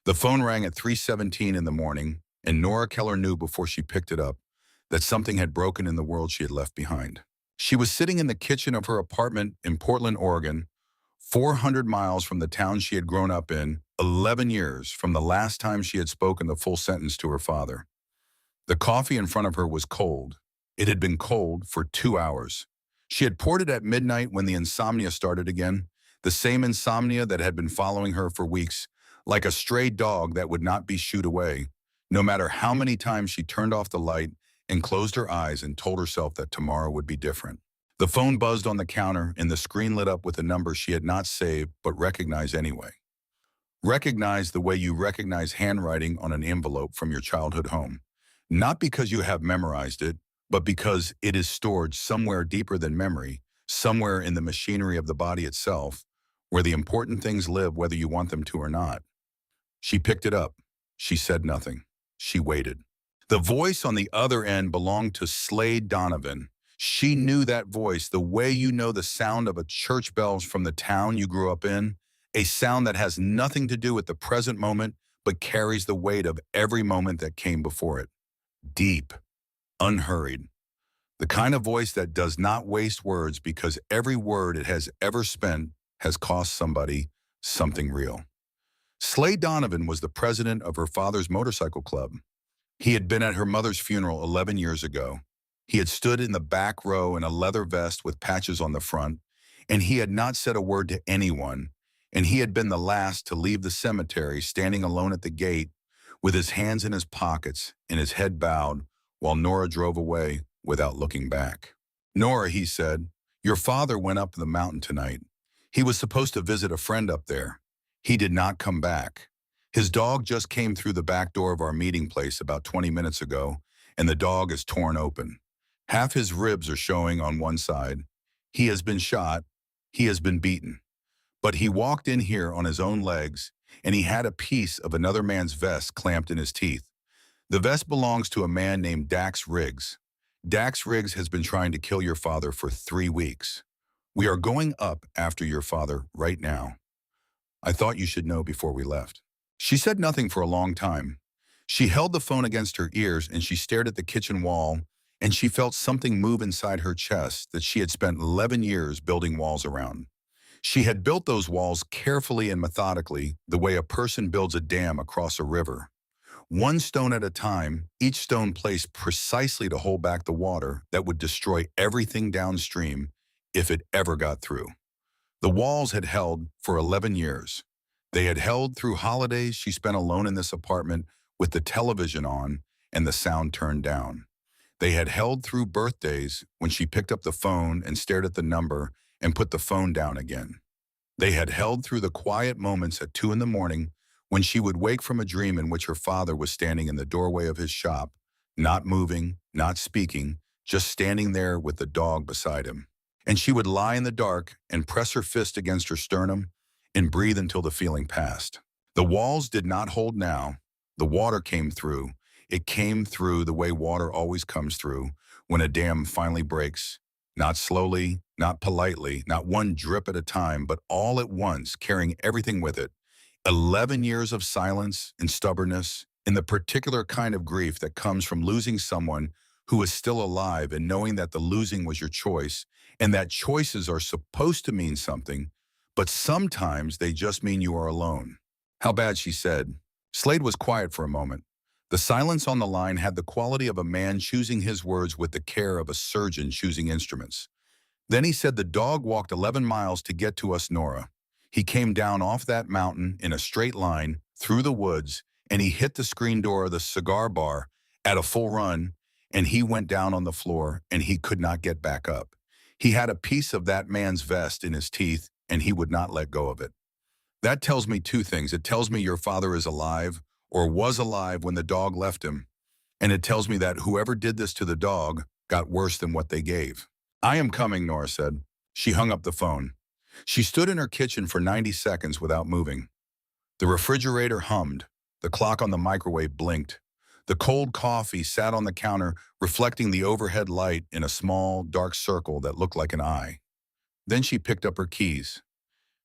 The phone rang at 3:17 in the morning, and Nora Keller knew before she picked it up that something had broken in the world she had left behind. She was sitting in the kitchen of her apartment in Portland, Oregon, 400 miles from the town she had grown up in, 11 years from the last time she had spoken the full sentence to her father. The coffee in front of her was cold. It had been cold for 2 hours. She had poured it at midnight when the insomnia started again, the same insomnia that had been following her for weeks, like a stray dog that would not be shooed away, no matter how many times she turned off the light and closed her eyes and told herself that tomorrow would be different. The phone buzzed on the counter and the screen lit up with a number she had not saved but recognized anyway. Recognize the way you recognize handwriting on an envelope from your childhood home. Not because you have memorized it, but because it is stored somewhere deeper than memory, somewhere in the machinery of the body itself, where the important things live whether you want them to or not. She picked it up. She said nothing. She waited. The voice on the other end belonged to Slade Donovan. She knew that voice the way you know the sound of a church bells from the town you grew up in, a sound that has nothing to do with the present moment but carries the weight of every moment that came before it. Deep, unhurried. The kind of voice that does not waste words because every word it has ever spent has cost somebody something real. Slade Donovan was the president of her father's motorcycle club. He had been at her mother's funeral 11 years ago. He had stood in the back row in a leather vest with patches on the front, and he had not said a word to anyone, and he had been the last to leave the cemetery standing alone at the gate with his hands in his pockets and his head bowed while Nora drove away without looking back. "Nora," he said, "your father went up the mountain tonight. He was supposed to visit a friend up there. He did not come back. His dog just came through the back door of our meeting place about 20 minutes ago, and the dog is torn open. Half his ribs are showing on one side. He has been shot. He has been beaten. But he walked in here on his own legs, and he had a piece of another man's vest clamped in his teeth. The vest belongs to a man named Dax Riggs. Dax Riggs has been trying to kill your father for 3 weeks. We are going up after your father right now. I thought you should know before we left." She said nothing for a long time. She held the phone against her ears and she stared at the kitchen wall, and she felt something move inside her chest that she had spent 11 years building walls around. She had built those walls carefully and methodically, the way a person builds a dam across a river. One stone at a time, each stone placed precisely to hold back the water that would destroy everything downstream if it ever got through. The walls had held for 11 years. They had held through holidays she spent alone in this apartment with the television on and the sound turned down. They had held through birthdays when she picked up the phone and stared at the number and put the phone down again. They had held through the quiet moments at 2 in the morning when she would wake from a dream in which her father was standing in the doorway of his shop, not moving, not speaking, just standing there with the dog beside him. And she would lie in the dark and press her fist against her sternum and breathe until the feeling passed. The walls did not hold now. The water came through. It came through the way water always comes through when a dam finally breaks. Not slowly, not politely, not one drip at a time, but all at once, carrying everything with it. 11 years of silence and stubbornness, and the particular kind of grief that comes from losing someone who is still alive and knowing that the losing was your choice, and that choices are supposed to mean something, but sometimes they just mean you are alone. "How bad?" she said. Slade was quiet for a moment. The silence on the line had the quality of a man choosing his words with the care of a surgeon choosing instruments. Then he said, "The dog walked 11 miles to get to us, Nora. He came down off that mountain in a straight line through the woods, and he hit the screen door of the cigar bar at a full run, and he went down on the floor, and he could not get back up. He had a piece of that man's vest in his teeth, and he would not let go of it. That tells me two things. It tells me your father is alive, or was alive when the dog left him, and it tells me that whoever did this to the dog got worse than what they gave." "I am coming," Nora said. She hung up the phone. She stood in her kitchen for 90 seconds without moving. The refrigerator hummed. The clock on the microwave blinked. The cold coffee sat on the counter, reflecting the overhead light in a small, dark circle that looked like an eye. Then she picked up her keys.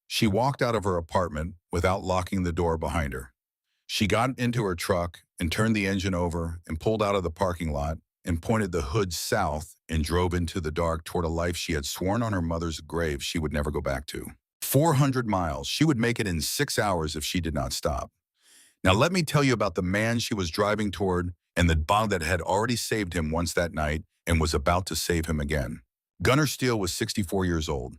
She walked out of her apartment without locking the door behind her. She got into her truck and turned the engine over and pulled out of the parking lot and pointed the hood south and drove into the dark toward a life she had sworn on her mother's grave she would never go back to. 400 miles. She would make it in 6 hours if she did not stop. Now let me tell you about the man she was driving toward and the bond that had already saved him once that night and was about to save him again. Gunnar Steele was 64 years old.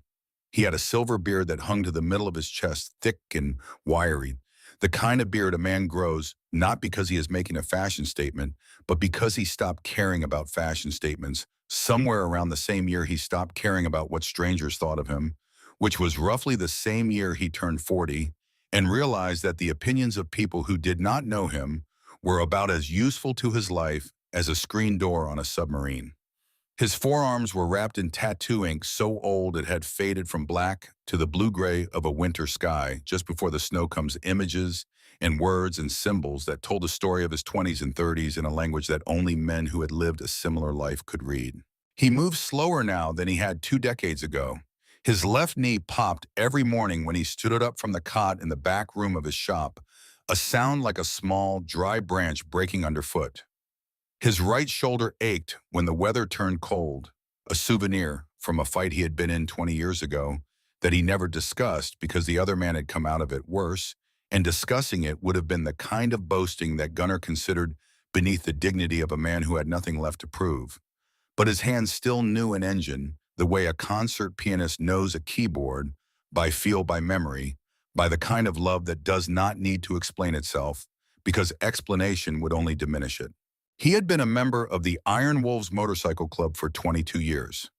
He had a silver beard that hung to the middle of his chest, thick and wiry, the kind of beard a man grows not because he is making a fashion statement, but because he stopped caring about fashion statements somewhere around the same year he stopped caring about what strangers thought of him, which was roughly the same year he turned 40, and realized that the opinions of people who did not know him were about as useful to his life as a screen door on a submarine. His forearms were wrapped in tattoo ink so old it had faded from black to the blue-gray of a winter sky just before the snow comes, images and words and symbols that told the story of his 20s and 30s in a language that only men who had lived a similar life could read. He moved slower now than he had 2 decades ago. His left knee popped every morning when he stood up from the cot in the back room of his shop, a sound like a small, dry branch breaking underfoot. His right shoulder ached when the weather turned cold, a souvenir from a fight he had been in 20 years ago that he never discussed because the other man had come out of it worse, and discussing it would have been the kind of boasting that Gunnar considered beneath the dignity of a man who had nothing left to prove. But his hands still knew an engine the way a concert pianist knows a keyboard, by feel, by memory, by the kind of love that does not need to explain itself, because explanation would only diminish it. He had been a member of the Iron Wolves Motorcycle Club for 22 years.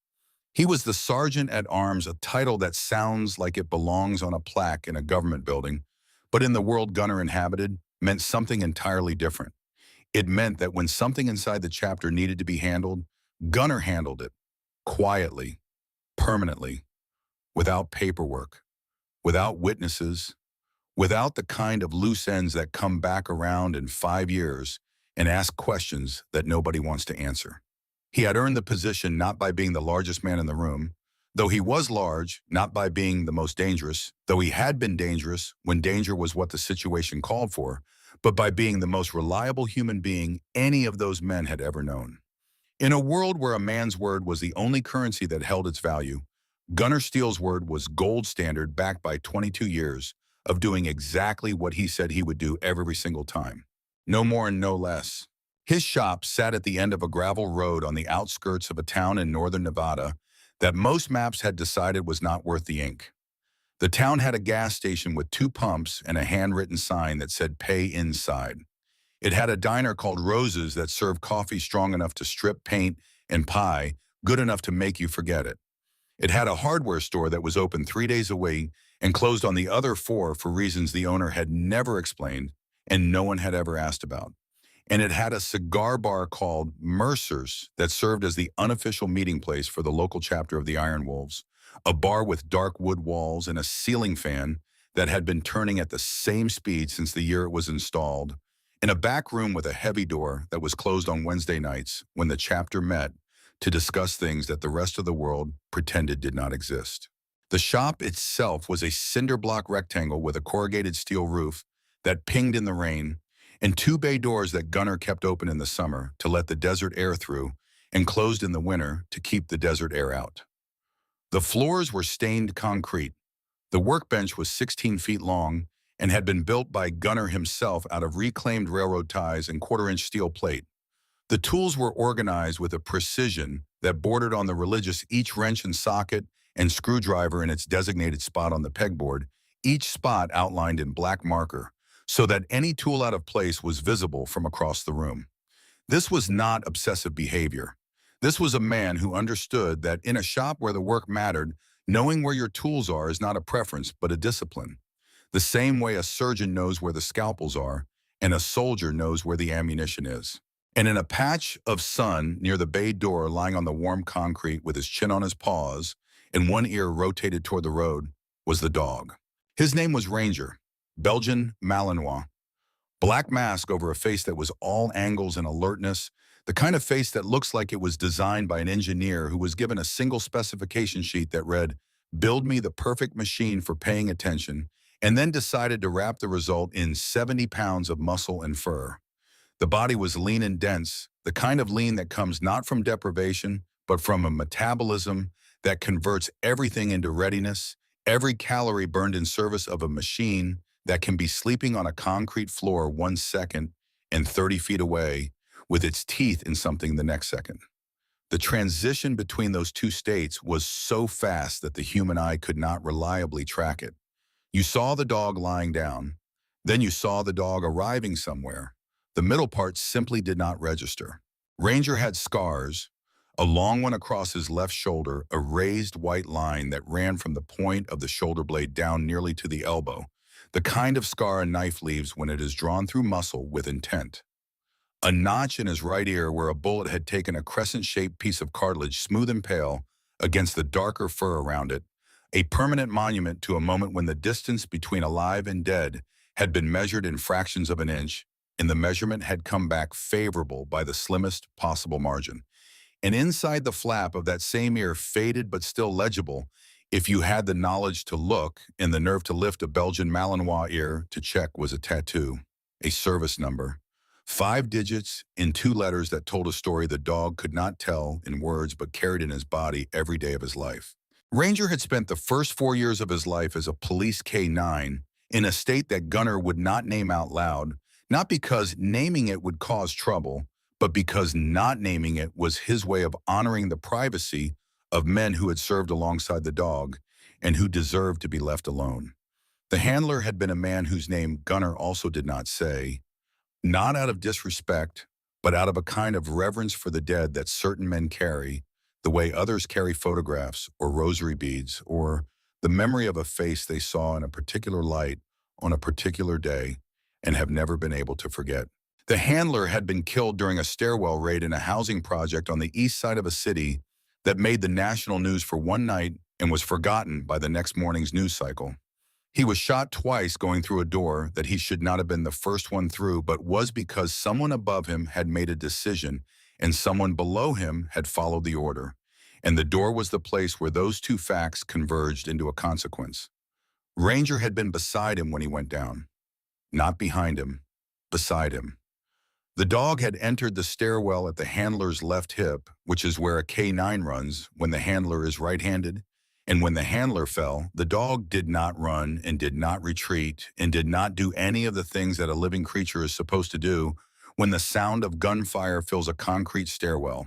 He was the sergeant at arms, a title that sounds like it belongs on a plaque in a government building, but in the world Gunnar inhabited meant something entirely different. It meant that when something inside the chapter needed to be handled, Gunnar handled it, quietly, permanently, without paperwork, without witnesses, without the kind of loose ends that come back around in 5 years and ask questions that nobody wants to answer. He had earned the position not by being the largest man in the room, though he was large, not by being the most dangerous, though he had been dangerous when danger was what the situation called for, but by being the most reliable human being any of those men had ever known. In a world where a man's word was the only currency that held its value, Gunnar Steele's word was gold standard, backed by 22 years of doing exactly what he said he would do every single time. No more and no less. His shop sat at the end of a gravel road on the outskirts of a town in northern Nevada that most maps had decided was not worth the ink. The town had a gas station with 2 pumps and a handwritten sign that said "Pay Inside." It had a diner called Rose's that served coffee strong enough to strip paint and pie, good enough to make you forget it. It had a hardware store that was open 3 days a week and closed on the other 4 for reasons the owner had never explained and no one had ever asked about. And it had a cigar bar called Mercer's that served as the unofficial meeting place for the local chapter of the Iron Wolves, a bar with dark wood walls and a ceiling fan that had been turning at the same speed since the year it was installed, in a back room with a heavy door that was closed on Wednesday nights when the chapter met to discuss things that the rest of the world pretended did not exist. The shop itself was a cinder block rectangle with a corrugated steel roof that pinged in the rain, and 2 bay doors that Gunnar kept open in the summer to let the desert air through and closed in the winter to keep the desert air out. The floors were stained concrete. The workbench was 16 feet long and had been built by Gunnar himself out of reclaimed railroad ties and quarter-inch steel plate. The tools were organized with a precision that bordered on the religious, each wrench and socket and screwdriver in its designated spot on the pegboard, each spot outlined in black marker, so that any tool out of place was visible from across the room. This was not obsessive behavior. This was a man who understood that in a shop where the work mattered, knowing where your tools are is not a preference, but a discipline. The same way a surgeon knows where the scalpels are, and a soldier knows where the ammunition is. And in a patch of sun near the bay door, lying on the warm concrete with his chin on his paws and one ear rotated toward the road, was the dog. His name was Ranger, Belgian Malinois. Black mask over a face that was all angles and alertness, the kind of face that looks like it was designed by an engineer who was given a single specification sheet that read, "Build me the perfect machine for paying attention and then decided to wrap the result in 70 pounds of muscle and fur. The body was lean and dense, the kind of lean that comes not from deprivation, but from a metabolism that converts everything into readiness, every calorie burned in service of a machine that can be sleeping on a concrete floor 1 second and 30 feet away with its teeth in something the next second. The transition between those two states was so fast that the human eye could not reliably track it. You saw the dog lying down, then you saw the dog arriving somewhere. The middle part simply did not register. Ranger had scars, a long one across his left shoulder, a raised white line that ran from the point of the shoulder blade down nearly to the elbow, the kind of scar a knife leaves when it is drawn through muscle with intent. A notch in his right ear where a bullet had taken a crescent-shaped piece of cartilage, smooth and pale, against the darker fur around it, a permanent monument to a moment when the distance between alive and dead had been measured in fractions of an inch, and the measurement had come back favorable by the slimmest possible margin. And inside the flap of that same ear, faded but still legible, if you had the knowledge to look and the nerve to lift a Belgian Malinois ear to check, was a tattoo, a service number. 5 digits in 2 letters that told a story the dog could not tell in words but carried in his body every day of his life. Ranger had spent the first 4 years of his life as a police K-9 in a state that Gunner would not name out loud, not because naming it would cause trouble, but because not naming it was his way of honoring the privacy of men who had served alongside the dog and who deserved to be left alone. The handler had been a man whose name Gunner also did not say, not out of disrespect, but out of a kind of reverence for the dead that certain men carry, the way others carry photographs or rosary beads or the memory of a face they saw in a particular light on a particular day and have never been able to forget. The handler had been killed during a stairwell raid in a housing project on the east side of a city that made the national news for one night and was forgotten by the next morning's news cycle. He was shot twice going through a door that he should not have been the first one through, but was because someone above him had made a decision and someone below him had followed the order. And the door was the place where those two facts converged into a consequence. Ranger had been beside him when he went down. Not behind him, beside him. The dog had entered the stairwell at the handler's left hip, which is where a K-9 runs when the handler is right-handed. And when the handler fell, the dog did not run and did not retreat and did not do any of the things that a living creature is supposed to do when the sound of gunfire fills a concrete stairwell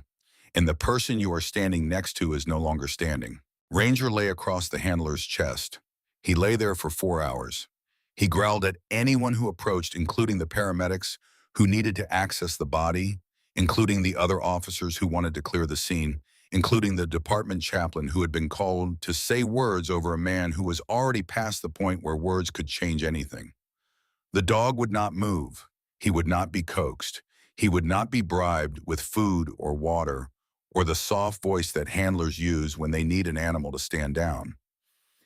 and the person you are standing next to is no longer standing. Ranger lay across the handler's chest. He lay there for 4 hours. He growled at anyone who approached, including the paramedics who needed to access the body, including the other officers who wanted to clear the scene, including the department chaplain who had been called to say words over a man who was already past the point where words could change anything. The dog would not move. He would not be coaxed. He would not be bribed with food or water or the soft voice that handlers use when they need an animal to stand down.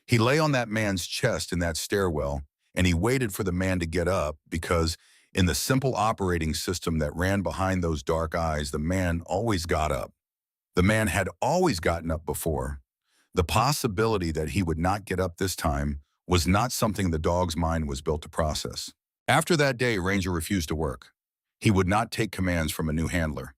He lay on that man's chest in that stairwell, and he waited for the man to get up because in the simple operating system that ran behind those dark eyes, the man always got up. The man had always gotten up before. The possibility that he would not get up this time was not something the dog's mind was built to process. After that day, Ranger refused to work. He would not take commands from a new handler.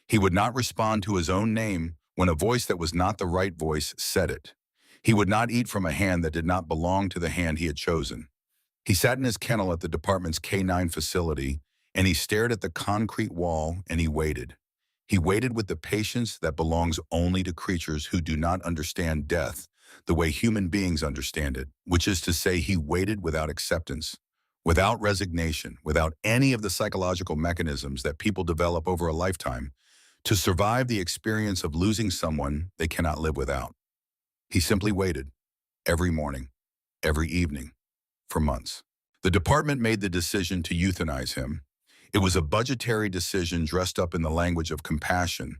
He would not respond to his own name when a voice that was not the right voice said it. He would not eat from a hand that did not belong to the hand he had chosen. He sat in his kennel at the department's K-9 facility, and he stared at the concrete wall, and he waited. He waited with the patience that belongs only to creatures who do not understand death the way human beings understand it, which is to say he waited without acceptance, without resignation, without any of the psychological mechanisms that people develop over a lifetime to survive the experience of losing someone they cannot live without. He simply waited, every morning, every evening, for months. The department made the decision to euthanize him. It was a budgetary decision dressed up in the language of compassion.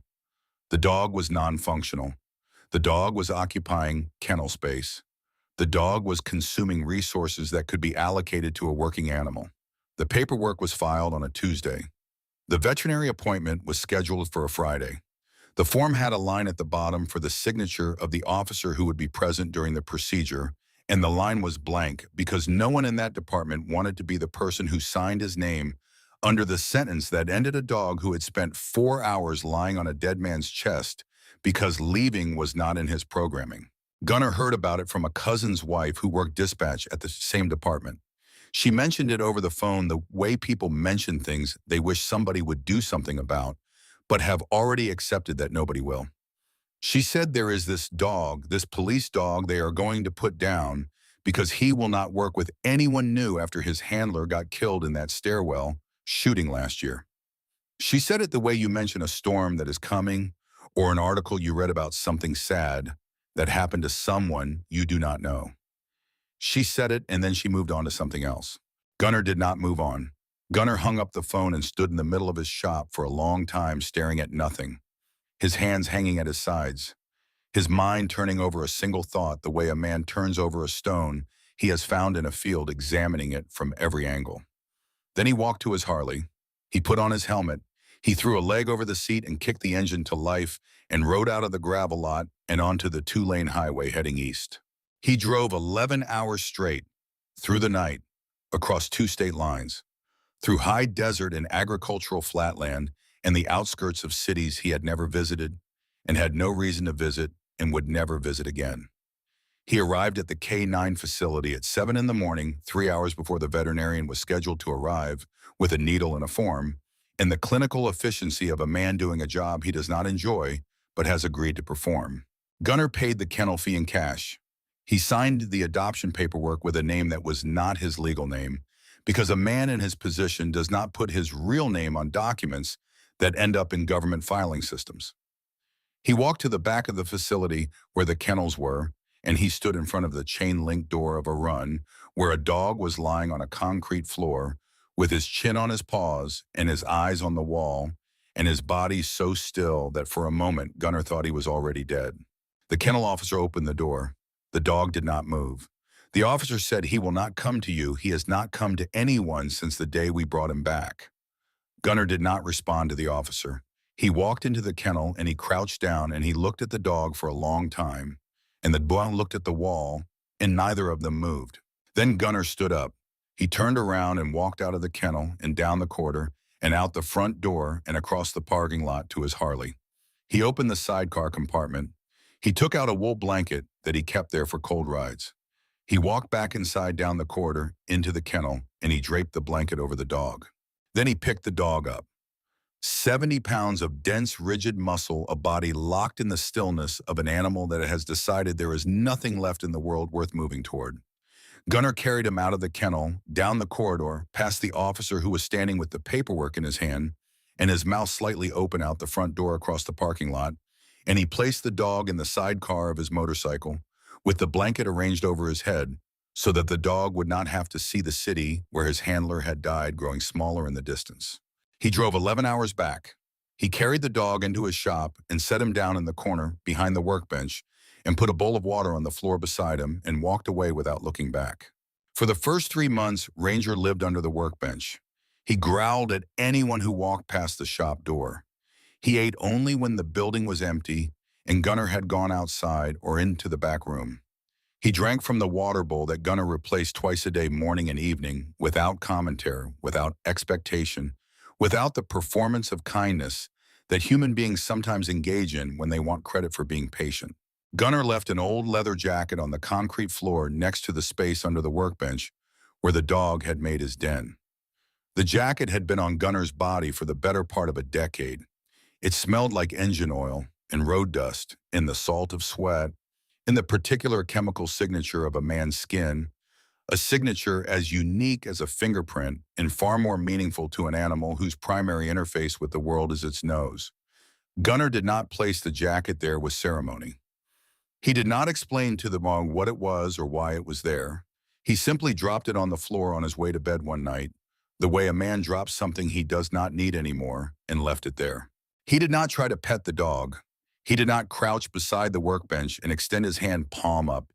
The dog was non-functional. The dog was occupying kennel space. The dog was consuming resources that could be allocated to a working animal. The paperwork was filed on a Tuesday. The veterinary appointment was scheduled for a Friday. The form had a line at the bottom for the signature of the officer who would be present during the procedure, And the line was blank because no one in that department wanted to be the person who signed his name under the sentence that ended a dog who had spent 4 hours lying on a dead man's chest because leaving was not in his programming. Gunnar heard about it from a cousin's wife who worked dispatch at the same department. She mentioned it over the phone the way people mention things they wish somebody would do something about, but have already accepted that nobody will. She said there is this dog, this police dog they are going to put down because he will not work with anyone new after his handler got killed in that stairwell shooting last year. She said it the way you mention a storm that is coming or an article you read about something sad that happened to someone you do not know. She said it and then she moved on to something else. Gunnar did not move on. Gunnar hung up the phone and stood in the middle of his shop for a long time staring at nothing, his hands hanging at his sides, his mind turning over a single thought the way a man turns over a stone he has found in a field, examining it from every angle. Then he walked to his Harley. He put on his helmet. He threw a leg over the seat and kicked the engine to life and rode out of the gravel lot and onto the two-lane highway heading east. He drove 11 hours straight, through the night, across two state lines, through high desert and agricultural flatland and the outskirts of cities he had never visited and had no reason to visit and would never visit again. He arrived at the K9 facility at 7 in the morning, 3 hours before the veterinarian was scheduled to arrive, with a needle and a form, and the clinical efficiency of a man doing a job he does not enjoy but has agreed to perform. Gunnar paid the kennel fee in cash. He signed the adoption paperwork with a name that was not his legal name, because a man in his position does not put his real name on documents that end up in government filing systems. He walked to the back of the facility where the kennels were, and he stood in front of the chain-link door of a run where a dog was lying on a concrete floor with his chin on his paws and his eyes on the wall and his body so still that for a moment Gunnar thought he was already dead. The kennel officer opened the door. The dog did not move. The officer said, "He will not come to you. He has not come to anyone since the day we brought him back." Gunnar did not respond to the officer. He walked into the kennel and he crouched down and he looked at the dog for a long time. And the dog looked at the wall, and neither of them moved. Then Gunnar stood up. He turned around and walked out of the kennel and down the corridor and out the front door and across the parking lot to his Harley. He opened the sidecar compartment. He took out a wool blanket that he kept there for cold rides. He walked back inside down the corridor into the kennel, and he draped the blanket over the dog. Then he picked the dog up. 70 pounds of dense, rigid muscle, a body locked in the stillness of an animal that has decided there is nothing left in the world worth moving toward. Gunnar carried him out of the kennel, down the corridor, past the officer who was standing with the paperwork in his hand, and his mouth slightly open out the front door across the parking lot, and he placed the dog in the sidecar of his motorcycle, with the blanket arranged over his head, so that the dog would not have to see the city where his handler had died growing smaller in the distance. He drove 11 hours back. He carried the dog into his shop and set him down in the corner behind the workbench and put a bowl of water on the floor beside him and walked away without looking back. For the first 3 months, Ranger lived under the workbench. He growled at anyone who walked past the shop door. He ate only when the building was empty and Gunnar had gone outside or into the back room. He drank from the water bowl that Gunnar replaced twice a day, morning and evening, without commentary, without expectation, without the performance of kindness that human beings sometimes engage in when they want credit for being patient. Gunnar left an old leather jacket on the concrete floor next to the space under the workbench where the dog had made his den. The jacket had been on Gunnar's body for the better part of a decade. It smelled like engine oil and road dust and the salt of sweat and the particular chemical signature of a man's skin, a signature as unique as a fingerprint and far more meaningful to an animal whose primary interface with the world is its nose. Gunnar did not place the jacket there with ceremony. He did not explain to the dog what it was or why it was there. He simply dropped it on the floor on his way to bed one night, the way a man drops something he does not need anymore, and left it there. He did not try to pet the dog. He did not crouch beside the workbench and extend his hand palm up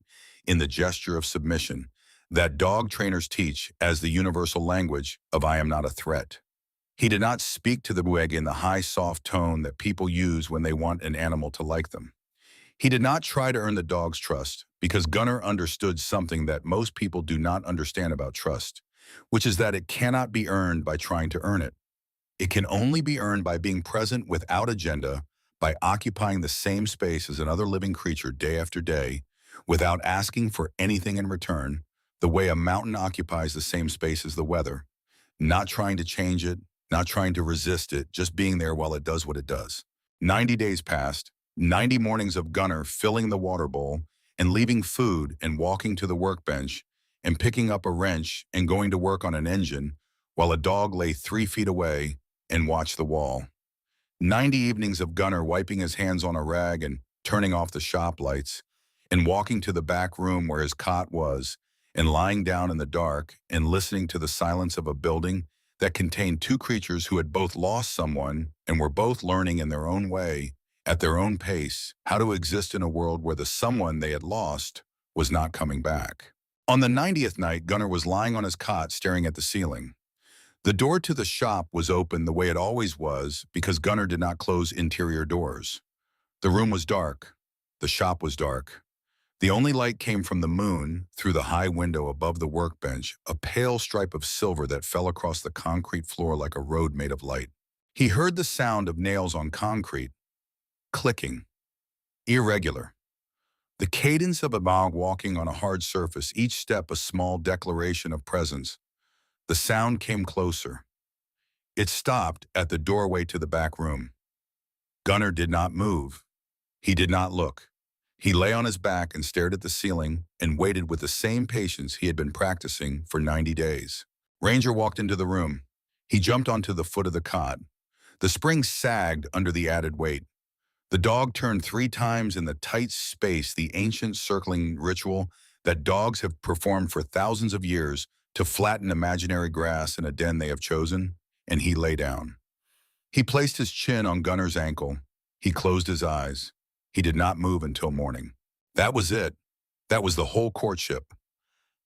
in the gesture of submission that dog trainers teach as the universal language of "I am not a threat." He did not speak to the dog in the high, soft tone that people use when they want an animal to like them. He did not try to earn the dog's trust, because Gunnar understood something that most people do not understand about trust, which is that it cannot be earned by trying to earn it. It can only be earned by being present without agenda, by occupying the same space as another living creature day after day, without asking for anything in return, the way a mountain occupies the same space as the weather, not trying to change it, not trying to resist it, just being there while it does what it does. 90 days passed, 90 mornings of Gunnar filling the water bowl and leaving food and walking to the workbench and picking up a wrench and going to work on an engine while a dog lay 3 feet away and watched the wall. 90 evenings of Gunnar wiping his hands on a rag and turning off the shop lights and walking to the back room where his cot was and lying down in the dark and listening to the silence of a building that contained two creatures who had both lost someone and were both learning in their own way, at their own pace, how to exist in a world where the someone they had lost was not coming back. On the 90th night, Gunnar was lying on his cot staring at the ceiling. The door to the shop was open the way it always was because Gunnar did not close interior doors. The room was dark. The shop was dark. The only light came from the moon through the high window above the workbench, a pale stripe of silver that fell across the concrete floor like a road made of light. He heard the sound of nails on concrete, clicking, irregular. The cadence of a dog walking on a hard surface, each step a small declaration of presence. The sound came closer. It stopped at the doorway to the back room. Gunnar did not move. He did not look. He lay on his back and stared at the ceiling and waited with the same patience he had been practicing for 90 days. Ranger walked into the room. He jumped onto the foot of the cot. The spring sagged under the added weight. The dog turned 3 times in the tight space, the ancient circling ritual that dogs have performed for thousands of years to flatten imaginary grass in a den they have chosen, and he lay down. He placed his chin on Gunnar's ankle. He closed his eyes. He did not move until morning. That was it. That was the whole courtship.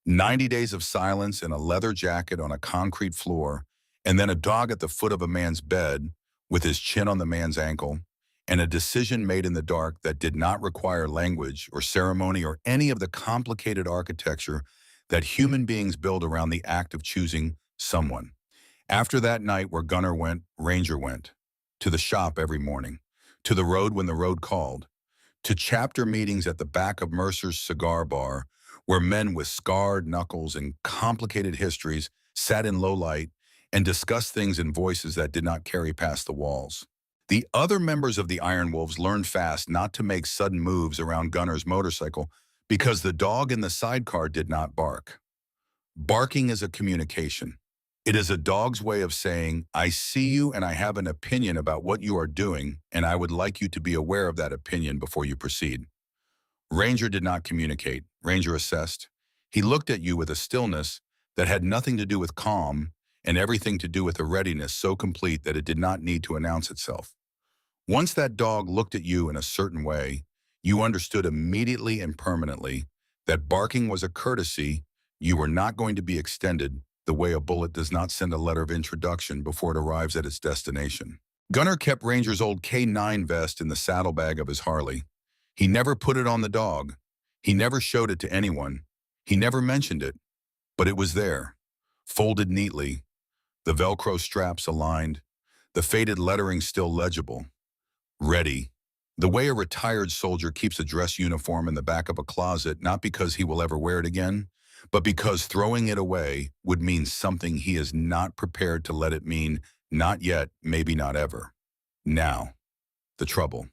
90 days of silence in a leather jacket on a concrete floor, and then a dog at the foot of a man's bed with his chin on the man's ankle, and a decision made in the dark that did not require language or ceremony or any of the complicated architecture that human beings build around the act of choosing someone. After that night where Gunnar went, Ranger went. To the shop every morning. To the road when the road called. To chapter meetings at the back of Mercer's cigar bar, where men with scarred knuckles and complicated histories sat in low light and discussed things in voices that did not carry past the walls. The other members of the Iron Wolves learned fast not to make sudden moves around Gunnar's motorcycle because the dog in the sidecar did not bark. Barking is a communication. It is a dog's way of saying, I see you and I have an opinion about what you are doing, and I would like you to be aware of that opinion before you proceed. Ranger did not communicate. Ranger assessed. He looked at you with a stillness that had nothing to do with calm and everything to do with a readiness so complete that it did not need to announce itself. Once that dog looked at you in a certain way, you understood immediately and permanently that barking was a courtesy. You were not going to be extended the way a bullet does not send a letter of introduction before it arrives at its destination. Gunnar kept Ranger's old K9 vest in the saddlebag of his Harley. He never put it on the dog. He never showed it to anyone. He never mentioned it. But it was there, folded neatly, the Velcro straps aligned, the faded lettering still legible. Ready. The way a retired soldier keeps a dress uniform in the back of a closet, not because he will ever wear it again, but because throwing it away would mean something he is not prepared to let it mean, not yet, maybe not ever. Now, the trouble.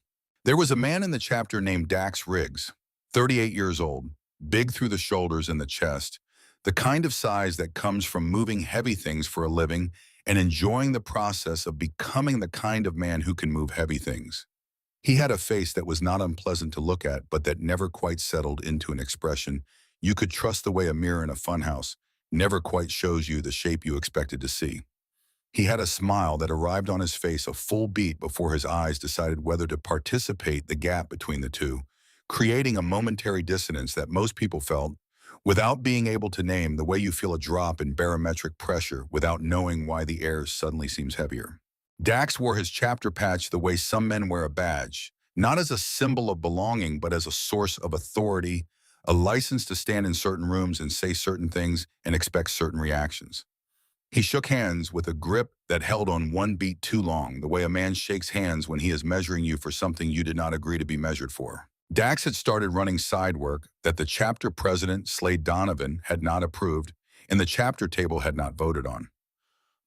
There was a man in the chapter named Dax Riggs, 38 years old, big through the shoulders and the chest, the kind of size that comes from moving heavy things for a living and enjoying the process of becoming the kind of man who can move heavy things. He had a face that was not unpleasant to look at, but that never quite settled into an expression you could trust, the way a mirror in a funhouse never quite shows you the shape you expected to see. He had a smile that arrived on his face a full beat before his eyes decided whether to participate the gap between the two, creating a momentary dissonance that most people felt without being able to name, the way you feel a drop in barometric pressure without knowing why the air suddenly seems heavier. Dax wore his chapter patch the way some men wear a badge, not as a symbol of belonging, but as a source of authority, a license to stand in certain rooms and say certain things and expect certain reactions. He shook hands with a grip that held on one beat too long, the way a man shakes hands when he is measuring you for something you did not agree to be measured for. Dax had started running side work that the chapter president, Slade Donovan, had not approved and the chapter table had not voted on.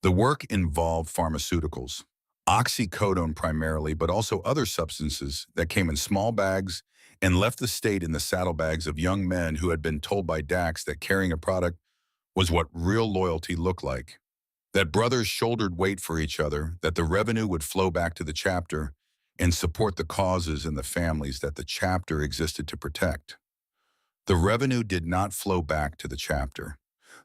The work involved pharmaceuticals, oxycodone primarily, but also other substances that came in small bags and left the state in the saddlebags of young men who had been told by Dax that carrying a product was what real loyalty looked like. That brothers shouldered weight for each other, that the revenue would flow back to the chapter and support the causes and the families that the chapter existed to protect. The revenue did not flow back to the chapter.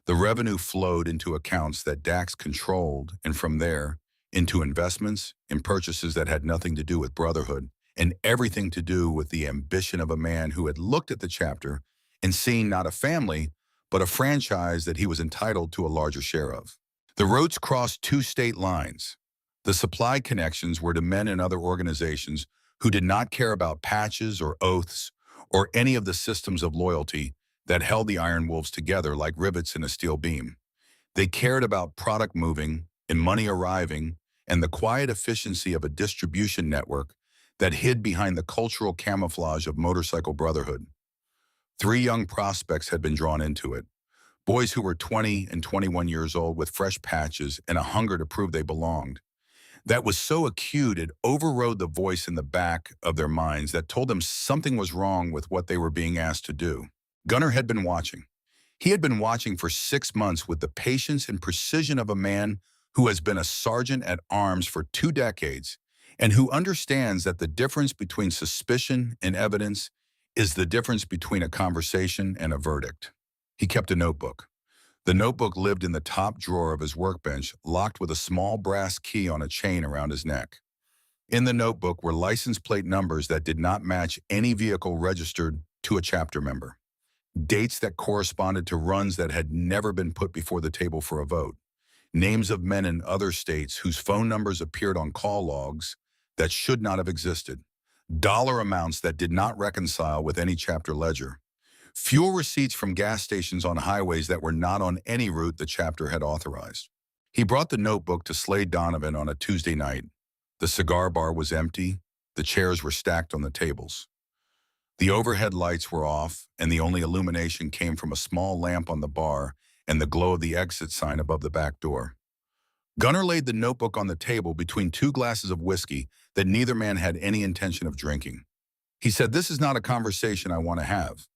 The revenue flowed into accounts that Dax controlled, and from there, into investments and purchases that had nothing to do with brotherhood and everything to do with the ambition of a man who had looked at the chapter and seen not a family, but a franchise that he was entitled to a larger share of. The roads crossed two state lines. The supply connections were to men and other organizations who did not care about patches or oaths or any of the systems of loyalty that held the Iron Wolves together like rivets in a steel beam. They cared about product moving and money arriving and the quiet efficiency of a distribution network that hid behind the cultural camouflage of motorcycle brotherhood. 3 young prospects had been drawn into it. Boys who were 20 and 21 years old with fresh patches and a hunger to prove they belonged. That was so acute it overrode the voice in the back of their minds that told them something was wrong with what they were being asked to do. Gunnar had been watching. He had been watching for 6 months with the patience and precision of a man who has been a sergeant at arms for 2 decades and who understands that the difference between suspicion and evidence is the difference between a conversation and a verdict. He kept a notebook. The notebook lived in the top drawer of his workbench, locked with a small brass key on a chain around his neck. In the notebook were license plate numbers that did not match any vehicle registered to a chapter member. Dates that corresponded to runs that had never been put before the table for a vote. Names of men in other states whose phone numbers appeared on call logs that should not have existed. Dollar amounts that did not reconcile with any chapter ledger. Fuel receipts from gas stations on highways that were not on any route the chapter had authorized. He brought the notebook to Slade Donovan on a Tuesday night. The cigar bar was empty. The chairs were stacked on the tables. The overhead lights were off, and the only illumination came from a small lamp on the bar and the glow of the exit sign above the back door. Gunnar laid the notebook on the table between 2 glasses of whiskey that neither man had any intention of drinking. He said, "This is not a conversation I want to have,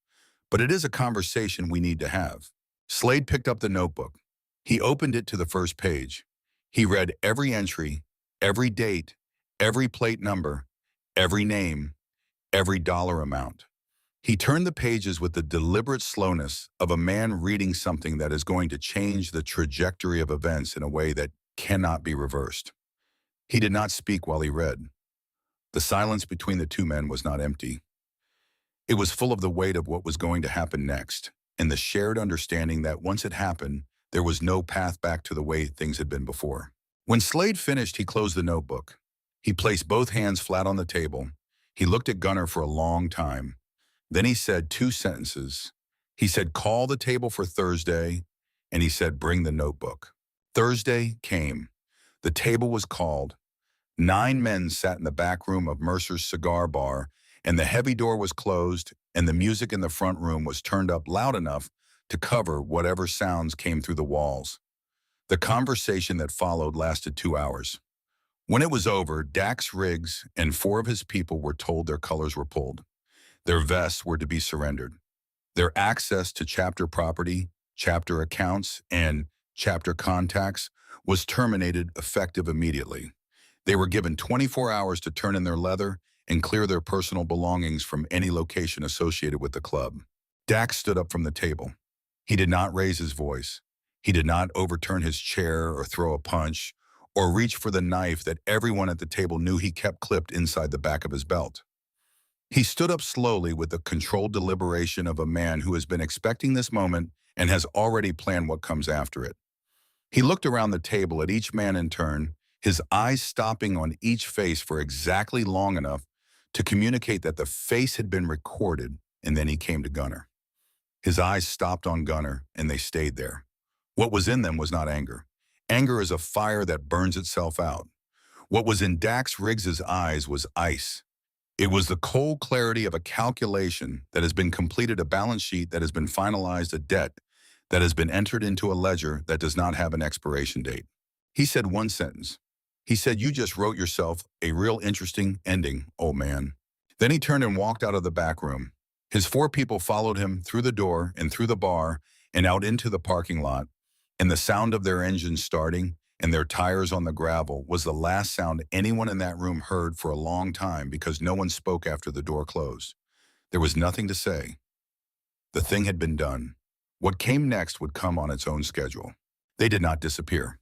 but it is a conversation we need to have." Slade picked up the notebook. He opened it to the first page. He read every entry, every date, every plate number, every name, every dollar amount. He turned the pages with the deliberate slowness of a man reading something that is going to change the trajectory of events in a way that cannot be reversed. He did not speak while he read. The silence between the 2 men was not empty. It was full of the weight of what was going to happen next, and the shared understanding that once it happened, there was no path back to the way things had been before. When Slade finished, he closed the notebook. He placed both hands flat on the table. He looked at Gunnar for a long time. Then he said 2 sentences. He said, "Call the table for Thursday," and he said, "Bring the notebook." Thursday came. The table was called. 9 men sat in the back room of Mercer's cigar bar, and the heavy door was closed, and the music in the front room was turned up loud enough to cover whatever sounds came through the walls. The conversation that followed lasted 2 hours. When it was over, Dax Riggs and 4 of his people were told their colors were pulled. Their vests were to be surrendered. Their access to chapter property, chapter accounts, and chapter contacts was terminated effective immediately. They were given 24 hours to turn in their leather and clear their personal belongings from any location associated with the club. Dax stood up from the table. He did not raise his voice. He did not overturn his chair or throw a punch or reach for the knife that everyone at the table knew he kept clipped inside the back of his belt. He stood up slowly with the controlled deliberation of a man who has been expecting this moment and has already planned what comes after it. He looked around the table at each man in turn, his eyes stopping on each face for exactly long enough to communicate that the face had been recorded, and then he came to Gunnar. His eyes stopped on Gunnar, and they stayed there. What was in them was not anger. Anger is a fire that burns itself out. What was in Dax Riggs's eyes was ice. It was the cold clarity of a calculation that has been completed, a balance sheet that has been finalized, a debt that has been entered into a ledger that does not have an expiration date. He said one sentence. He said, "You just wrote yourself a real interesting ending, old man." Then he turned and walked out of the back room. His four people followed him through the door and through the bar and out into the parking lot, and the sound of their engines starting and their tires on the gravel was the last sound anyone in that room heard for a long time, because no one spoke after the door closed. There was nothing to say. The thing had been done. What came next would come on its own schedule. They did not disappear.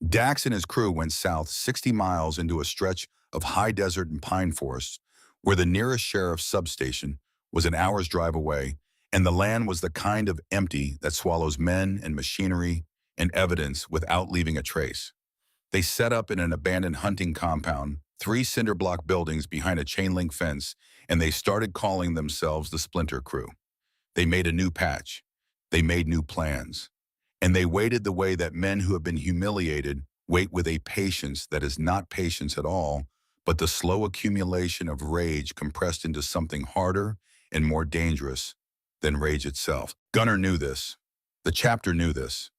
Dax and his crew went south 60 miles into a stretch of high desert and pine forests, where the nearest sheriff's substation was an hour's drive away, and the land was the kind of empty that swallows men and machinery and evidence without leaving a trace. They set up in an abandoned hunting compound, 3 cinder block buildings behind a chain link fence, and they started calling themselves the Splinter Crew. They made a new patch. They made new plans. And they waited the way that men who have been humiliated wait, with a patience that is not patience at all, but the slow accumulation of rage compressed into something harder and more dangerous than rage itself. Gunnar knew this. The chapter knew this.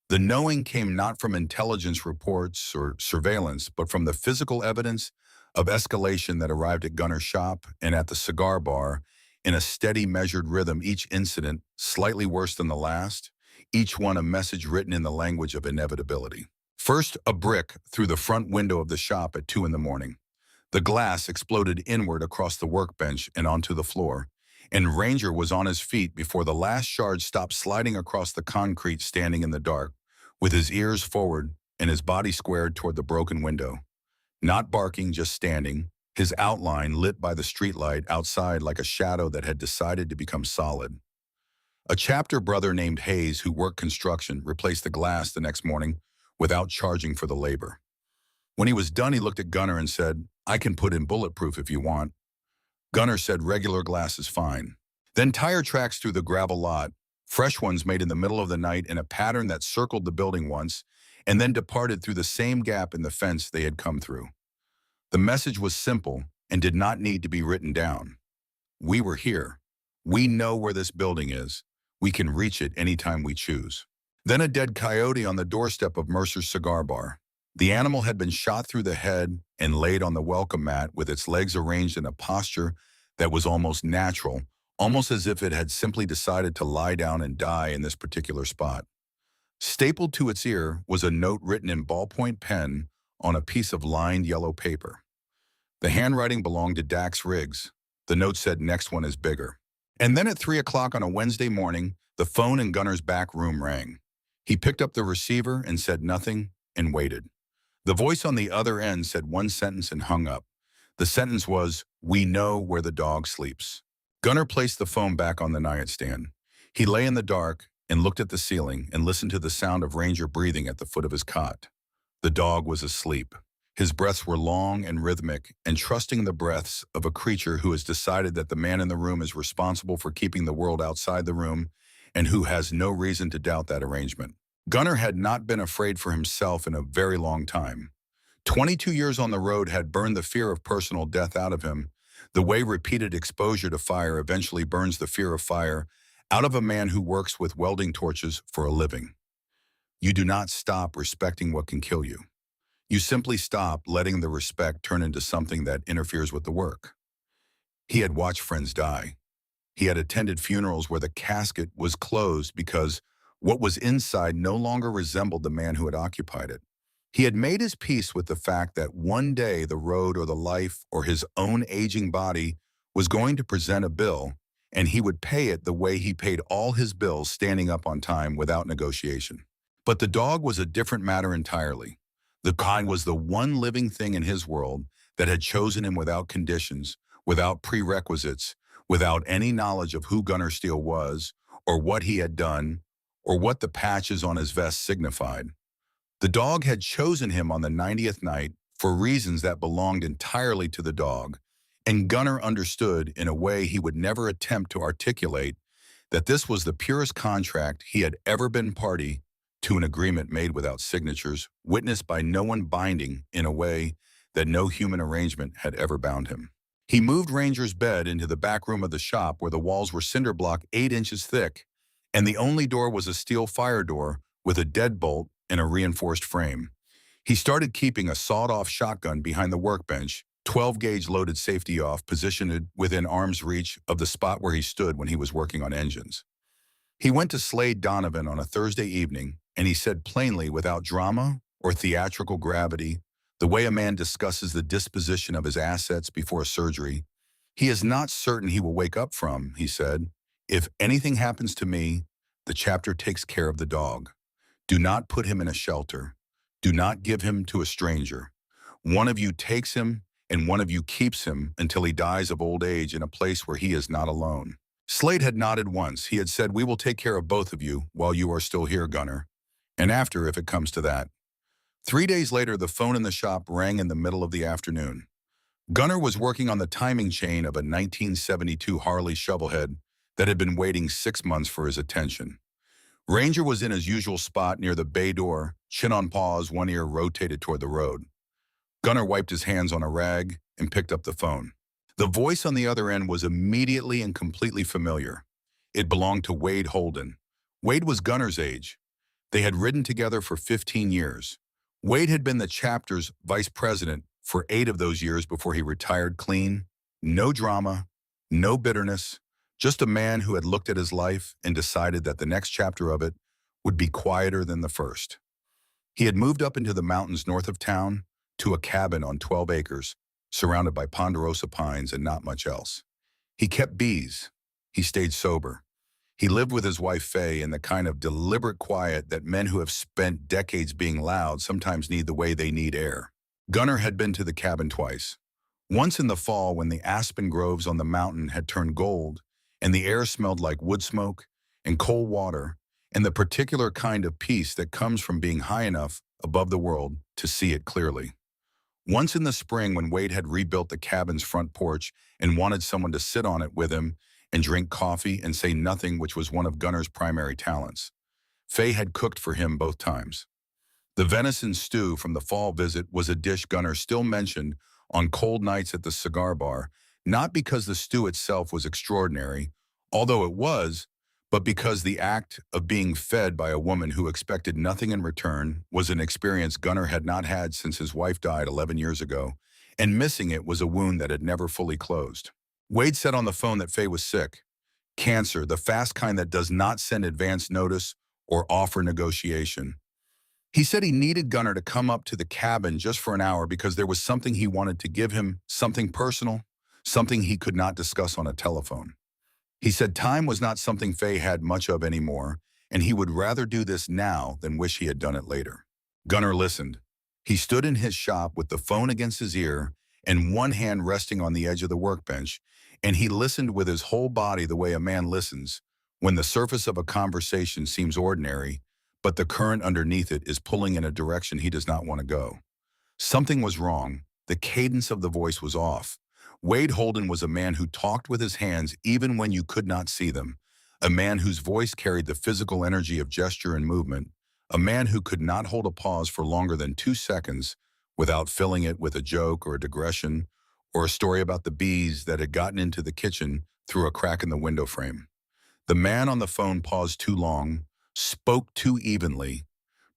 The knowing came not from intelligence reports or surveillance, but from the physical evidence of escalation that arrived at Gunnar's shop and at the cigar bar in a steady, measured rhythm, each incident slightly worse than the last, each one a message written in the language of inevitability. First, a brick through the front window of the shop at 2 in the morning. The glass exploded inward across the workbench and onto the floor, and Ranger was on his feet before the last shard stopped sliding across the concrete, standing in the dark, with his ears forward and his body squared toward the broken window. Not barking, just standing, his outline lit by the streetlight outside like a shadow that had decided to become solid. A chapter brother named Hayes, who worked construction, replaced the glass the next morning without charging for the labor. When he was done, he looked at Gunnar and said, "I can put in bulletproof if you want." Gunnar said, "Regular glass is fine." Then tire tracks through the gravel lot, fresh ones made in the middle of the night in a pattern that circled the building once, and then departed through the same gap in the fence they had come through. The message was simple and did not need to be written down. We were here. We know where this building is. We can reach it anytime we choose. Then a dead coyote on the doorstep of Mercer's cigar bar. The animal had been shot through the head and laid on the welcome mat with its legs arranged in a posture that was almost natural, almost as if it had simply decided to lie down and die in this particular spot. Stapled to its ear was a note written in ballpoint pen on a piece of lined yellow paper. The handwriting belonged to Dax Riggs. The note said, "Next one is bigger." And then at 3 o'clock on a Wednesday morning, the phone in Gunnar's back room rang. He picked up the receiver and said nothing and waited. The voice on the other end said one sentence and hung up. The sentence was, "We know where the dog sleeps." Gunnar placed the phone back on the nightstand. He lay in the dark and looked at the ceiling and listened to the sound of Ranger breathing at the foot of his cot. The dog was asleep. His breaths were long and rhythmic, and trusting the breaths of a creature who has decided that the man in the room is responsible for keeping the world outside the room, and who has no reason to doubt that arrangement. Gunnar had not been afraid for himself in a very long time. 22 years on the road had burned the fear of personal death out of him, the way repeated exposure to fire eventually burns the fear of fire out of a man who works with welding torches for a living. You do not stop respecting what can kill you. You simply stop letting the respect turn into something that interferes with the work. He had watched friends die. He had attended funerals where the casket was closed because what was inside no longer resembled the man who had occupied it. He had made his peace with the fact that one day the road or the life or his own aging body was going to present a bill, and he would pay it the way he paid all his bills, standing up on time without negotiation. But the dog was a different matter entirely. The kind was the one living thing in his world that had chosen him without conditions, without prerequisites, without any knowledge of who Gunnar Steele was, or what he had done, or what the patches on his vest signified. The dog had chosen him on the 90th night for reasons that belonged entirely to the dog, and Gunnar understood in a way he would never attempt to articulate that this was the purest contract he had ever been party to, an agreement made without signatures, witnessed by no one, binding in a way that no human arrangement had ever bound him. He moved Ranger's bed into the back room of the shop where the walls were cinder block 8 inches thick, and the only door was a steel fire door with a deadbolt and a reinforced frame. He started keeping a sawed-off shotgun behind the workbench, 12-gauge loaded safety off, positioned within arm's reach of the spot where he stood when he was working on engines. He went to Slade Donovan on a Thursday evening, and he said plainly, without drama or theatrical gravity, the way a man discusses the disposition of his assets before a surgery, "He is not certain he will wake up from," he said. "If anything happens to me, the chapter takes care of the dog. Do not put him in a shelter. Do not give him to a stranger. One of you takes him, and one of you keeps him until he dies of old age in a place where he is not alone." Slade had nodded once. He had said, "We will take care of both of you while you are still here, Gunner. And after, if it comes to that." 3 days later, the phone in the shop rang in the middle of the afternoon. Gunner was working on the timing chain of a 1972 Harley shovelhead that had been waiting 6 months for his attention. Ranger was in his usual spot near the bay door, chin on paws, one ear rotated toward the road. Gunner wiped his hands on a rag and picked up the phone. The voice on the other end was immediately and completely familiar. It belonged to Wade Holden. Wade was Gunner's age. They had ridden together for 15 years. Wade had been the chapter's vice president for 8 of those years before he retired clean. No drama, no bitterness, just a man who had looked at his life and decided that the next chapter of it would be quieter than the first. He had moved up into the mountains north of town to a cabin on 12 acres, surrounded by ponderosa pines and not much else. He kept bees. He stayed sober. He lived with his wife, Faye, in the kind of deliberate quiet that men who have spent decades being loud sometimes need, the way they need air. Gunner had been to the cabin twice. Once in the fall, when the aspen groves on the mountain had turned gold and the air smelled like wood smoke and cold water and the particular kind of peace that comes from being high enough above the world to see it clearly. Once in the spring, when Wade had rebuilt the cabin's front porch and wanted someone to sit on it with him and drink coffee and say nothing, which was one of Gunner's primary talents. Faye had cooked for him both times. The venison stew from the fall visit was a dish Gunner still mentioned on cold nights at the cigar bar, not because the stew itself was extraordinary, although it was, but because the act of being fed by a woman who expected nothing in return was an experience Gunner had not had since his wife died 11 years ago, and missing it was a wound that had never fully closed. Wade said on the phone that Faye was sick. Cancer, the fast kind that does not send advance notice or offer negotiation. He said he needed Gunner to come up to the cabin just for an hour because there was something he wanted to give him, something personal, something he could not discuss on a telephone. He said time was not something Faye had much of anymore, and he would rather do this now than wish he had done it later. Gunner listened. He stood in his shop with the phone against his ear and one hand resting on the edge of the workbench, and he listened with his whole body the way a man listens when the surface of a conversation seems ordinary, but the current underneath it is pulling in a direction he does not want to go. Something was wrong. The cadence of the voice was off. Wade Holden was a man who talked with his hands even when you could not see them, a man whose voice carried the physical energy of gesture and movement, a man who could not hold a pause for longer than 2 seconds without filling it with a joke or a digression or a story about the bees that had gotten into the kitchen through a crack in the window frame. The man on the phone paused too long, spoke too evenly,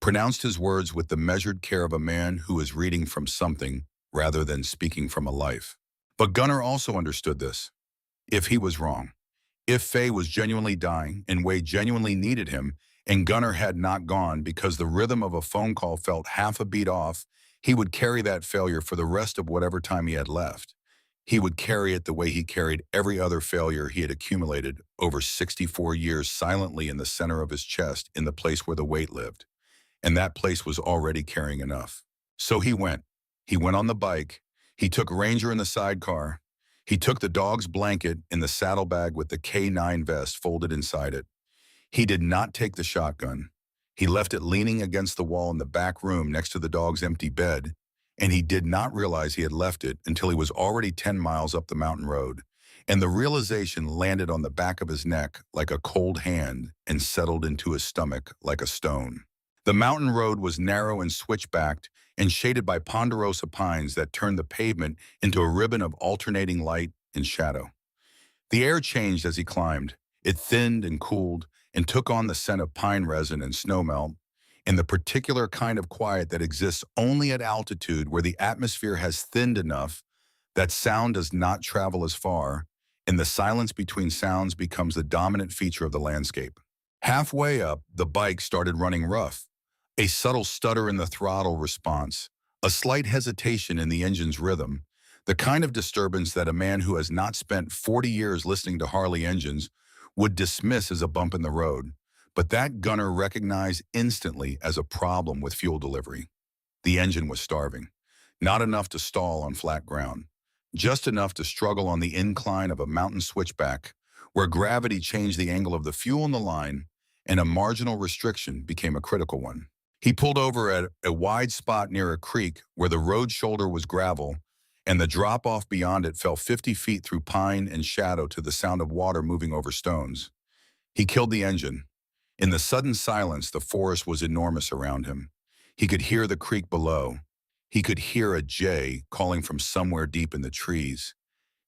pronounced his words with the measured care of a man who is reading from something rather than speaking from a life. But Gunner also understood this. If he was wrong, if Faye was genuinely dying and Wade genuinely needed him, and Gunner had not gone because the rhythm of a phone call felt half a beat off, he would carry that failure for the rest of whatever time he had left. He would carry it the way he carried every other failure he had accumulated over 64 years, silently in the center of his chest, in the place where the weight lived. And that place was already carrying enough. So he went. He went on the bike. He took Ranger in the sidecar. He took the dog's blanket in the saddlebag with the K9 vest folded inside it. He did not take the shotgun. He left it leaning against the wall in the back room next to the dog's empty bed, and he did not realize he had left it until he was already 10 miles up the mountain road, and the realization landed on the back of his neck like a cold hand and settled into his stomach like a stone. The mountain road was narrow and switchbacked and shaded by ponderosa pines that turned the pavement into a ribbon of alternating light and shadow. The air changed as he climbed. It thinned and cooled and took on the scent of pine resin and snowmelt, and the particular kind of quiet that exists only at altitude where the atmosphere has thinned enough that sound does not travel as far, and the silence between sounds becomes the dominant feature of the landscape. Halfway up, the bike started running rough. A subtle stutter in the throttle response, a slight hesitation in the engine's rhythm, the kind of disturbance that a man who has not spent 40 years listening to Harley engines would dismiss as a bump in the road. But that gunner recognized instantly as a problem with fuel delivery. The engine was starving. Not enough to stall on flat ground. Just enough to struggle on the incline of a mountain switchback, where gravity changed the angle of the fuel in the line, and a marginal restriction became a critical one. He pulled over at a wide spot near a creek where the road shoulder was gravel, and the drop-off beyond it fell 50 feet through pine and shadow to the sound of water moving over stones. He killed the engine. In the sudden silence, the forest was enormous around him. He could hear the creek below. He could hear a jay calling from somewhere deep in the trees.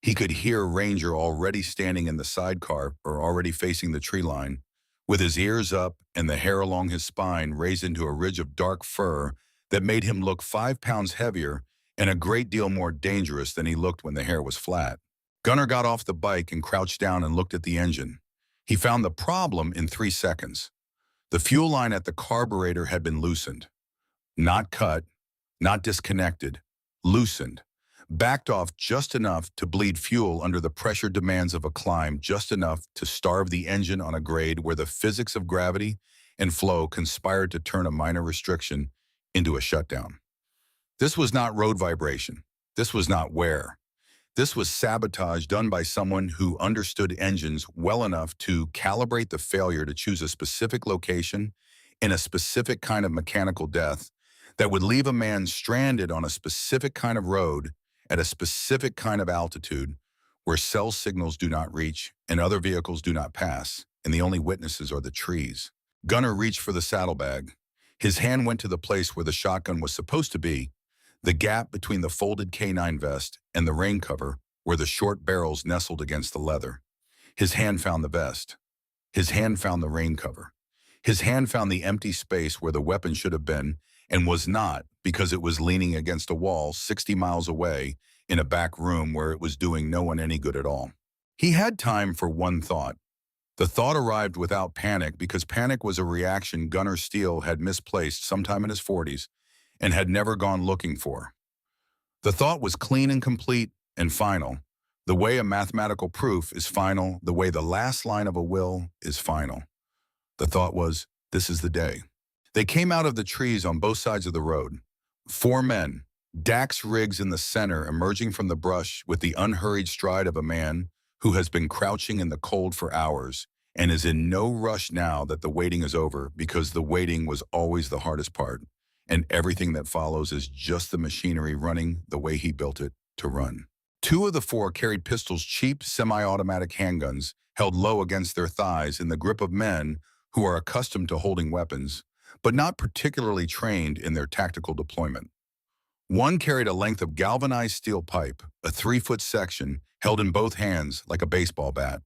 He could hear Ranger already standing in the sidecar or already facing the tree line, with his ears up and the hair along his spine raised into a ridge of dark fur that made him look 5 pounds heavier and a great deal more dangerous than he looked when the hair was flat. Gunnar got off the bike and crouched down and looked at the engine. He found the problem in 3 seconds. The fuel line at the carburetor had been loosened. Not cut, not disconnected, loosened. Backed off just enough to bleed fuel under the pressure demands of a climb, just enough to starve the engine on a grade where the physics of gravity and flow conspired to turn a minor restriction into a shutdown. This was not road vibration. This was not wear. This was sabotage done by someone who understood engines well enough to calibrate the failure to choose a specific location in a specific kind of mechanical death that would leave a man stranded on a specific kind of road at a specific kind of altitude where cell signals do not reach and other vehicles do not pass, and the only witnesses are the trees. Gunnar reached for the saddlebag. His hand went to the place where the shotgun was supposed to be, the gap between the folded K9 vest and the rain cover where the short barrels nestled against the leather. His hand found the vest. His hand found the rain cover. His hand found the empty space where the weapon should have been and was not because it was leaning against a wall 60 miles away in a back room where it was doing no one any good at all. He had time for one thought. The thought arrived without panic because panic was a reaction Gunnar Steele had misplaced sometime in his 40s and had never gone looking for. The thought was clean and complete and final. The way a mathematical proof is final, the way the last line of a will is final. The thought was, this is the day. They came out of the trees on both sides of the road. 4 men, Dax Riggs in the center, emerging from the brush with the unhurried stride of a man who has been crouching in the cold for hours and is in no rush now that the waiting is over, because the waiting was always the hardest part, and everything that follows is just the machinery running the way he built it to run. 2 of the 4 carried pistols, cheap semi-automatic handguns, held low against their thighs in the grip of men who are accustomed to holding weapons, but not particularly trained in their tactical deployment. 1 carried a length of galvanized steel pipe, a 3-foot section, held in both hands like a baseball bat.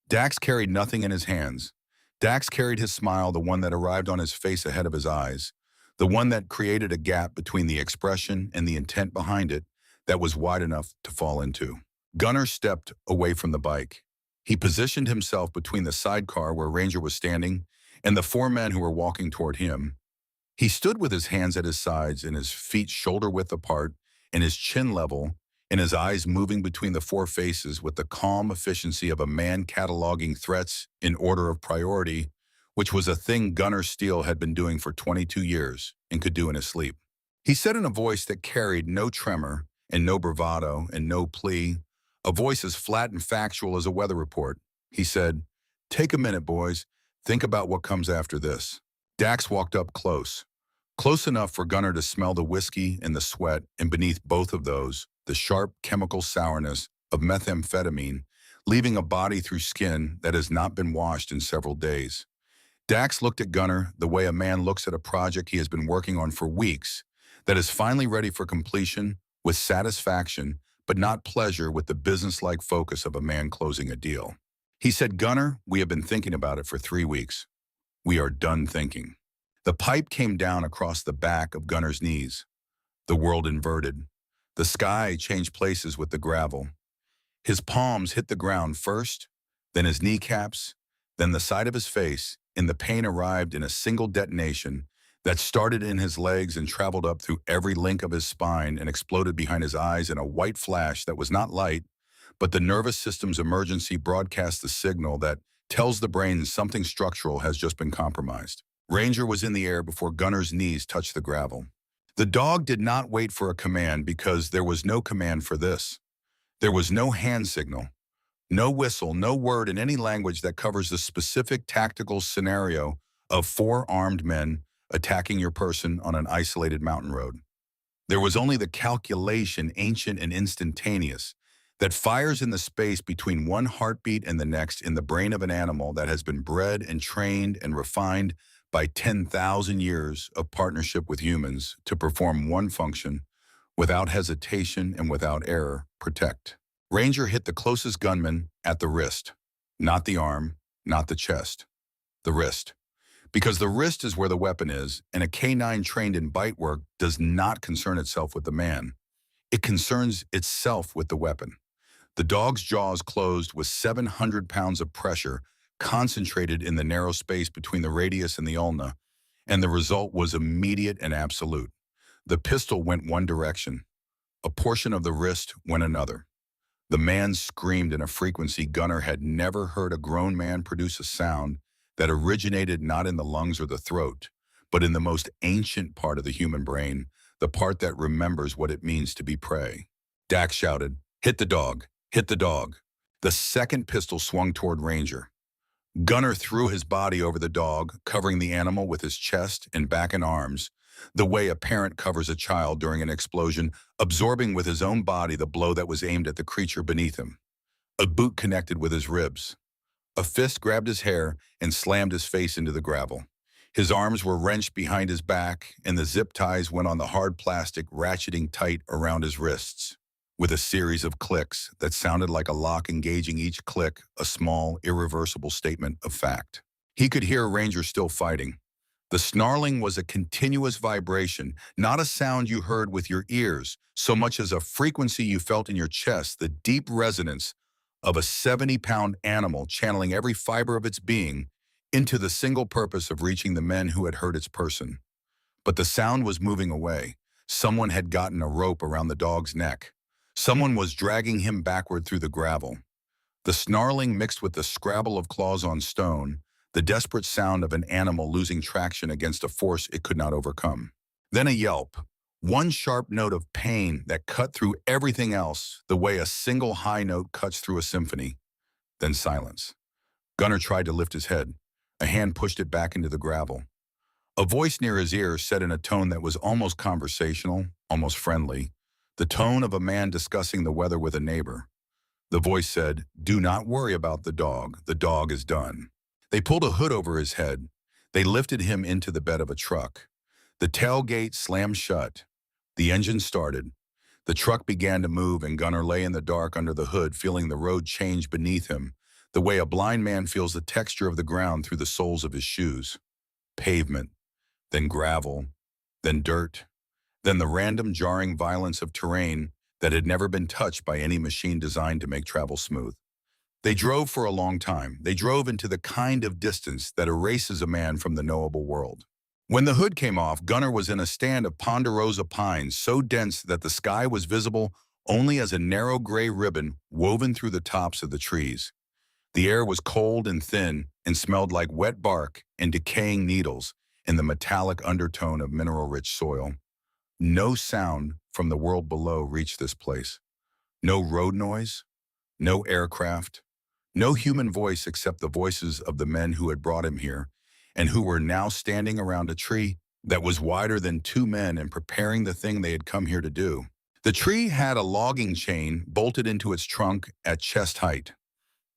Dax carried nothing in his hands. Dax carried his smile, the one that arrived on his face ahead of his eyes, the one that created a gap between the expression and the intent behind it that was wide enough to fall into. Gunnar stepped away from the bike. He positioned himself between the sidecar where Ranger was standing and the 4 men who were walking toward him. He stood with his hands at his sides and his feet shoulder-width apart and his chin level and his eyes moving between the 4 faces with the calm efficiency of a man cataloging threats in order of priority, which was a thing Gunnar Steele had been doing for 22 years and could do in his sleep. He said in a voice that carried no tremor and no bravado and no plea, a voice as flat and factual as a weather report. He said, "Take a minute, boys. Think about what comes after this." Dax walked up close enough for Gunnar to smell the whiskey and the sweat, and beneath both of those, the sharp chemical sourness of methamphetamine, leaving a body through skin that has not been washed in several days. Dax looked at Gunnar the way a man looks at a project he has been working on for weeks, that is finally ready for completion with satisfaction, but not pleasure, with the business-like focus of a man closing a deal. He said, "Gunnar, we have been thinking about it for 3 weeks. We are done thinking." The pipe came down across the back of Gunnar's knees. The world inverted. The sky changed places with the gravel. His palms hit the ground first, then his kneecaps, then the side of his face, and the pain arrived in a single detonation that started in his legs and traveled up through every link of his spine and exploded behind his eyes in a white flash that was not light, but the nervous system's emergency broadcast, the signal that tells the brain something structural has just been compromised. Ranger was in the air before Gunnar's knees touched the gravel. The dog did not wait for a command, because there was no command for this. There was no hand signal, no whistle, no word in any language that covers the specific tactical scenario of 4 armed men attacking your person on an isolated mountain road. There was only the calculation, ancient and instantaneous, that fires in the space between one heartbeat and the next in the brain of an animal that has been bred and trained and refined by 10,000 years of partnership with humans to perform one function without hesitation and without error: protect. Ranger hit the closest gunman at the wrist, not the arm, not the chest, the wrist. Because the wrist is where the weapon is, and a canine trained in bite work does not concern itself with the man. It concerns itself with the weapon. The dog's jaws closed with 700 pounds of pressure concentrated in the narrow space between the radius and the ulna, and the result was immediate and absolute. The pistol went one direction. A portion of the wrist went another. The man screamed in a frequency Gunnar had never heard a grown man produce, a sound that originated not in the lungs or the throat, but in the most ancient part of the human brain, the part that remembers what it means to be prey. Dax shouted, "Hit the dog! Hit the dog!" The second pistol swung toward Ranger. Gunnar threw his body over the dog, covering the animal with his chest and back and arms, the way a parent covers a child during an explosion, absorbing with his own body the blow that was aimed at the creature beneath him. A boot connected with his ribs. A fist grabbed his hair and slammed his face into the gravel. His arms were wrenched behind his back, and the zip ties went on the hard plastic, ratcheting tight around his wrists. With a series of clicks that sounded like a lock, engaging each click a small, irreversible statement of fact. He could hear Ranger still fighting. The snarling was a continuous vibration, not a sound you heard with your ears, so much as a frequency you felt in your chest, the deep resonance of a 70-pound animal channeling every fiber of its being into the single purpose of reaching the men who had hurt its person. But the sound was moving away. Someone had gotten a rope around the dog's neck. Someone was dragging him backward through the gravel. The snarling mixed with the scrabble of claws on stone, the desperate sound of an animal losing traction against a force it could not overcome. Then a yelp, one sharp note of pain that cut through everything else, the way a single high note cuts through a symphony. Then silence. Gunnar tried to lift his head. A hand pushed it back into the gravel. A voice near his ear said in a tone that was almost conversational, almost friendly, the tone of a man discussing the weather with a neighbor. The voice said, "Do not worry about the dog. The dog is done." They pulled a hood over his head. They lifted him into the bed of a truck. The tailgate slammed shut. The engine started. The truck began to move, and Gunnar lay in the dark under the hood, feeling the road change beneath him, the way a blind man feels the texture of the ground through the soles of his shoes. Pavement, then gravel, then dirt, then the random jarring violence of terrain that had never been touched by any machine designed to make travel smooth. They drove for a long time. They drove into the kind of distance that erases a man from the knowable world. When the hood came off, Gunnar was in a stand of ponderosa pines so dense that the sky was visible only as a narrow gray ribbon woven through the tops of the trees. The air was cold and thin and smelled like wet bark and decaying needles in the metallic undertone of mineral-rich soil. No sound from the world below reached this place. No road noise, no aircraft, no human voice except the voices of the men who had brought him here and who were now standing around a tree that was wider than 2 men and preparing the thing they had come here to do. The tree had a logging chain bolted into its trunk at chest height.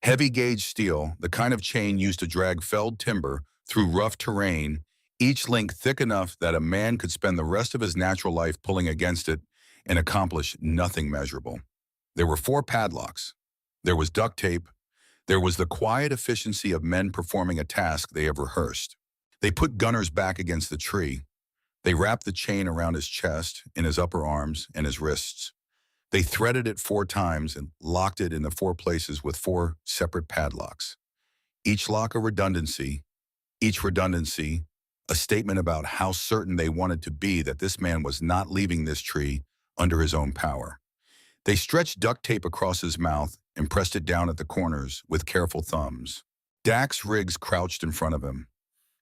Heavy gauge steel, the kind of chain used to drag felled timber through rough terrain, each link thick enough that a man could spend the rest of his natural life pulling against it and accomplish nothing measurable. There were 4 padlocks. There was duct tape. There was the quiet efficiency of men performing a task they have rehearsed. They put Gunner's back against the tree. They wrapped the chain around his chest, in his upper arms, and his wrists. They threaded it 4 times and locked it in the 4 places with 4 separate padlocks. Each lock a redundancy, each redundancy a statement about how certain they wanted to be that this man was not leaving this tree under his own power. They stretched duct tape across his mouth and pressed it down at the corners with careful thumbs. Dax Riggs crouched in front of him.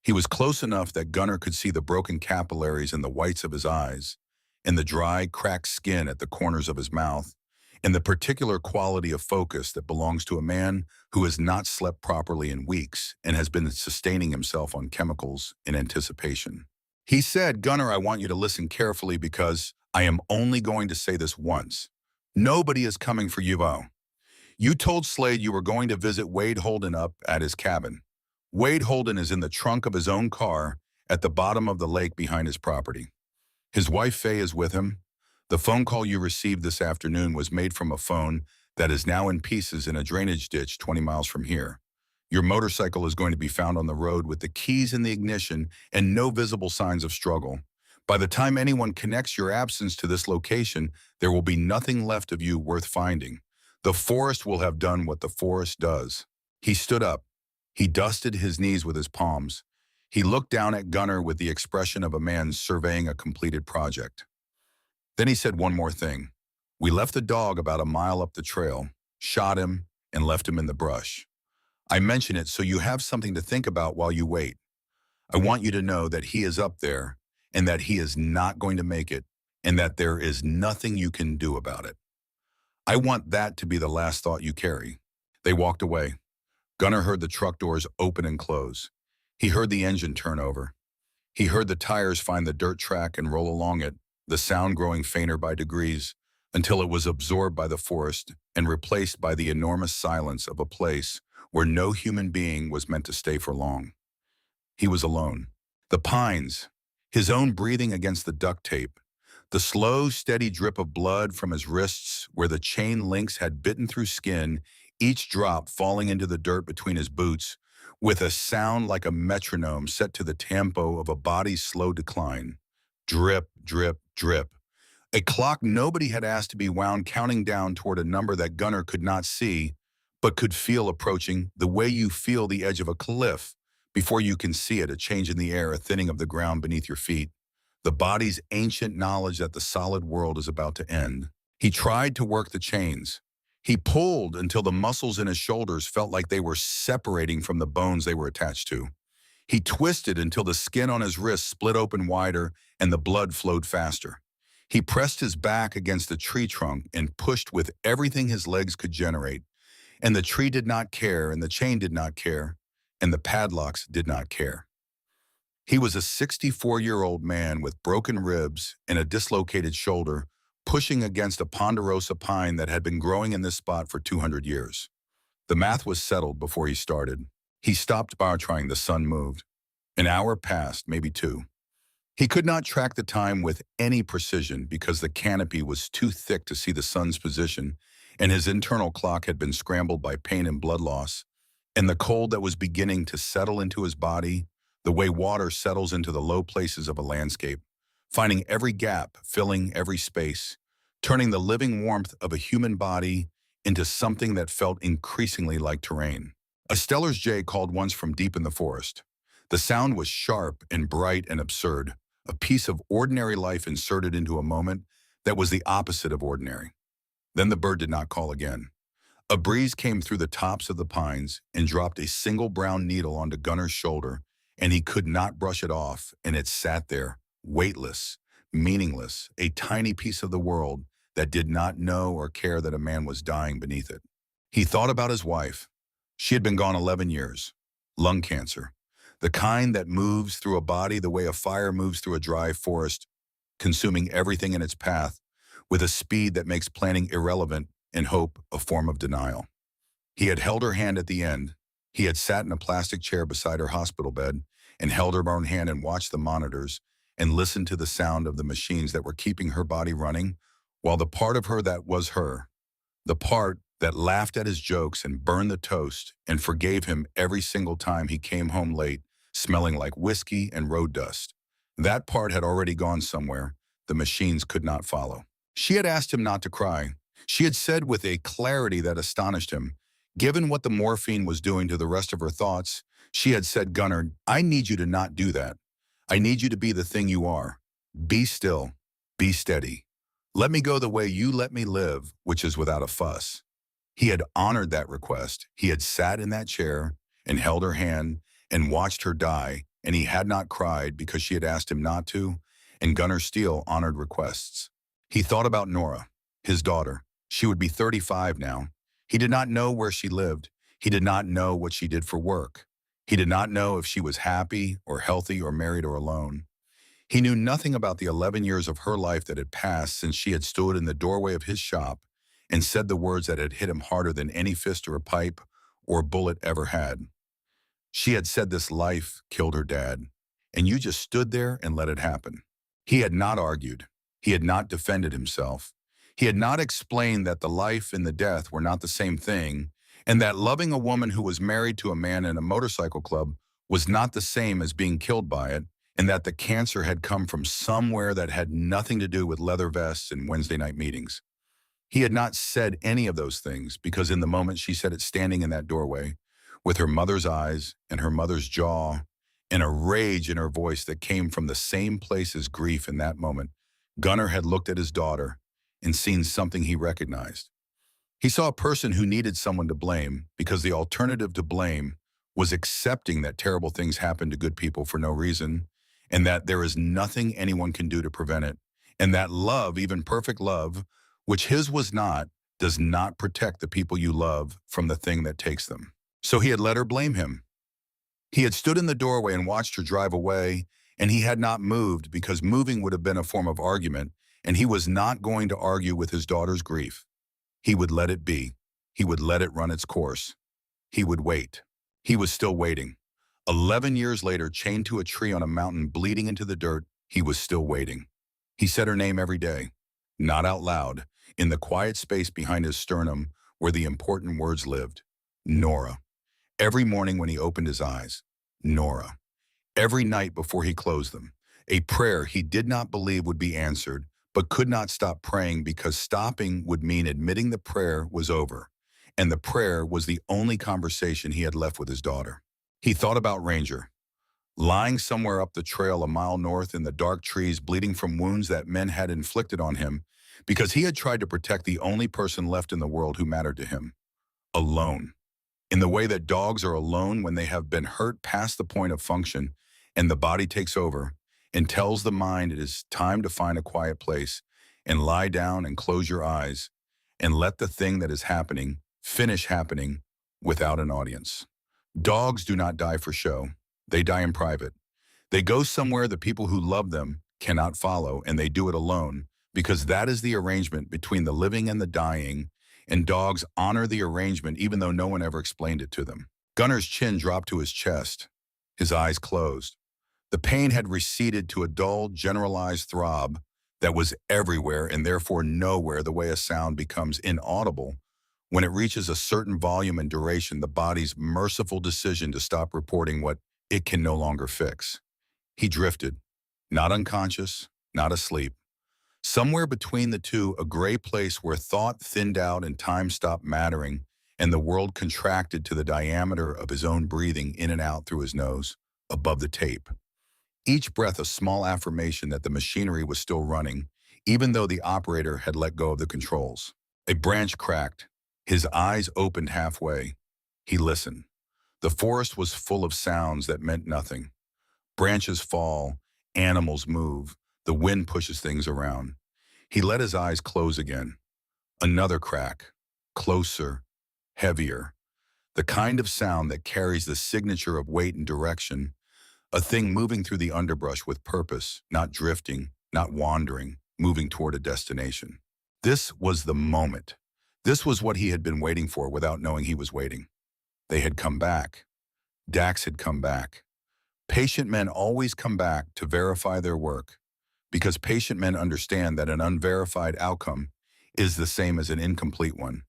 He was close enough that Gunner could see the broken capillaries in the whites of his eyes, and the dry, cracked skin at the corners of his mouth, and the particular quality of focus that belongs to a man who has not slept properly in weeks and has been sustaining himself on chemicals in anticipation. He said, "Gunner, I want you to listen carefully because I am only going to say this once. Nobody is coming for you. You told Slade you were going to visit Wade Holden up at his cabin. Wade Holden is in the trunk of his own car at the bottom of the lake behind his property. His wife Faye is with him. The phone call you received this afternoon was made from a phone that is now in pieces in a drainage ditch 20 miles from here. Your motorcycle is going to be found on the road with the keys in the ignition and no visible signs of struggle. By the time anyone connects your absence to this location, there will be nothing left of you worth finding. The forest will have done what the forest does." He stood up. He dusted his knees with his palms. He looked down at Gunner with the expression of a man surveying a completed project. Then he said one more thing. "We left the dog about a mile up the trail, shot him, and left him in the brush. I mention it so you have something to think about while you wait. I want you to know that he is up there and that he is not going to make it and that there is nothing you can do about it. I want that to be the last thought you carry." They walked away. Gunner heard the truck doors open and close. He heard the engine turn over. He heard the tires find the dirt track and roll along it, the sound growing fainter by degrees, until it was absorbed by the forest and replaced by the enormous silence of a place where no human being was meant to stay for long. He was alone. The pines, his own breathing against the duct tape, the slow, steady drip of blood from his wrists where the chain links had bitten through skin, each drop falling into the dirt between his boots, with a sound like a metronome set to the tempo of a body's slow decline. Drip, drip, drip. A clock nobody had asked to be wound counting down toward a number that Gunner could not see, but could feel approaching, the way you feel the edge of a cliff before you can see it, a change in the air, a thinning of the ground beneath your feet. The body's ancient knowledge that the solid world is about to end. He tried to work the chains. He pulled until the muscles in his shoulders felt like they were separating from the bones they were attached to. He twisted until the skin on his wrist split open wider and the blood flowed faster. He pressed his back against the tree trunk and pushed with everything his legs could generate. And the tree did not care, and the chain did not care, and the padlocks did not care. He was a 64-year-old man with broken ribs and a dislocated shoulder, pushing against a ponderosa pine that had been growing in this spot for 200 years. The math was settled before he started. He stopped bar trying. The sun moved. An hour passed, maybe 2. He could not track the time with any precision because the canopy was too thick to see the sun's position, and his internal clock had been scrambled by pain and blood loss, and the cold that was beginning to settle into his body, the way water settles into the low places of a landscape, finding every gap, filling every space, turning the living warmth of a human body into something that felt increasingly like terrain. A Stellar's jay called once from deep in the forest. The sound was sharp and bright and absurd, a piece of ordinary life inserted into a moment that was the opposite of ordinary. Then the bird did not call again. A breeze came through the tops of the pines and dropped a single brown needle onto Gunner's shoulder, and he could not brush it off, and it sat there, weightless, meaningless, a tiny piece of the world that did not know or care that a man was dying beneath it. He thought about his wife. She had been gone 11 years. Lung cancer. The kind that moves through a body the way a fire moves through a dry forest, consuming everything in its path, with a speed that makes planning irrelevant and hope a form of denial. He had held her hand at the end. He had sat in a plastic chair beside her hospital bed and held her own hand and watched the monitors and listened to the sound of the machines that were keeping her body running, while the part of her that was her, the part that laughed at his jokes and burned the toast and forgave him every single time he came home late, smelling like whiskey and road dust. That part had already gone somewhere the machines could not follow. She had asked him not to cry. She had said with a clarity that astonished him, given what the morphine was doing to the rest of her thoughts, she had said, "Gunnar, I need you to not do that. I need you to be the thing you are. Be still. Be steady. Let me go the way you let me live, which is without a fuss." He had honored that request. He had sat in that chair and held her hand and watched her die, and he had not cried because she had asked him not to, and Gunnar Steele honored requests. He thought about Nora, his daughter. She would be 35 now. He did not know where she lived. He did not know what she did for work. He did not know if she was happy or healthy or married or alone. He knew nothing about the 11 years of her life that had passed since she had stood in the doorway of his shop and said the words that had hit him harder than any fist or a pipe or bullet ever had. She had said this life killed her dad, and you just stood there and let it happen. He had not argued. He had not defended himself. He had not explained that the life and the death were not the same thing, and that loving a woman who was married to a man in a motorcycle club was not the same as being killed by it, and that the cancer had come from somewhere that had nothing to do with leather vests and Wednesday night meetings. He had not said any of those things because in the moment she said it standing in that doorway, with her mother's eyes and her mother's jaw, and a rage in her voice that came from the same place as grief in that moment, Gunnar had looked at his daughter and seen something he recognized. He saw a person who needed someone to blame because the alternative to blame was accepting that terrible things happen to good people for no reason, and that there is nothing anyone can do to prevent it, and that love, even perfect love, which his was not, does not protect the people you love from the thing that takes them. So he had let her blame him. He had stood in the doorway and watched her drive away, and he had not moved because moving would have been a form of argument, and he was not going to argue with his daughter's grief. He would let it be. He would let it run its course. He would wait. He was still waiting. 11 years later, chained to a tree on a mountain, bleeding into the dirt, he was still waiting. He said her name every day, not out loud, in the quiet space behind his sternum where the important words lived. Nora. Every morning when he opened his eyes. Nora. Every night before he closed them. A prayer he did not believe would be answered, but could not stop praying because stopping would mean admitting the prayer was over, and the prayer was the only conversation he had left with his daughter. He thought about Ranger, lying somewhere up the trail a mile north in the dark trees, bleeding from wounds that men had inflicted on him because he had tried to protect the only person left in the world who mattered to him. Alone. In the way that dogs are alone when they have been hurt past the point of function and the body takes over and tells the mind it is time to find a quiet place and lie down and close your eyes and let the thing that is happening finish happening without an audience. Dogs do not die for show. They die in private. They go somewhere the people who love them cannot follow, and they do it alone because that is the arrangement between the living and the dying, and dogs honor the arrangement even though no one ever explained it to them. Gunnar's chin dropped to his chest. His eyes closed. The pain had receded to a dull, generalized throb that was everywhere and therefore nowhere, the way a sound becomes inaudible when it reaches a certain volume and duration, the body's merciful decision to stop reporting what it can no longer fix. He drifted, not unconscious, not asleep. Somewhere between the two, a gray place where thought thinned out and time stopped mattering, and the world contracted to the diameter of his own breathing in and out through his nose, above the tape. Each breath a small affirmation that the machinery was still running, even though the operator had let go of the controls. A branch cracked. His eyes opened halfway. He listened. The forest was full of sounds that meant nothing. Branches fall, animals move, the wind pushes things around. He let his eyes close again. Another crack, closer, heavier. The kind of sound that carries the signature of weight and direction, a thing moving through the underbrush with purpose, not drifting, not wandering, moving toward a destination. This was the moment. This was what he had been waiting for without knowing he was waiting. They had come back. Dax had come back. Patient men always come back to verify their work because patient men understand that an unverified outcome is the same as an incomplete one.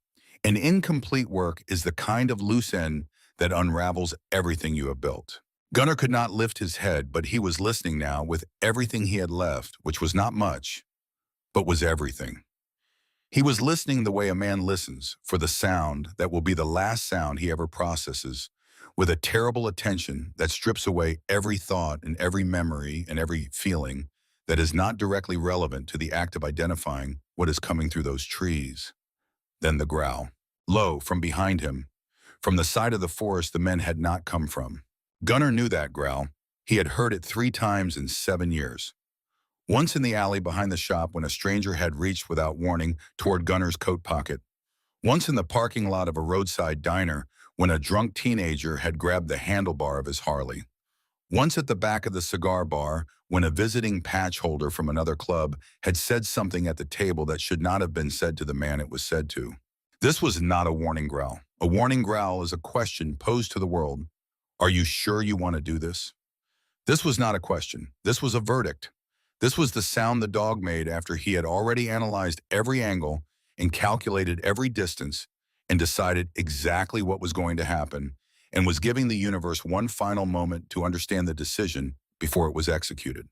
An incomplete work is the kind of loose end that unravels everything you have built. Gunnar could not lift his head, but he was listening now with everything he had left, which was not much, but was everything. He was listening the way a man listens for the sound that will be the last sound he ever processes, with a terrible attention that strips away every thought and every memory and every feeling that is not directly relevant to the act of identifying what is coming through those trees. Then the growl. Lo, from behind him, from the side of the forest the men had not come from. Gunnar knew that growl. He had heard it 3 times in 7 years. Once in the alley behind the shop when a stranger had reached without warning toward Gunnar's coat pocket. Once in the parking lot of a roadside diner when a drunk teenager had grabbed the handlebar of his Harley. Once at the back of the cigar bar when a visiting patch holder from another club had said something at the table that should not have been said to the man it was said to. This was not a warning growl. A warning growl is a question posed to the world. Are you sure you want to do this? This was not a question. This was a verdict. This was the sound the dog made after he had already analyzed every angle and calculated every distance and decided exactly what was going to happen and was giving the universe one final moment to understand the decision before it was executed.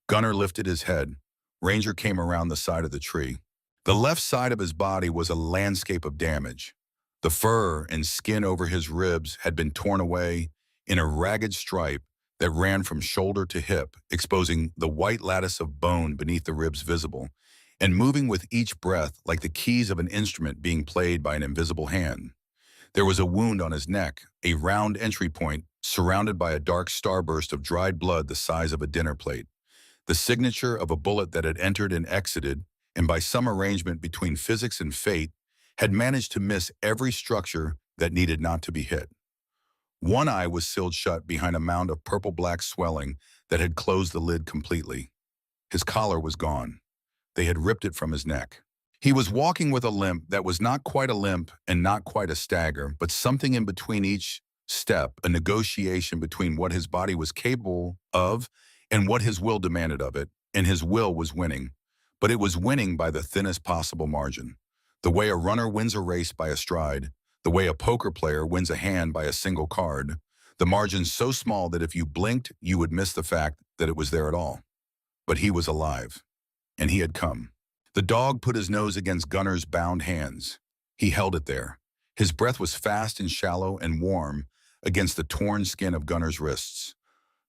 Gunnar lifted his head. Ranger came around the side of the tree. The left side of his body was a landscape of damage. The fur and skin over his ribs had been torn away in a ragged stripe that ran from shoulder to hip, exposing the white lattice of bone beneath the ribs visible, and moving with each breath like the keys of an instrument being played by an invisible hand. There was a wound on his neck, a round entry point surrounded by a dark starburst of dried blood the size of a dinner plate, the signature of a bullet that had entered and exited, and by some arrangement between physics and fate, had managed to miss every structure that needed not to be hit. One eye was sealed shut behind a mound of purple-black swelling that had closed the lid completely. His collar was gone. They had ripped it from his neck. He was walking with a limp that was not quite a limp and not quite a stagger, but something in between each step, a negotiation between what his body was capable of and what his will demanded of it, and his will was winning. But it was winning by the thinnest possible margin. The way a runner wins a race by a stride, the way a poker player wins a hand by a single card, the margin so small that if you blinked, you would miss the fact that it was there at all. But he was alive, and he had come. The dog put his nose against Gunnar's bound hands. He held it there. His breath was fast and shallow and warm against the torn skin of Gunnar's wrists.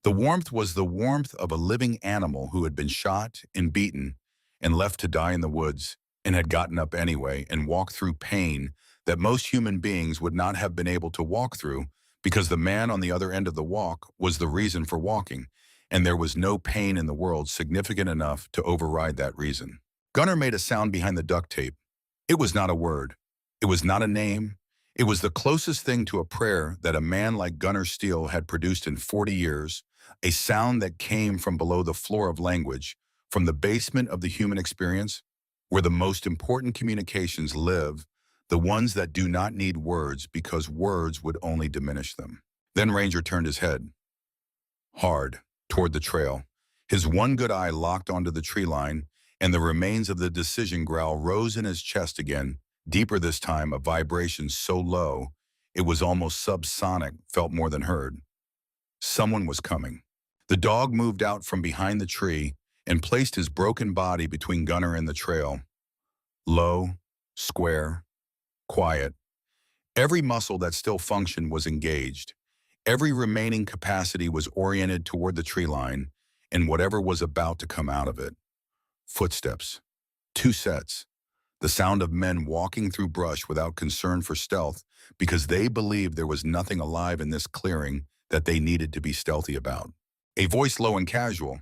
The warmth was the warmth of a living animal who had been shot and beaten and left to die in the woods and had gotten up anyway and walked through pain that most human beings would not have been able to walk through because the man on the other end of the walk was the reason for walking, and there was no pain in the world significant enough to override that reason. Gunnar made a sound behind the duct tape. It was not a word. It was not a name. It was the closest thing to a prayer that a man like Gunnar Steele had produced in 40 years, a sound that came from below the floor of language, from the basement of the human experience, where the most important communications live, the ones that do not need words because words would only diminish them. Then Ranger turned his head, hard, toward the trail. His one good eye locked onto the tree line, and the remains of the decision growl rose in his chest again, deeper this time, a vibration so low it was almost subsonic, felt more than heard. Someone was coming. The dog moved out from behind the tree and placed his broken body between Gunnar and the trail. Low, square, quiet. Every muscle that still functioned was engaged. Every remaining capacity was oriented toward the tree line and whatever was about to come out of it. Footsteps. 2 sets. The sound of men walking through brush without concern for stealth because they believed there was nothing alive in this clearing that they needed to be stealthy about. A voice low and casual.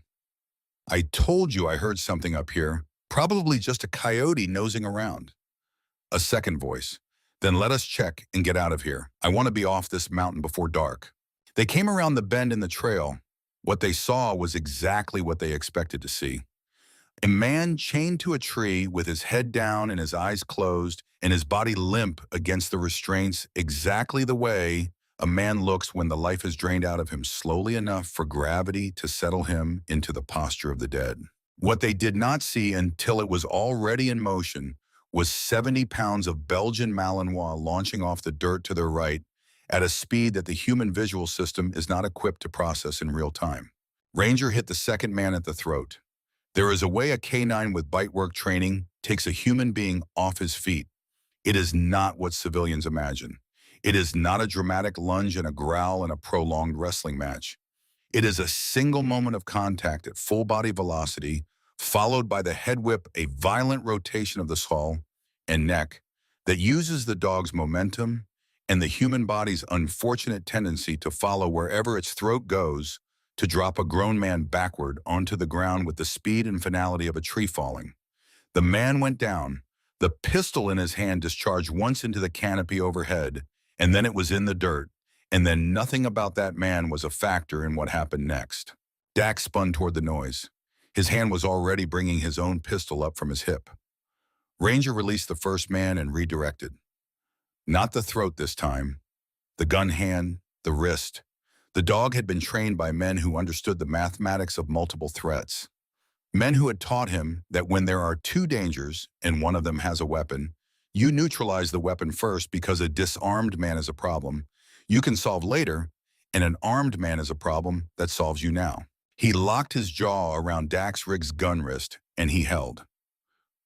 I told you I heard something up here. Probably just a coyote nosing around. A second voice. Then let us check and get out of here. I want to be off this mountain before dark. They came around the bend in the trail. What they saw was exactly what they expected to see. A man chained to a tree with his head down and his eyes closed and his body limp against the restraints, exactly the way a man looks when the life is drained out of him slowly enough for gravity to settle him into the posture of the dead. What they did not see until it was already in motion was 70 pounds of Belgian Malinois launching off the dirt to their right at a speed that the human visual system is not equipped to process in real time. Ranger hit the second man at the throat. There is a way a canine with bite work training takes a human being off his feet. It is not what civilians imagine. It is not a dramatic lunge and a growl in a prolonged wrestling match. It is a single moment of contact at full body velocity, followed by the head whip, a violent rotation of the skull and neck that uses the dog's momentum and the human body's unfortunate tendency to follow wherever its throat goes to drop a grown man backward onto the ground with the speed and finality of a tree falling. The man went down. The pistol in his hand discharged once into the canopy overhead, and then it was in the dirt, and then nothing about that man was a factor in what happened next. Dax spun toward the noise. His hand was already bringing his own pistol up from his hip. Ranger released the first man and redirected. Not the throat this time. The gun hand, the wrist. The dog had been trained by men who understood the mathematics of multiple threats. Men who had taught him that when there are two dangers and one of them has a weapon, you neutralize the weapon first because a disarmed man is a problem you can solve later, and an armed man is a problem that solves you now. He locked his jaw around Dax Riggs' gun wrist, and he held.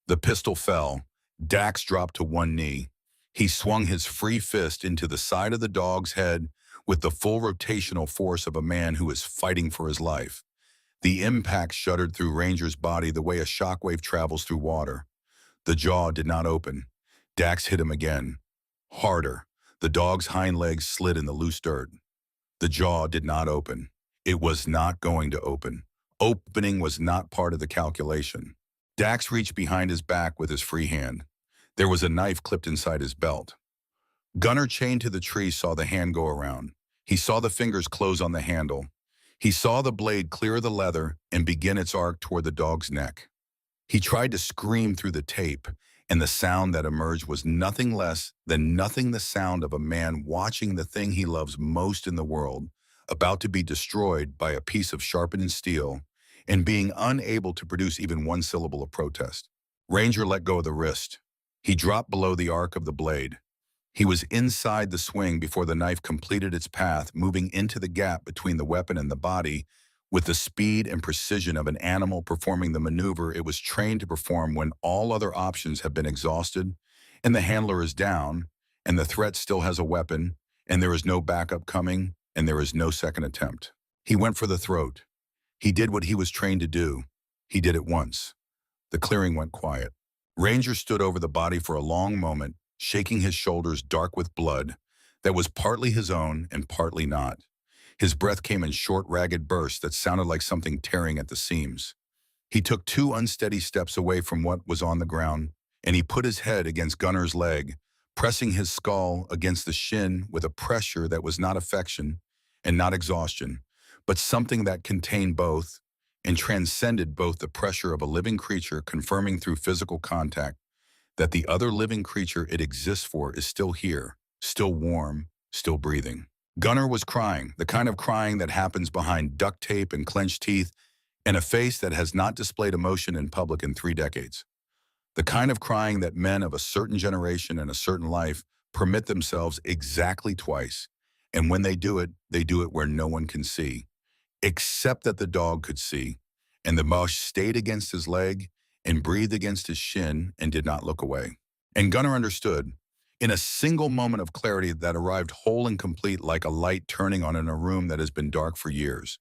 The pistol fell. Dax dropped to one knee. He swung his free fist into the side of the dog's head with the full rotational force of a man who is fighting for his life. The impact shuddered through Ranger's body the way a shockwave travels through water. The jaw did not open. Dax hit him again. Harder. The dog's hind legs slid in the loose dirt. The jaw did not open. It was not going to open. Opening was not part of the calculation. Dax reached behind his back with his free hand. There was a knife clipped inside his belt. Gunner chained to the tree saw the hand go around. He saw the fingers close on the handle. He saw the blade clear the leather and begin its arc toward the dog's neck. He tried to scream through the tape, and the sound that emerged was nothing less than the sound of a man watching the thing he loves most in the world, about to be destroyed by a piece of sharpened steel, and being unable to produce even one syllable of protest. Ranger let go of the wrist. He dropped below the arc of the blade. He was inside the swing before the knife completed its path, moving into the gap between the weapon and the body, with the speed and precision of an animal performing the maneuver it was trained to perform when all other options have been exhausted, and the handler is down, and the threat still has a weapon, and there is no backup coming, and there is no second attempt. He went for the throat. He did what he was trained to do. He did it once. The clearing went quiet. Ranger stood over the body for a long moment, shaking his shoulders dark with blood that was partly his own and partly not. His breath came in short, ragged bursts that sounded like something tearing at the seams. He took 2 unsteady steps away from what was on the ground, and he put his head against Gunner's leg, pressing his skull against the shin with a pressure that was not affection and not exhaustion, but something that contained both and transcended both the pressure of a living creature confirming through physical contact that the other living creature it exists for is still here, still warm, still breathing. Gunner was crying, the kind of crying that happens behind duct tape and clenched teeth and a face that has not displayed emotion in public in 3 decades. The kind of crying that men of a certain generation and a certain life permit themselves exactly twice, and when they do it where no one can see, except that the dog could see, and the mouse stayed against his leg and breathed against his shin and did not look away. And Gunner understood, in a single moment of clarity that arrived whole and complete like a light turning on in a room that has been dark for years.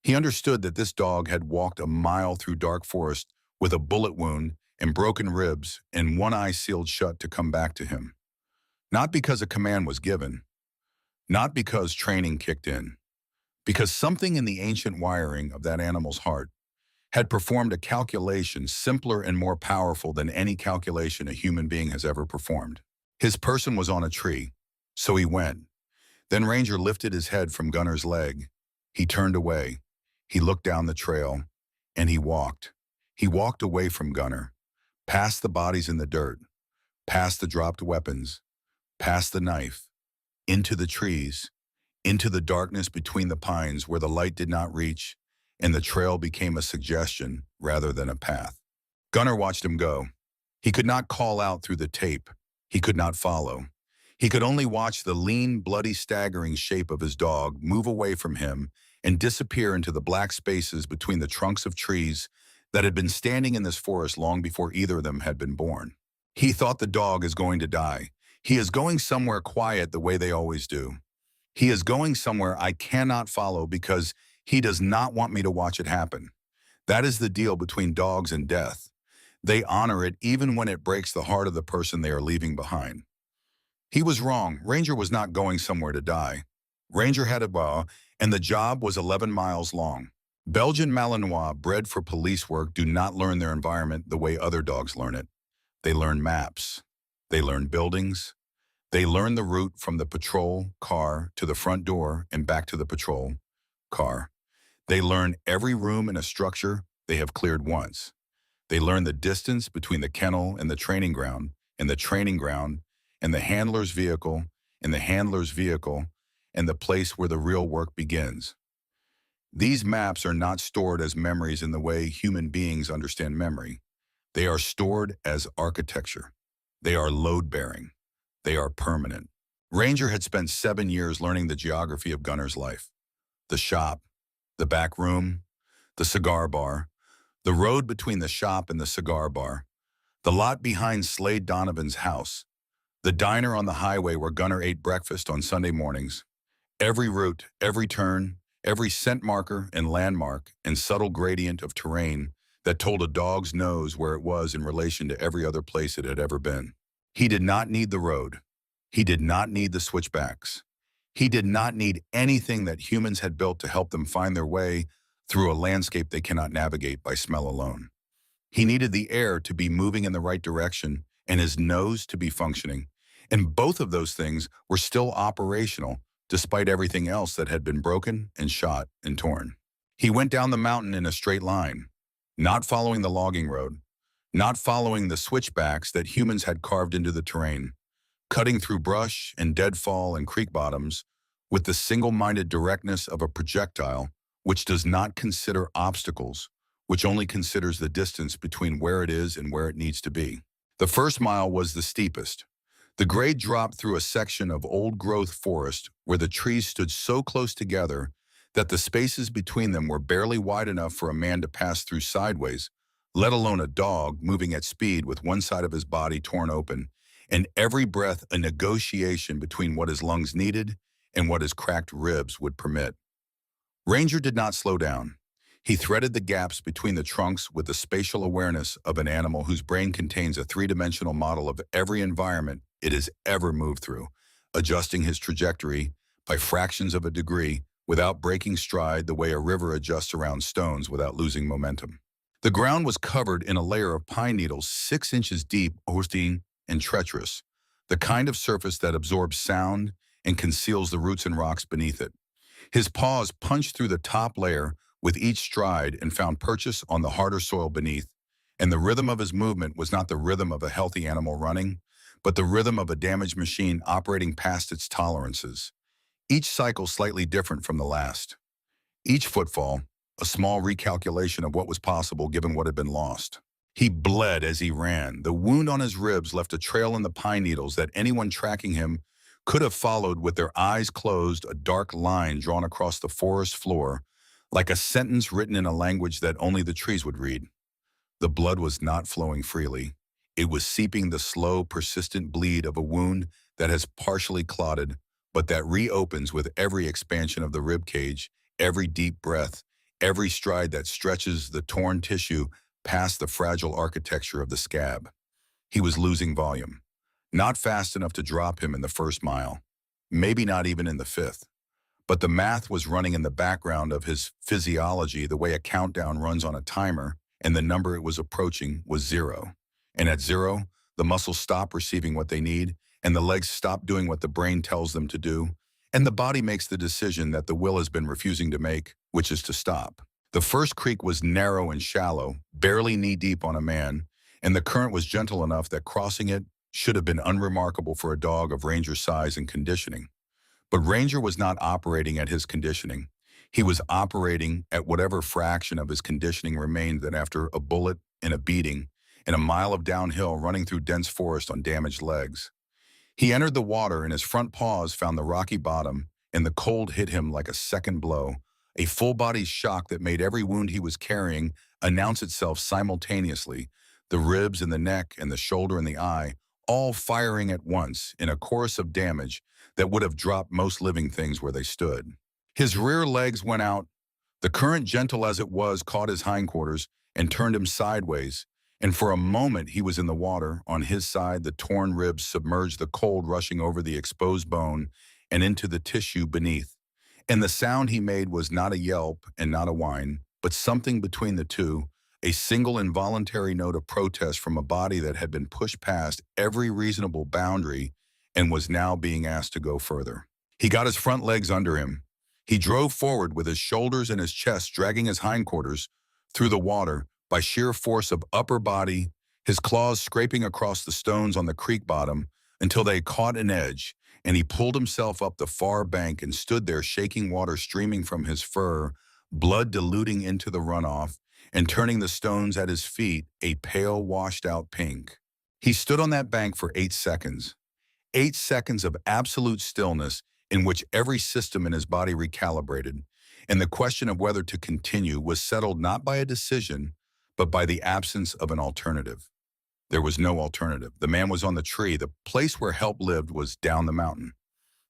He understood that this dog had walked a mile through dark forest with a bullet wound and broken ribs and one eye sealed shut to come back to him. Not because a command was given, not because training kicked in, because something in the ancient wiring of that animal's heart had performed a calculation simpler and more powerful than any calculation a human being has ever performed. His person was on a tree, so he went. Then Ranger lifted his head from Gunner's leg. He turned away. He looked down the trail, and he walked. He walked away from Gunner, past the bodies in the dirt, past the dropped weapons, past the knife, into the trees, into the darkness between the pines where the light did not reach, and the trail became a suggestion rather than a path. Gunner watched him go. He could not call out through the tape. He could not follow. He could only watch the lean, bloody, staggering shape of his dog move away from him and disappear into the black spaces between the trunks of trees that had been standing in this forest long before either of them had been born. He thought the dog is going to die. He is going somewhere quiet the way they always do. He is going somewhere I cannot follow because he does not want me to watch it happen. That is the deal between dogs and death. They honor it even when it breaks the heart of the person they are leaving behind. He was wrong. Ranger was not going somewhere to die. Ranger had a bow, and the job was 11 miles long. Belgian Malinois, bred for police work, do not learn their environment the way other dogs learn it. They learn maps. They learn buildings. They learn the route from the patrol car to the front door and back to the patrol car. They learn every room in a structure they have cleared once. They learn the distance between the kennel and the training ground, and the training ground, and the handler's vehicle, and the handler's vehicle, and the place where the real work begins. These maps are not stored as memories in the way human beings understand memory. They are stored as architecture. They are load-bearing. They are permanent. Ranger had spent 7 years learning the geography of Gunner's life. The shop, the back room, the cigar bar, the road between the shop and the cigar bar, the lot behind Slade Donovan's house, the diner on the highway where Gunner ate breakfast on Sunday mornings. Every route, every turn, every scent marker and landmark and subtle gradient of terrain that told a dog's nose where it was in relation to every other place it had ever been. He did not need the road. He did not need the switchbacks. He did not need anything that humans had built to help them find their way through a landscape they cannot navigate by smell alone. He needed the air to be moving in the right direction and his nose to be functioning. And both of those things were still operational despite everything else that had been broken and shot and torn. He went down the mountain in a straight line, not following the logging road, not following the switchbacks that humans had carved into the terrain, cutting through brush and deadfall and creek bottoms with the single-minded directness of a projectile which does not consider obstacles, which only considers the distance between where it is and where it needs to be. The first mile was the steepest. The grade dropped through a section of old-growth forest where the trees stood so close together that the spaces between them were barely wide enough for a man to pass through sideways, let alone a dog moving at speed with one side of his body torn open, and every breath a negotiation between what his lungs needed and what his cracked ribs would permit. Ranger did not slow down. He threaded the gaps between the trunks with the spatial awareness of an animal whose brain contains a three-dimensional model of every environment it has ever moved through, adjusting his trajectory by fractions of a degree without breaking stride the way a river adjusts around stones without losing momentum. The ground was covered in a layer of pine needles 6 inches deep, hosting and treacherous, the kind of surface that absorbs sound and conceals the roots and rocks beneath it. His paws punched through the top layer with each stride and found purchase on the harder soil beneath, and the rhythm of his movement was not the rhythm of a healthy animal running, but the rhythm of a damaged machine operating past its tolerances, each cycle slightly different from the last. Each footfall, a small recalculation of what was possible given what had been lost. He bled as he ran. The wound on his ribs left a trail in the pine needles that anyone tracking him could have followed with their eyes closed, a dark line drawn across the forest floor, like a sentence written in a language that only the trees would read. The blood was not flowing freely. It was seeping the slow, persistent bleed of a wound that has partially clotted, but that reopens with every expansion of the rib cage, every deep breath, every stride that stretches the torn tissue past the fragile architecture of the scab. He was losing volume. Not fast enough to drop him in the first mile, maybe not even in the fifth. But the math was running in the background of his physiology the way a countdown runs on a timer, and the number it was approaching was 0. And at 0, the muscles stop receiving what they need, and the legs stop doing what the brain tells them to do, and the body makes the decision that the will has been refusing to make, which is to stop. The first creek was narrow and shallow, barely knee-deep on a man, and the current was gentle enough that crossing it should have been unremarkable for a dog of Ranger's size and conditioning. But Ranger was not operating at his conditioning. He was operating at whatever fraction of his conditioning remained that after a bullet and a beating and a mile of downhill running through dense forest on damaged legs. He entered the water and his front paws found the rocky bottom, and the cold hit him like a second blow, a full-body shock that made every wound he was carrying announce itself simultaneously, the ribs and the neck and the shoulder and the eye, all firing at once in a chorus of damage that would have dropped most living things where they stood. His rear legs went out. The current, gentle as it was, caught his hindquarters and turned him sideways, and for a moment he was in the water. On his side, the torn ribs submerged, the cold rushing over the exposed bone and into the tissue beneath. And the sound he made was not a yelp and not a whine, but something between the two, a single involuntary note of protest from a body that had been pushed past every reasonable boundary and was now being asked to go further. He got his front legs under him. He drove forward with his shoulders and his chest dragging his hindquarters through the water by sheer force of upper body, his claws scraping across the stones on the creek bottom until they caught an edge, and he pulled himself up the far bank and stood there shaking water streaming from his fur, blood diluting into the runoff, and turning the stones at his feet a pale, washed-out pink. He stood on that bank for 8 seconds. 8 seconds of absolute stillness in which every system in his body recalibrated, and the question of whether to continue was settled not by a decision, but by the absence of an alternative. There was no alternative. The man was on the tree. The place where help lived was down the mountain.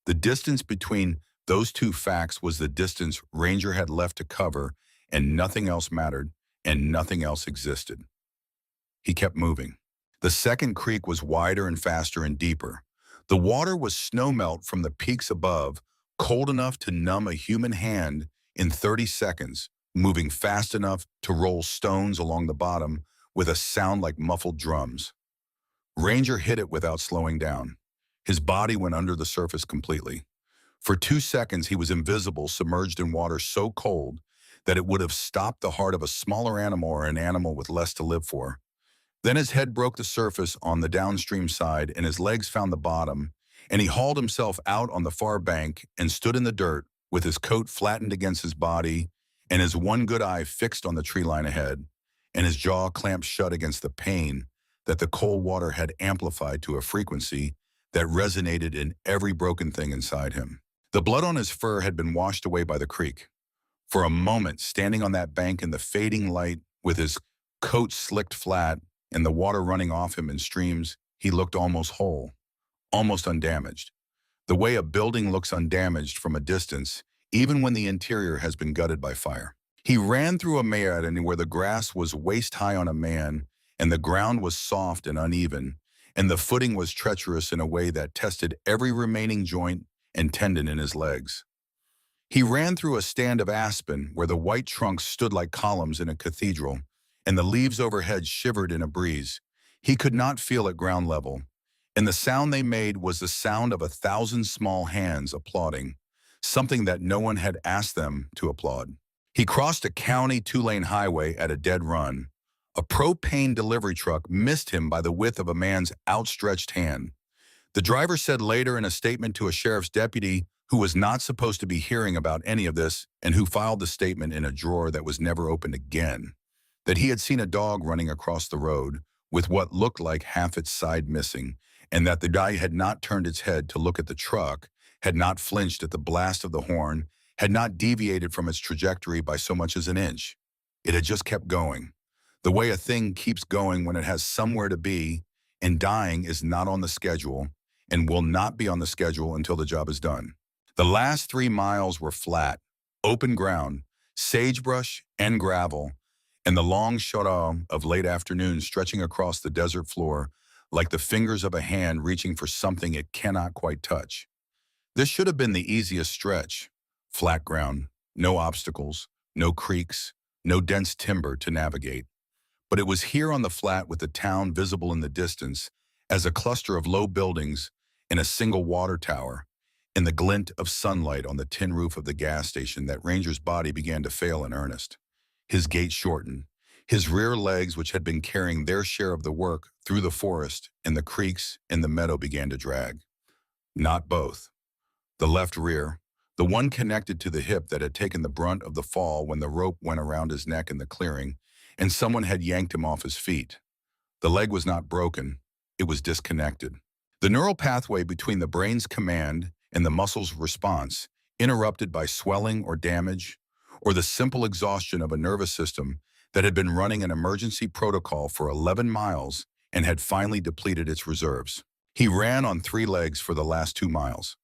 The distance between those two facts was the distance Ranger had left to cover, and nothing else mattered, and nothing else existed. He kept moving. The second creek was wider and faster and deeper. The water was snowmelt from the peaks above, cold enough to numb a human hand in 30 seconds, moving fast enough to roll stones along the bottom with a sound like muffled drums. Ranger hit it without slowing down. His body went under the surface completely. For 2 seconds, he was invisible, submerged in water so cold that it would have stopped the heart of a smaller animal or an animal with less to live for. Then his head broke the surface on the downstream side, and his legs found the bottom, and he hauled himself out on the far bank and stood in the dirt with his coat flattened against his body and his one good eye fixed on the tree line ahead, and his jaw clamped shut against the pain that the cold water had amplified to a frequency that resonated in every broken thing inside him. The blood on his fur had been washed away by the creek. For a moment, standing on that bank in the fading light with his coat slicked flat and the water running off him in streams, he looked almost whole, almost undamaged. The way a building looks undamaged from a distance, even when the interior has been gutted by fire. He ran through a meadow where the grass was waist-high on a man, and the ground was soft and uneven, and the footing was treacherous in a way that tested every remaining joint and tendon in his legs. He ran through a stand of aspen where the white trunks stood like columns in a cathedral, and the leaves overhead shivered in a breeze. He could not feel at ground level, and the sound they made was the sound of 1,000 small hands applauding, something that no one had asked them to applaud. He crossed a county 2-lane highway at a dead run. A propane delivery truck missed him by the width of a man's outstretched hand. The driver said later in a statement to a sheriff's deputy who was not supposed to be hearing about any of this and who filed the statement in a drawer that was never opened again, that he had seen a dog running across the road with what looked like half its side missing, and that the guy had not turned its head to look at the truck, had not flinched at the blast of the horn, had not deviated from its trajectory by so much as an inch. It had just kept going. The way a thing keeps going when it has somewhere to be, and dying is not on the schedule and will not be on the schedule until the job is done. The last 3 miles were flat, open ground, sagebrush and gravel, and the long shutdown of late afternoon stretching across the desert floor like the fingers of a hand reaching for something it cannot quite touch. This should have been the easiest stretch. Flat ground, no obstacles, no creeks, no dense timber to navigate. But it was here on the flat with the town visible in the distance as a cluster of low buildings and a single water tower, and the glint of sunlight on the tin roof of the gas station that Ranger's body began to fail in earnest. His gait shortened. His rear legs, which had been carrying their share of the work through the forest and the creeks and the meadow, began to drag. Not both. The left rear, the one connected to the hip that had taken the brunt of the fall when the rope went around his neck in the clearing, and someone had yanked him off his feet. The leg was not broken, it was disconnected. The neural pathway between the brain's command and the muscle's response, interrupted by swelling or damage, or the simple exhaustion of a nervous system that had been running an emergency protocol for 11 miles and had finally depleted its reserves. He ran on 3 legs for the last 2 miles.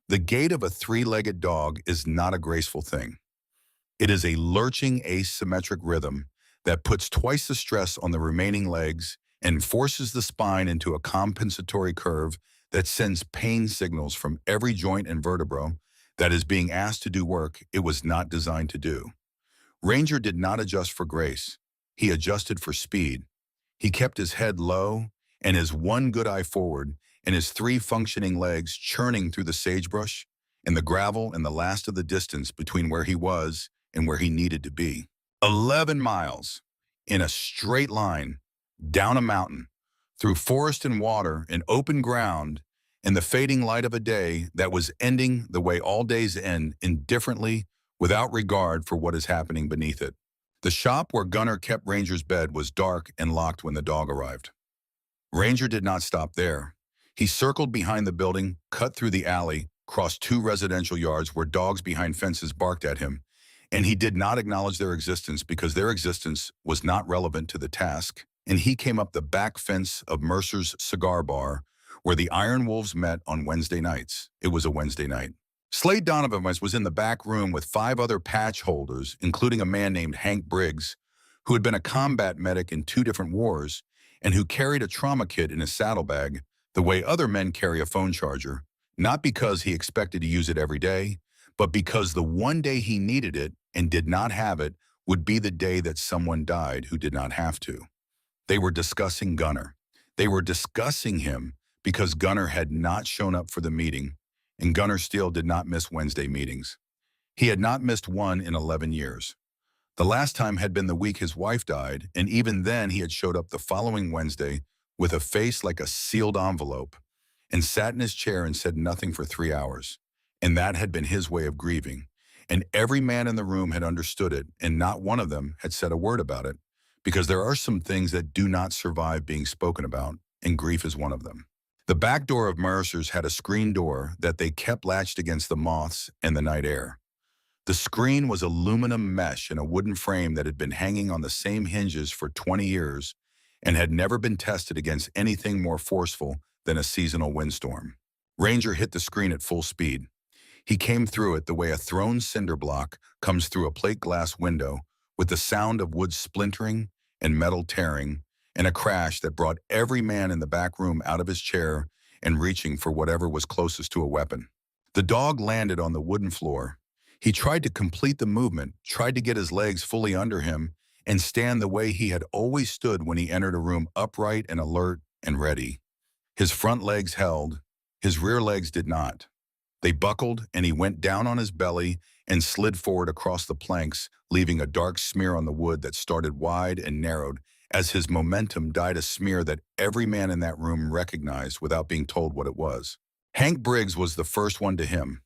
The gait of a 3-legged dog is not a graceful thing. It is a lurching asymmetric rhythm that puts twice the stress on the remaining legs and forces the spine into a compensatory curve that sends pain signals from every joint and vertebra that is being asked to do work it was not designed to do. Ranger did not adjust for grace. He adjusted for speed. He kept his head low and his one good eye forward and his 3 functioning legs churning through the sagebrush and the gravel and the last of the distance between where he was and where he needed to be. 11 miles in a straight line, down a mountain, through forest and water and open ground, in the fading light of a day that was ending the way all days end, indifferently, without regard for what is happening beneath it. The shop where Gunnar kept Ranger's bed was dark and locked when the dog arrived. Ranger did not stop there. He circled behind the building, cut through the alley, crossed 2 residential yards where dogs behind fences barked at him, and he did not acknowledge their existence because their existence was not relevant to the task, and he came up the back fence of Mercer's Cigar Bar, where the Iron Wolves met on Wednesday nights. It was a Wednesday night. Slade Donovan was in the back room with 5 other patch holders, including a man named Hank Briggs, who had been a combat medic in 2 different wars, and who carried a trauma kit in his saddlebag the way other men carry a phone charger, not because he expected to use it every day, but because the one day he needed it and did not have it would be the day that someone died who did not have to. They were discussing Gunnar. They were discussing him because Gunnar had not shown up for the meeting, and Gunnar Steele did not miss Wednesday meetings. He had not missed one in 11 years. The last time had been the week his wife died, and even then he had showed up the following Wednesday with a face like a sealed envelope and sat in his chair and said nothing for 3 hours. And that had been his way of grieving. And every man in the room had understood it, and not one of them had said a word about it, because there are some things that do not survive being spoken about, and grief is one of them. The back door of Mercer's had a screen door that they kept latched against the moths and the night air. The screen was aluminum mesh in a wooden frame that had been hanging on the same hinges for 20 years and had never been tested against anything more forceful than a seasonal windstorm. Ranger hit the screen at full speed. He came through it the way a thrown cinder block comes through a plate glass window, with the sound of wood splintering and metal tearing, and a crash that brought every man in the back room out of his chair and reaching for whatever was closest to a weapon. The dog landed on the wooden floor. He tried to complete the movement, tried to get his legs fully under him, and stand the way he had always stood when he entered a room, upright and alert and ready. His front legs held, his rear legs did not. They buckled, and he went down on his belly and slid forward across the planks, leaving a dark smear on the wood that started wide and narrowed as his momentum dyed a smear that every man in that room recognized without being told what it was. Hank Briggs was the first one to him.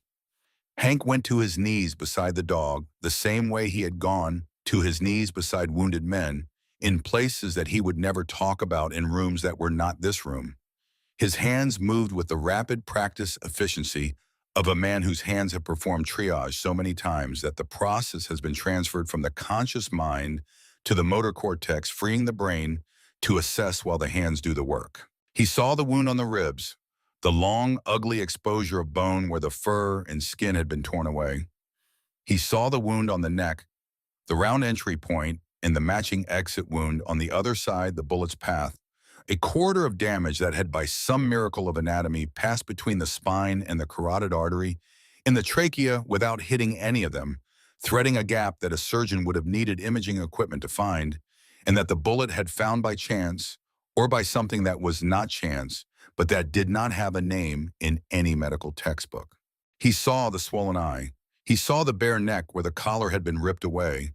Hank went to his knees beside the dog the same way he had gone to his knees beside wounded men, in places that he would never talk about, in rooms that were not this room. His hands moved with the rapid practice efficiency of a man whose hands have performed triage so many times that the process has been transferred from the conscious mind to the motor cortex, freeing the brain to assess while the hands do the work. He saw the wound on the ribs, the long, ugly exposure of bone where the fur and skin had been torn away. He saw the wound on the neck, the round entry point, and the matching exit wound on the other side, the bullet's path. A corridor of damage that had, by some miracle of anatomy, passed between the spine and the carotid artery, in the trachea without hitting any of them, threading a gap that a surgeon would have needed imaging equipment to find, and that the bullet had found by chance, or by something that was not chance, but that did not have a name in any medical textbook. He saw the swollen eye. He saw the bare neck where the collar had been ripped away,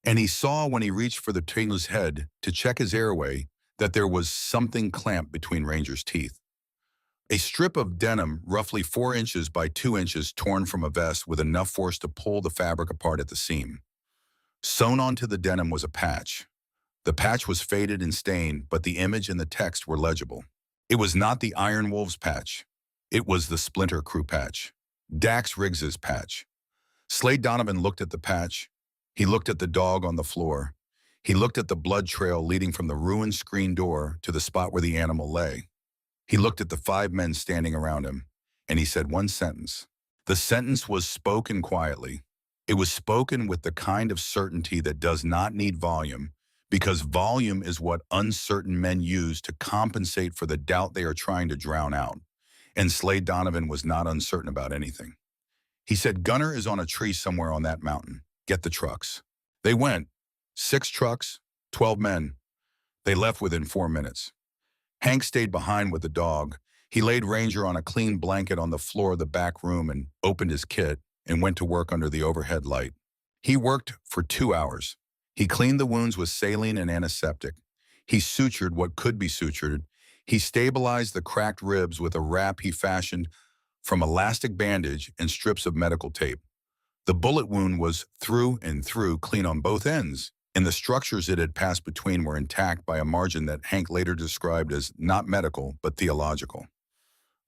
And he saw when he reached for the trainer's head to check his airway that there was something clamped between Ranger's teeth. A strip of denim roughly 4 inches by 2 inches torn from a vest with enough force to pull the fabric apart at the seam. Sewn onto the denim was a patch. The patch was faded and stained, but the image and the text were legible. It was not the Iron Wolves patch. It was the Splinter Crew patch. Dax Riggs's patch. Slade Donovan looked at the patch. He looked at the dog on the floor. He looked at the blood trail leading from the ruined screen door to the spot where the animal lay. He looked at the 5 men standing around him, and he said one sentence. The sentence was spoken quietly. It was spoken with the kind of certainty that does not need volume, because volume is what uncertain men use to compensate for the doubt they are trying to drown out. And Slade Donovan was not uncertain about anything. He said, "Gunner is on a tree somewhere on that mountain. Get the trucks." They went. 6 trucks, 12 men. They left within 4 minutes. Hank stayed behind with the dog. He laid Ranger on a clean blanket on the floor of the back room and opened his kit and went to work under the overhead light. He worked for 2 hours. He cleaned the wounds with saline and antiseptic. He sutured what could be sutured. He stabilized the cracked ribs with a wrap he fashioned from elastic bandage and strips of medical tape. The bullet wound was through and through clean on both ends, and the structures it had passed between were intact by a margin that Hank later described as not medical but theological.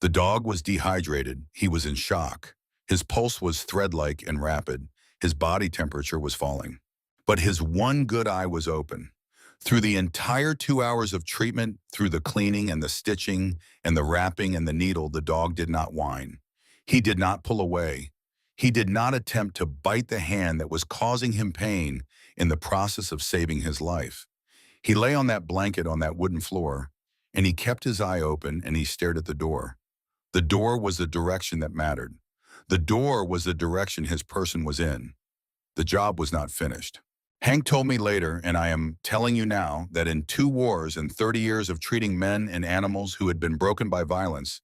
The dog was dehydrated. He was in shock. His pulse was thread-like and rapid. His body temperature was falling. But his one good eye was open. Through the entire 2 hours of treatment, through the cleaning and the stitching and the wrapping and the needle, the dog did not whine. He did not pull away. He did not attempt to bite the hand that was causing him pain in the process of saving his life. He lay on that blanket on that wooden floor, and he kept his eye open and he stared at the door. The door was the direction that mattered. The door was the direction his person was in. The job was not finished. Hank told me later, and I am telling you now, that in 2 wars and 30 years of treating men and animals who had been broken by violence,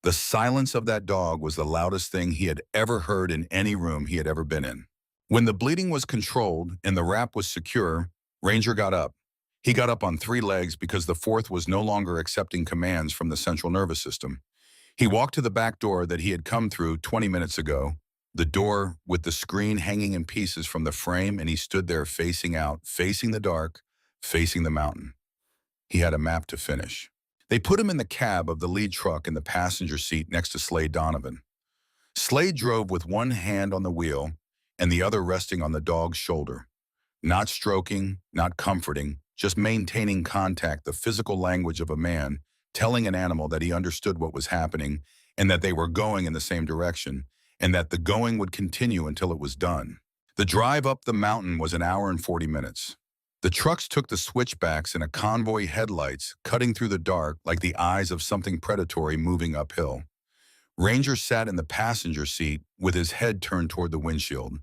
the silence of that dog was the loudest thing he had ever heard in any room he had ever been in. When the bleeding was controlled and the wrap was secure, Ranger got up. He got up on 3 legs because the 4th was no longer accepting commands from the central nervous system. He walked to the back door that he had come through 20 minutes ago, the door with the screen hanging in pieces from the frame, and he stood there facing out, facing the dark, facing the mountain. He had a map to finish. They put him in the cab of the lead truck in the passenger seat next to Slade Donovan. Slade drove with one hand on the wheel and the other resting on the dog's shoulder. Not stroking, not comforting, just maintaining contact, the physical language of a man, telling an animal that he understood what was happening and that they were going in the same direction, and that the going would continue until it was done. The drive up the mountain was 1 hour and 40 minutes. The trucks took the switchbacks in a convoy headlights, cutting through the dark like the eyes of something predatory moving uphill. Ranger sat in the passenger seat with his head turned toward the windshield.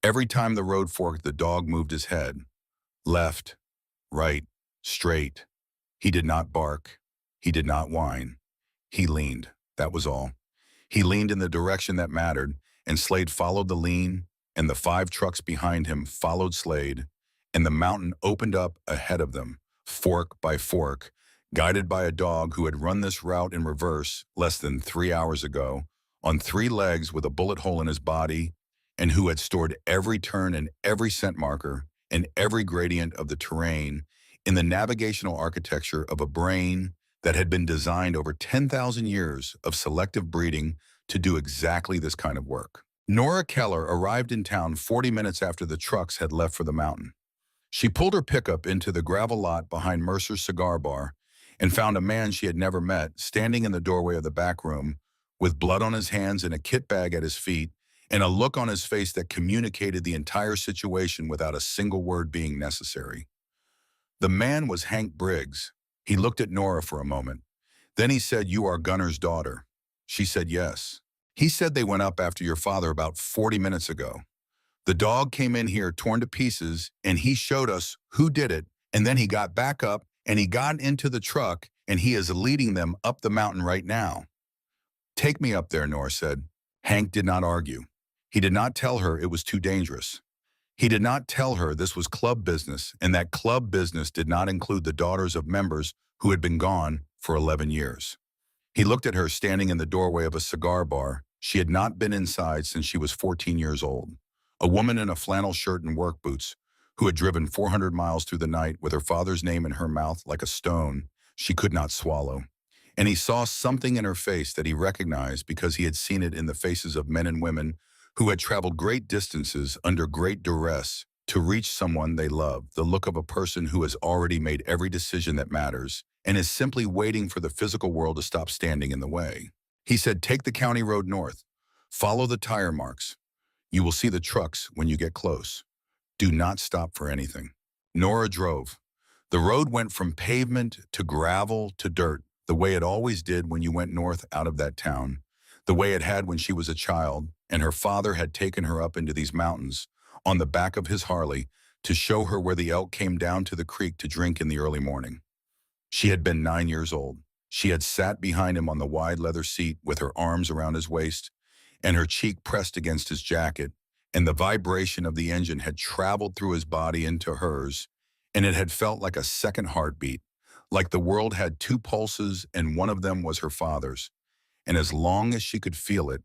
Every time the road forked, the dog moved his head. Left, right, straight. He did not bark. He did not whine. He leaned. That was all. He leaned in the direction that mattered, and Slade followed the lean, and the 5 trucks behind him followed Slade, and the mountain opened up ahead of them, fork by fork, guided by a dog who had run this route in reverse less than 3 hours ago, on 3 legs with a bullet hole in his body, and who had stored every turn and every scent marker and every gradient of the terrain in the navigational architecture of a brain that had been designed over 10,000 years of selective breeding to do exactly this kind of work. Nora Keller arrived in town 40 minutes after the trucks had left for the mountain. She pulled her pickup into the gravel lot behind Mercer's cigar bar and found a man she had never met standing in the doorway of the back room with blood on his hands and a kit bag at his feet and a look on his face that communicated the entire situation without a single word being necessary. The man was Hank Briggs. He looked at Nora for a moment. Then he said, "You are Gunner's daughter." She said yes. He said they went up after your father about 40 minutes ago. The dog came in here torn to pieces, and he showed us who did it, and then he got back up, and he got into the truck, and he is leading them up the mountain right now. "Take me up there," Nora said. Hank did not argue. He did not tell her it was too dangerous. He did not tell her this was club business, and that club business did not include the daughters of members who had been gone for 11 years. He looked at her standing in the doorway of a cigar bar. She had not been inside since she was 14 years old. A woman in a flannel shirt and work boots, who had driven 400 miles through the night with her father's name in her mouth like a stone she could not swallow. And he saw something in her face that he recognized because he had seen it in the faces of men and women who had traveled great distances under great duress to reach someone they love, the look of a person who has already made every decision that matters and is simply waiting for the physical world to stop standing in the way. He said, "Take the county road north. Follow the tire marks. You will see the trucks when you get close. Do not stop for anything." Nora drove. The road went from pavement to gravel to dirt, the way it always did when you went north out of that town, the way it had when she was a child, and her father had taken her up into these mountains on the back of his Harley to show her where the elk came down to the creek to drink in the early morning. She had been 9 years old. She had sat behind him on the wide leather seat with her arms around his waist and her cheek pressed against his jacket, and the vibration of the engine had traveled through his body into hers, and it had felt like a second heartbeat, like the world had two pulses and one of them was her father's, and as long as she could feel it,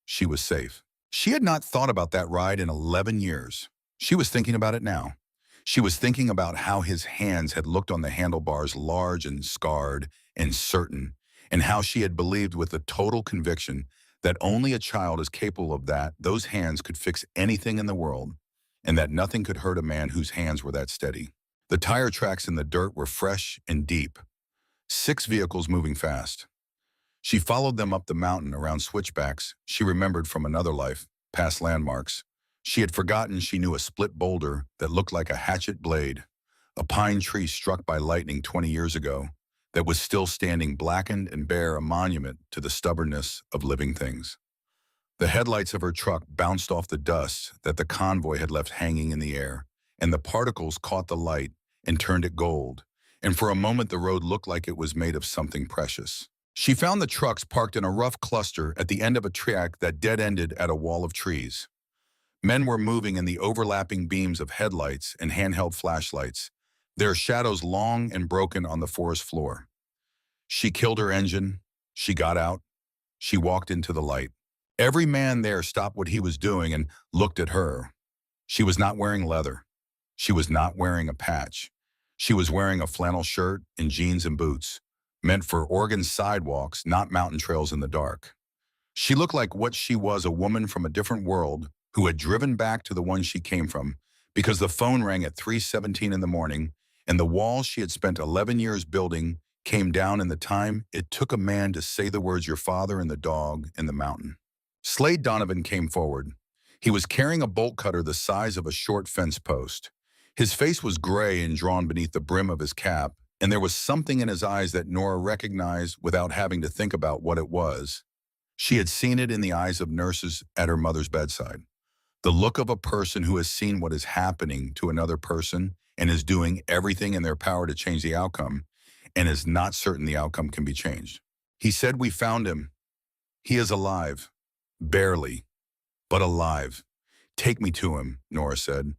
she was safe. She had not thought about that ride in 11 years. She was thinking about it now. She was thinking about how his hands had looked on the handlebars, large and scarred and certain, and how she had believed with a total conviction that only a child is capable of that, those hands could fix anything in the world, and that nothing could hurt a man whose hands were that steady. The tire tracks in the dirt were fresh and deep. 6 vehicles moving fast. She followed them up the mountain around switchbacks she remembered from another life, past landmarks. She had forgotten she knew a split boulder that looked like a hatchet blade, a pine tree struck by lightning 20 years ago that was still standing blackened and bare, a monument to the stubbornness of living things. The headlights of her truck bounced off the dust that the convoy had left hanging in the air, and the particles caught the light and turned it gold, and for a moment the road looked like it was made of something precious. She found the trucks parked in a rough cluster at the end of a track that dead-ended at a wall of trees. Men were moving in the overlapping beams of headlights and handheld flashlights, their shadows long and broken on the forest floor. She killed her engine. She got out. She walked into the light. Every man there stopped what he was doing and looked at her. She was not wearing leather. She was not wearing a patch. She was wearing a flannel shirt and jeans and boots, meant for Oregon sidewalks, not mountain trails in the dark. She looked like what she was, a woman from a different world who had driven back to the one she came from because the phone rang at 3:17 in the morning and the wall she had spent 11 years building came down in the time it took a man to say the words "your father" and "the dog" and "the mountain." Slade Donovan came forward. He was carrying a bolt cutter the size of a short fence post. His face was gray and drawn beneath the brim of his cap, and there was something in his eyes that Nora recognized without having to think about what it was. She had seen it in the eyes of nurses at her mother's bedside. The look of a person who has seen what is happening to another person and is doing everything in their power to change the outcome and is not certain the outcome can be changed. He said, "We found him. He is alive. Barely, but alive. Take me to him," Nora said.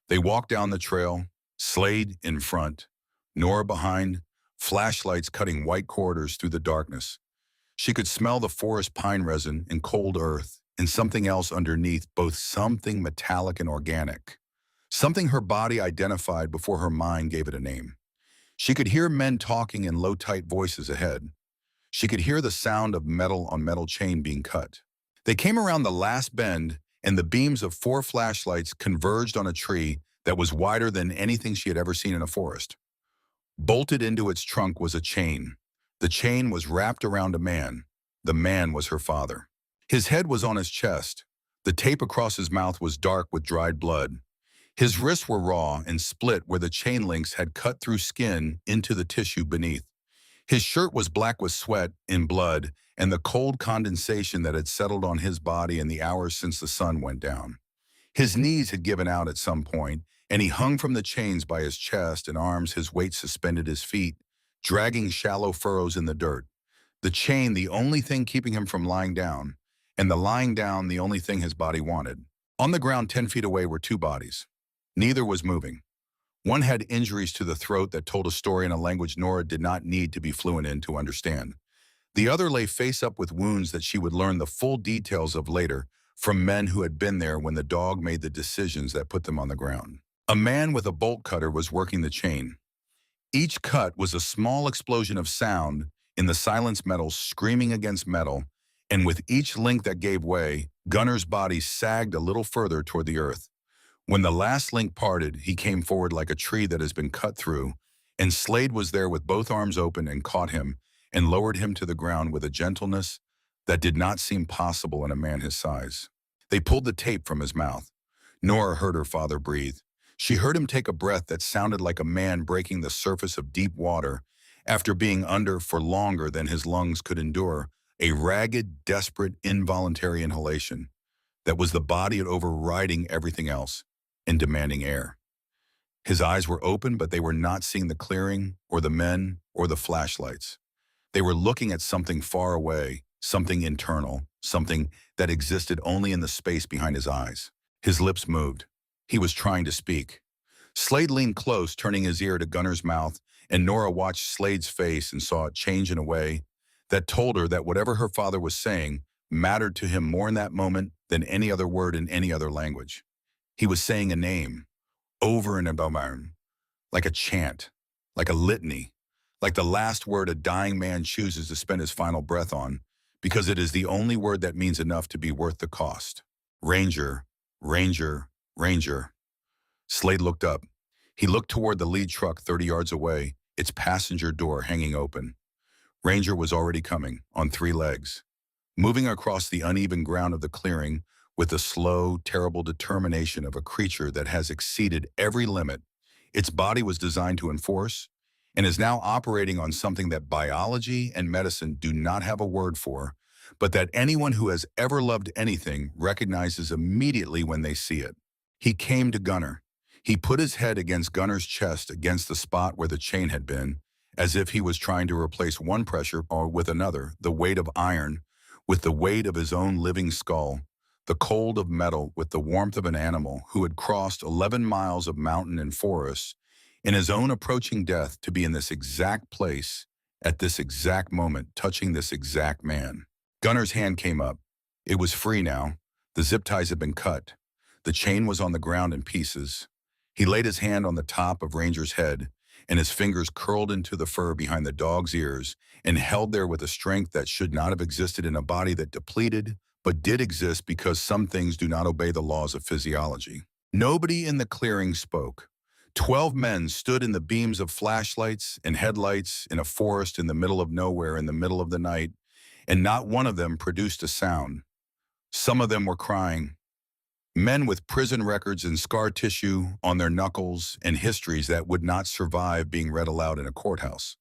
They walked down the trail, Slade in front, Nora behind, flashlights cutting white corridors through the darkness. She could smell the forest pine resin and cold earth and something else underneath, both something metallic and organic. Something her body identified before her mind gave it a name. She could hear men talking in low, tight voices ahead. She could hear the sound of metal on metal chain being cut. They came around the last bend, and the beams of 4 flashlights converged on a tree that was wider than anything she had ever seen in a forest. Bolted into its trunk was a chain. The chain was wrapped around a man. The man was her father. His head was on his chest. The tape across his mouth was dark with dried blood. His wrists were raw and split where the chain links had cut through skin into the tissue beneath. His shirt was black with sweat and blood and the cold condensation that had settled on his body in the hours since the sun went down. His knees had given out at some point, and he hung from the chains by his chest and arms, his weight suspended his feet, dragging shallow furrows in the dirt. The chain the only thing keeping him from lying down, and the lying down the only thing his body wanted. On the ground 10 feet away were two bodies. Neither was moving. One had injuries to the throat that told a story in a language Nora did not need to be fluent in to understand. The other lay face up with wounds that she would learn the full details of later from men who had been there when the dog made the decisions that put them on the ground. A man with a bolt cutter was working the chain. Each cut was a small explosion of sound in the silenced metal screaming against metal, and with each link that gave way, Gunner's body sagged a little further toward the earth. When the last link parted, he came forward like a tree that has been cut through, and Slade was there with both arms open and caught him and lowered him to the ground with a gentleness that did not seem possible in a man his size. They pulled the tape from his mouth. Nora heard her father breathe. She heard him take a breath that sounded like a man breaking the surface of deep water after being under for longer than his lungs could endure, a ragged, desperate, involuntary inhalation that was the body overriding everything else and demanding air. His eyes were open, but they were not seeing the clearing or the men or the flashlights. They were looking at something far away, something internal, something that existed only in the space behind his eyes. His lips moved. He was trying to speak. Slade leaned close, turning his ear to Gunner's mouth, and Nora watched Slade's face and saw it change in a way that told her that whatever her father was saying mattered to him more in that moment than any other word in any other language. He was saying a name, over and over, like a chant, like a litany, like the last word a dying man chooses to spend his final breath on, because it is the only word that means enough to be worth the cost. Ranger, Ranger, Ranger. Slade looked up. He looked toward the lead truck 30 yards away, its passenger door hanging open. Ranger was already coming, on three legs, moving across the uneven ground of the clearing with the slow, terrible determination of a creature that has exceeded every limit its body was designed to enforce, and is now operating on something that biology and medicine do not have a word for, but that anyone who has ever loved anything recognizes immediately when they see it. He came to Gunner. He put his head against Gunner's chest against the spot where the chain had been, as if he was trying to replace one pressure with another, the weight of iron with the weight of his own living skull, the cold of metal with the warmth of an animal who had crossed 11 miles of mountain and forest in his own approaching death to be in this exact place at this exact moment, touching this exact man. Gunner's hand came up. It was free now. The zip ties had been cut. The chain was on the ground in pieces. He laid his hand on the top of Ranger's head, and his fingers curled into the fur behind the dog's ears and held there with a strength that should not have existed in a body that depleted, but did exist because some things do not obey the laws of physiology. Nobody in the clearing spoke. 12 men stood in the beams of flashlights and headlights in a forest in the middle of nowhere in the middle of the night, and not one of them produced a sound. Some of them were crying. Men with prison records and scar tissue on their knuckles and histories that would not survive being read aloud in a courthouse.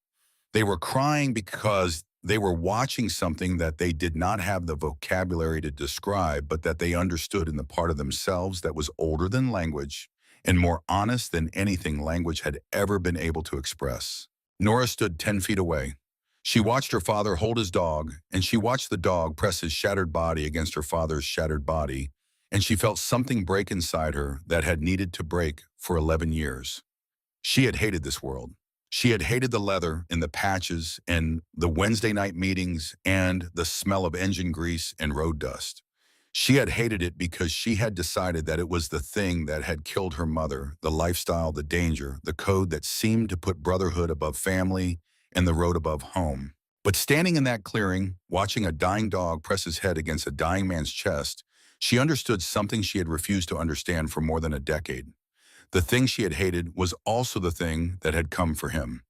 They were crying because they were watching something that they did not have the vocabulary to describe, but that they understood in the part of themselves that was older than language and more honest than anything language had ever been able to express. Nora stood 10 feet away. She watched her father hold his dog, and she watched the dog press his shattered body against her father's shattered body, and she felt something break inside her that had needed to break for 11 years. She had hated this world. She had hated the leather and the patches and the Wednesday night meetings and the smell of engine grease and road dust. She had hated it because she had decided that it was the thing that had killed her mother, the lifestyle, the danger, the code that seemed to put brotherhood above family and the road above home. But standing in that clearing, watching a dying dog press his head against a dying man's chest, she understood something she had refused to understand for more than a decade. The thing she had hated was also the thing that had come for him.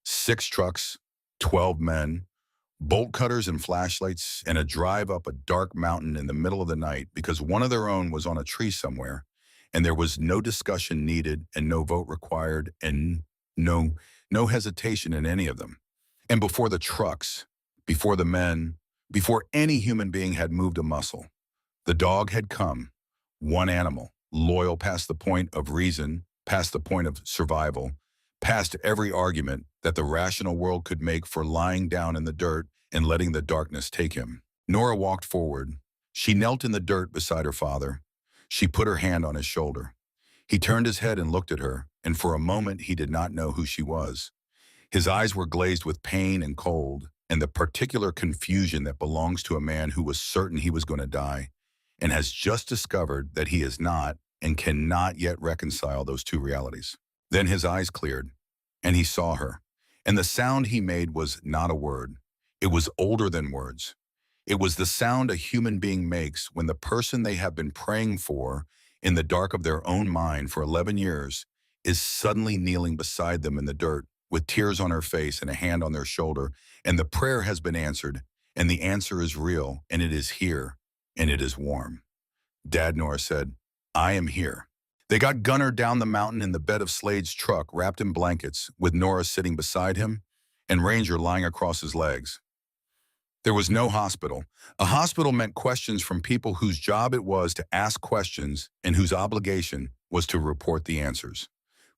6 trucks, 12 men, bolt cutters and flashlights, and a drive up a dark mountain in the middle of the night because one of their own was on a tree somewhere, and there was no discussion needed and no vote required and no hesitation in any of them. And before the trucks, before the men, before any human being had moved a muscle, the dog had come, one animal, loyal past the point of reason, past the point of survival, past every argument that the rational world could make for lying down in the dirt and letting the darkness take him. Nora walked forward. She knelt in the dirt beside her father. She put her hand on his shoulder. He turned his head and looked at her, and for a moment he did not know who she was. His eyes were glazed with pain and cold, and the particular confusion that belongs to a man who was certain he was going to die, and has just discovered that he is not and cannot yet reconcile those two realities. Then his eyes cleared, and he saw her, and the sound he made was not a word. It was older than words. It was the sound a human being makes when the person they have been praying for in the dark of their own mind for 11 years is suddenly kneeling beside them in the dirt with tears on her face and a hand on their shoulder, and the prayer has been answered, and the answer is real, and it is here, and it is warm. Dad, Nora said, I am here. They got Gunnar down the mountain in the bed of Slade's truck, wrapped in blankets, with Nora sitting beside him and Ranger lying across his legs. There was no hospital. A hospital meant questions from people whose job it was to ask questions and whose obligation was to report the answers.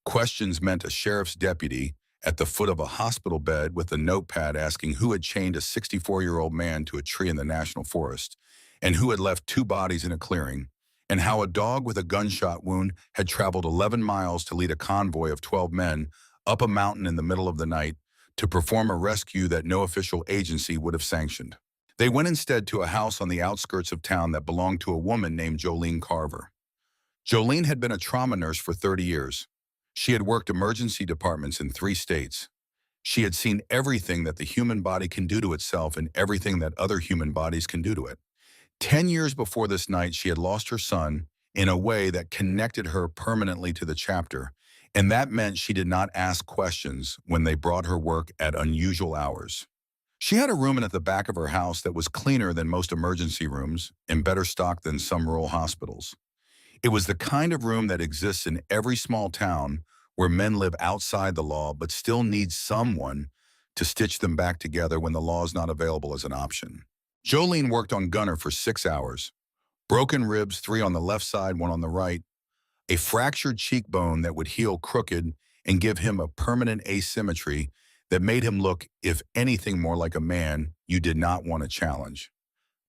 Questions meant a sheriff's deputy at the foot of a hospital bed with a notepad asking who had chained a 64-year-old man to a tree in the national forest, and who had left two bodies in a clearing, and how a dog with a gunshot wound had traveled 11 miles to lead a convoy of 12 men up a mountain in the middle of the night to perform a rescue that no official agency would have sanctioned. They went instead to a house on the outskirts of town that belonged to a woman named Jolene Carver. Jolene had been a trauma nurse for 30 years. She had worked emergency departments in 3 states. She had seen everything that the human body can do to itself and everything that other human bodies can do to it. 10 years before this night, she had lost her son in a way that connected her permanently to the chapter, and that meant she did not ask questions when they brought her work at unusual hours. She had a room at the back of her house that was cleaner than most emergency rooms and better stocked than some rural hospitals. It was the kind of room that exists in every small town where men live outside the law but still need someone to stitch them back together when the law is not available as an option. Jolene worked on Gunnar for 6 hours. Broken ribs, 3 on the left side, 1 on the right. A fractured cheekbone that would heal crooked and give him a permanent asymmetry that made him look, if anything, more like a man you did not want to challenge.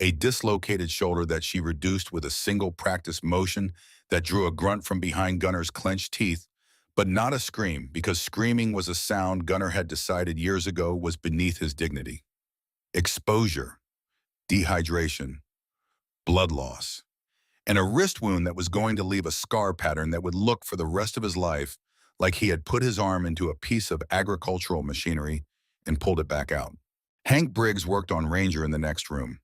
A dislocated shoulder that she reduced with a single practice motion that drew a grunt from behind Gunnar's clenched teeth, but not a scream, because screaming was a sound Gunnar had decided years ago was beneath his dignity. Exposure, dehydration, blood loss, and a wrist wound that was going to leave a scar pattern that would look for the rest of his life like he had put his arm into a piece of agricultural machinery and pulled it back out. Hank Briggs worked on Ranger in the next room.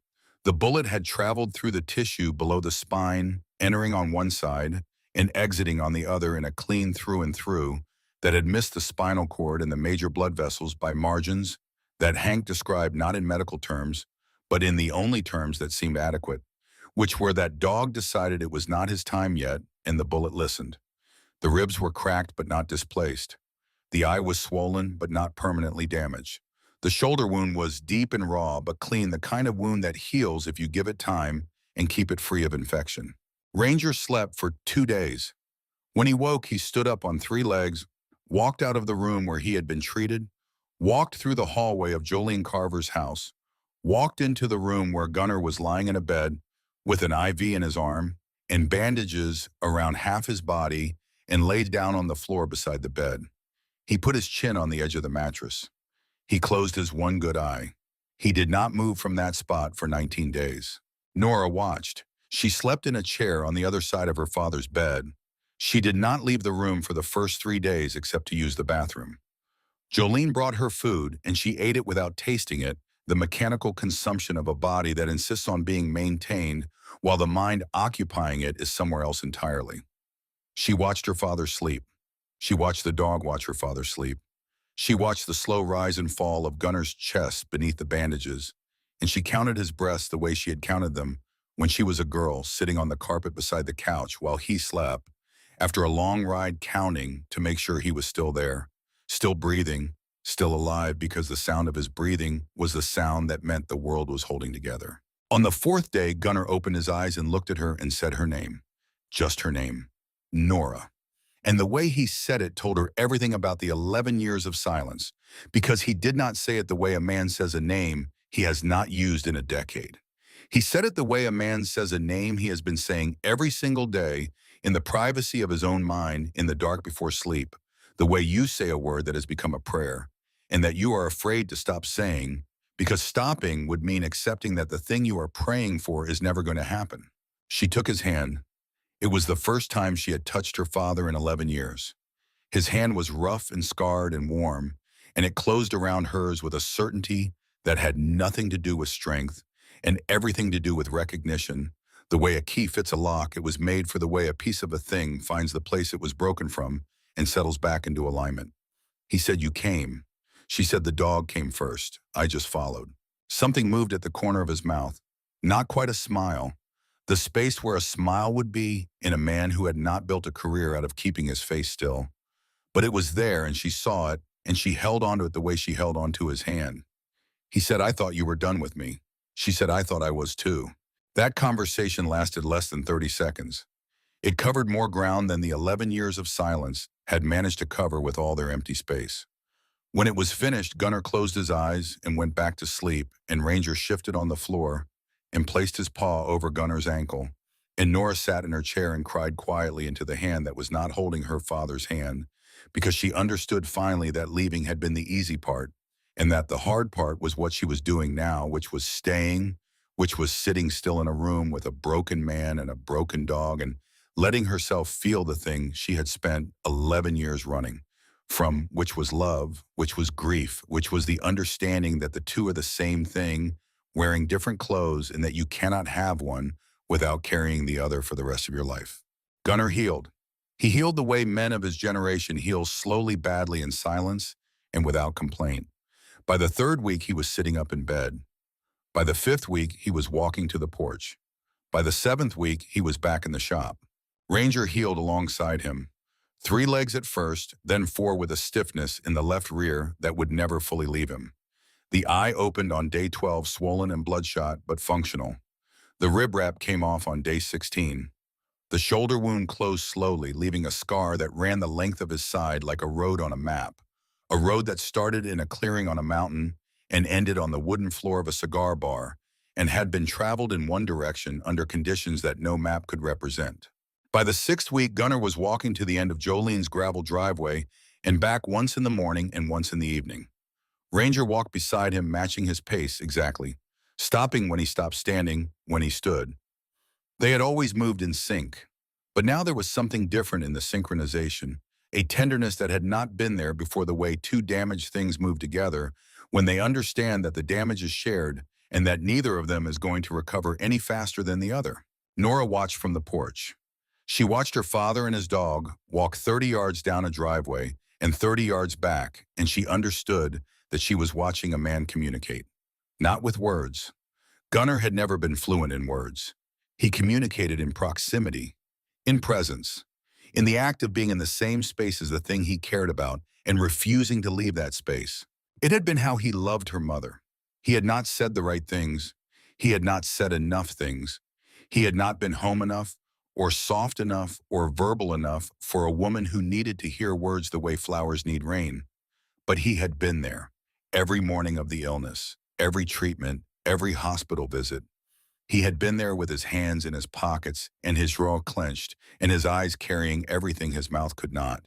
The bullet had traveled through the tissue below the spine, entering on one side and exiting on the other in a clean through and through that had missed the spinal cord and the major blood vessels by margins that Hank described not in medical terms, but in the only terms that seemed adequate, which were that dog decided it was not his time yet, and the bullet listened. The ribs were cracked but not displaced. The eye was swollen but not permanently damaged. The shoulder wound was deep and raw but clean, the kind of wound that heals if you give it time and keep it free of infection. Ranger slept for 2 days. When he woke, he stood up on 3 legs, walked out of the room where he had been treated, walked through the hallway of Jolene Carver's house, walked into the room where Gunnar was lying in a bed with an IV in his arm and bandages around half his body, and laid down on the floor beside the bed. He put his chin on the edge of the mattress. He closed his one good eye. He did not move from that spot for 19 days. Nora watched. She slept in a chair on the other side of her father's bed. She did not leave the room for the first 3 days except to use the bathroom. Jolene brought her food, and she ate it without tasting it, the mechanical consumption of a body that insists on being maintained while the mind occupying it is somewhere else entirely. She watched her father sleep. She watched the dog watch her father sleep. She watched the slow rise and fall of Gunnar's chest beneath the bandages, and she counted his breaths the way she had counted them when she was a girl sitting on the carpet beside the couch while he slept, after a long ride counting to make sure he was still there, still breathing, still alive, because the sound of his breathing was the sound that meant the world was holding together. On the 4th day, Gunnar opened his eyes and looked at her and said her name. Just her name. Nora. And the way he said it told her everything about the 11 years of silence, because he did not say it the way a man says a name he has not used in a decade. He said it the way a man says a name he has been saying every single day in the privacy of his own mind in the dark before sleep, the way you say a word that has become a prayer, and that you are afraid to stop saying, because stopping would mean accepting that the thing you are praying for is never going to happen. She took his hand. It was the first time she had touched her father in 11 years. His hand was rough and scarred and warm, and it closed around hers with a certainty that had nothing to do with strength and everything to do with recognition. The way a key fits a lock, it was made for the way a piece of a thing finds the place it was broken from and settles back into alignment. He said, "You came." She said, "The dog came first. I just followed." Something moved at the corner of his mouth. Not quite a smile. The space where a smile would be in a man who had not built a career out of keeping his face still. But it was there, and she saw it, and she held onto it the way she held onto his hand. He said, "I thought you were done with me." She said, "I thought I was too." That conversation lasted less than 30 seconds. It covered more ground than the 11 years of silence had managed to cover with all their empty space. When it was finished, Gunnar closed his eyes and went back to sleep, and Ranger shifted on the floor and placed his paw over Gunnar's ankle, and Nora sat in her chair and cried quietly into the hand that was not holding her father's hand, because she understood finally that leaving had been the easy part, and that the hard part was what she was doing now, which was staying, which was sitting still in a room with a broken man and a broken dog and letting herself feel the thing she had spent 11 years running from, which was love, which was grief, which was the understanding that the two are the same thing, wearing different clothes, and that you cannot have one without carrying the other for the rest of your life. Gunnar healed. He healed the way men of his generation heal, slowly, badly, in silence, and without complaint. By the third week, he was sitting up in bed. By the fifth week, he was walking to the porch. By the seventh week, he was back in the shop. Ranger healed alongside him. 3 legs at first, then 4 with a stiffness in the left rear that would never fully leave him. The eye opened on day 12, swollen and bloodshot, but functional. The rib wrap came off on day 16. The shoulder wound closed slowly, leaving a scar that ran the length of his side like a road on a map. A road that started in a clearing on a mountain and ended on the wooden floor of a cigar bar, and had been traveled in one direction under conditions that no map could represent. By the 6th week, Gunnar was walking to the end of Jolene's gravel driveway and back once in the morning and once in the evening. Ranger walked beside him, matching his pace exactly, stopping when he stopped, standing when he stood. They had always moved in sync, but now there was something different in the synchronization, a tenderness that had not been there before, the way two damaged things move together when they understand that the damage is shared and that neither of them is going to recover any faster than the other. Nora watched from the porch. She watched her father and his dog walk 30 yards down a driveway and 30 yards back, and she understood that she was watching a man communicate. Not with words. Gunnar had never been fluent in words. He communicated in proximity, in presence, in the act of being in the same space as the thing he cared about and refusing to leave that space. It had been how he loved her mother. He had not said the right things. He had not said enough things. He had not been home enough or soft enough or verbal enough for a woman who needed to hear words the way flowers need rain. But he had been there, every morning of the illness, every treatment, every hospital visit. He had been there with his hands in his pockets and his jaw clenched and his eyes carrying everything his mouth could not.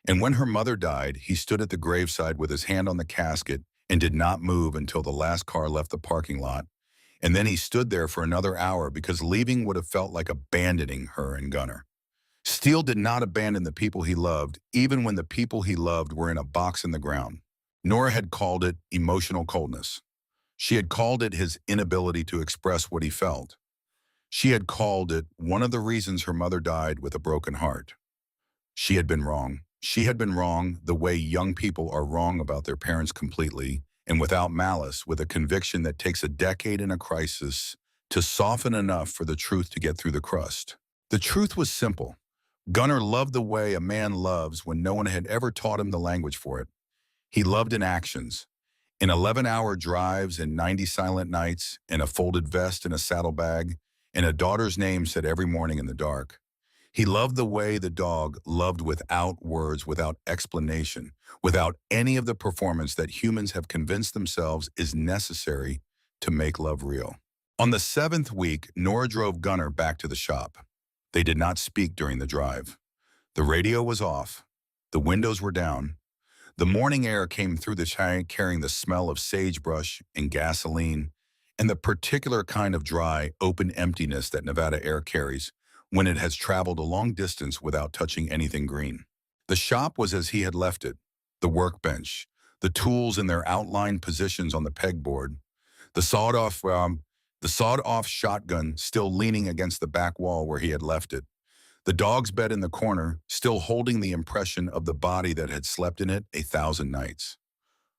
And when her mother died, he stood at the graveside with his hand on the casket and did not move until the last car left the parking lot. And then he stood there for another hour, because leaving would have felt like abandoning her and Gunnar. Steele did not abandon the people he loved, even when the people he loved were in a box in the ground. Nora had called it emotional coldness. She had called it his inability to express what he felt. She had called it one of the reasons her mother died with a broken heart. She had been wrong. She had been wrong the way young people are wrong about their parents completely and without malice, with a conviction that takes a decade in a crisis to soften enough for the truth to get through the crust. The truth was simple. Gunnar loved the way a man loves when no one had ever taught him the language for it. He loved in actions, in 11-hour drives and 90 silent nights, in a folded vest and a saddlebag, and a daughter's name said every morning in the dark. He loved the way the dog loved, without words, without explanation, without any of the performance that humans have convinced themselves is necessary to make love real. On the seventh week, Nora drove Gunnar back to the shop. They did not speak during the drive. The radio was off. The windows were down. The morning air came through the tank carrying the smell of sagebrush and gasoline and the particular kind of dry, open emptiness that Nevada air carries when it has traveled a long distance without touching anything green. The shop was as he had left it, the workbench, the tools in their outlined positions on the pegboard, the sawed-off shotgun still leaning against the back wall where he had left it, the dog's bed in the corner still holding the impression of the body that had slept in it 1,000 nights.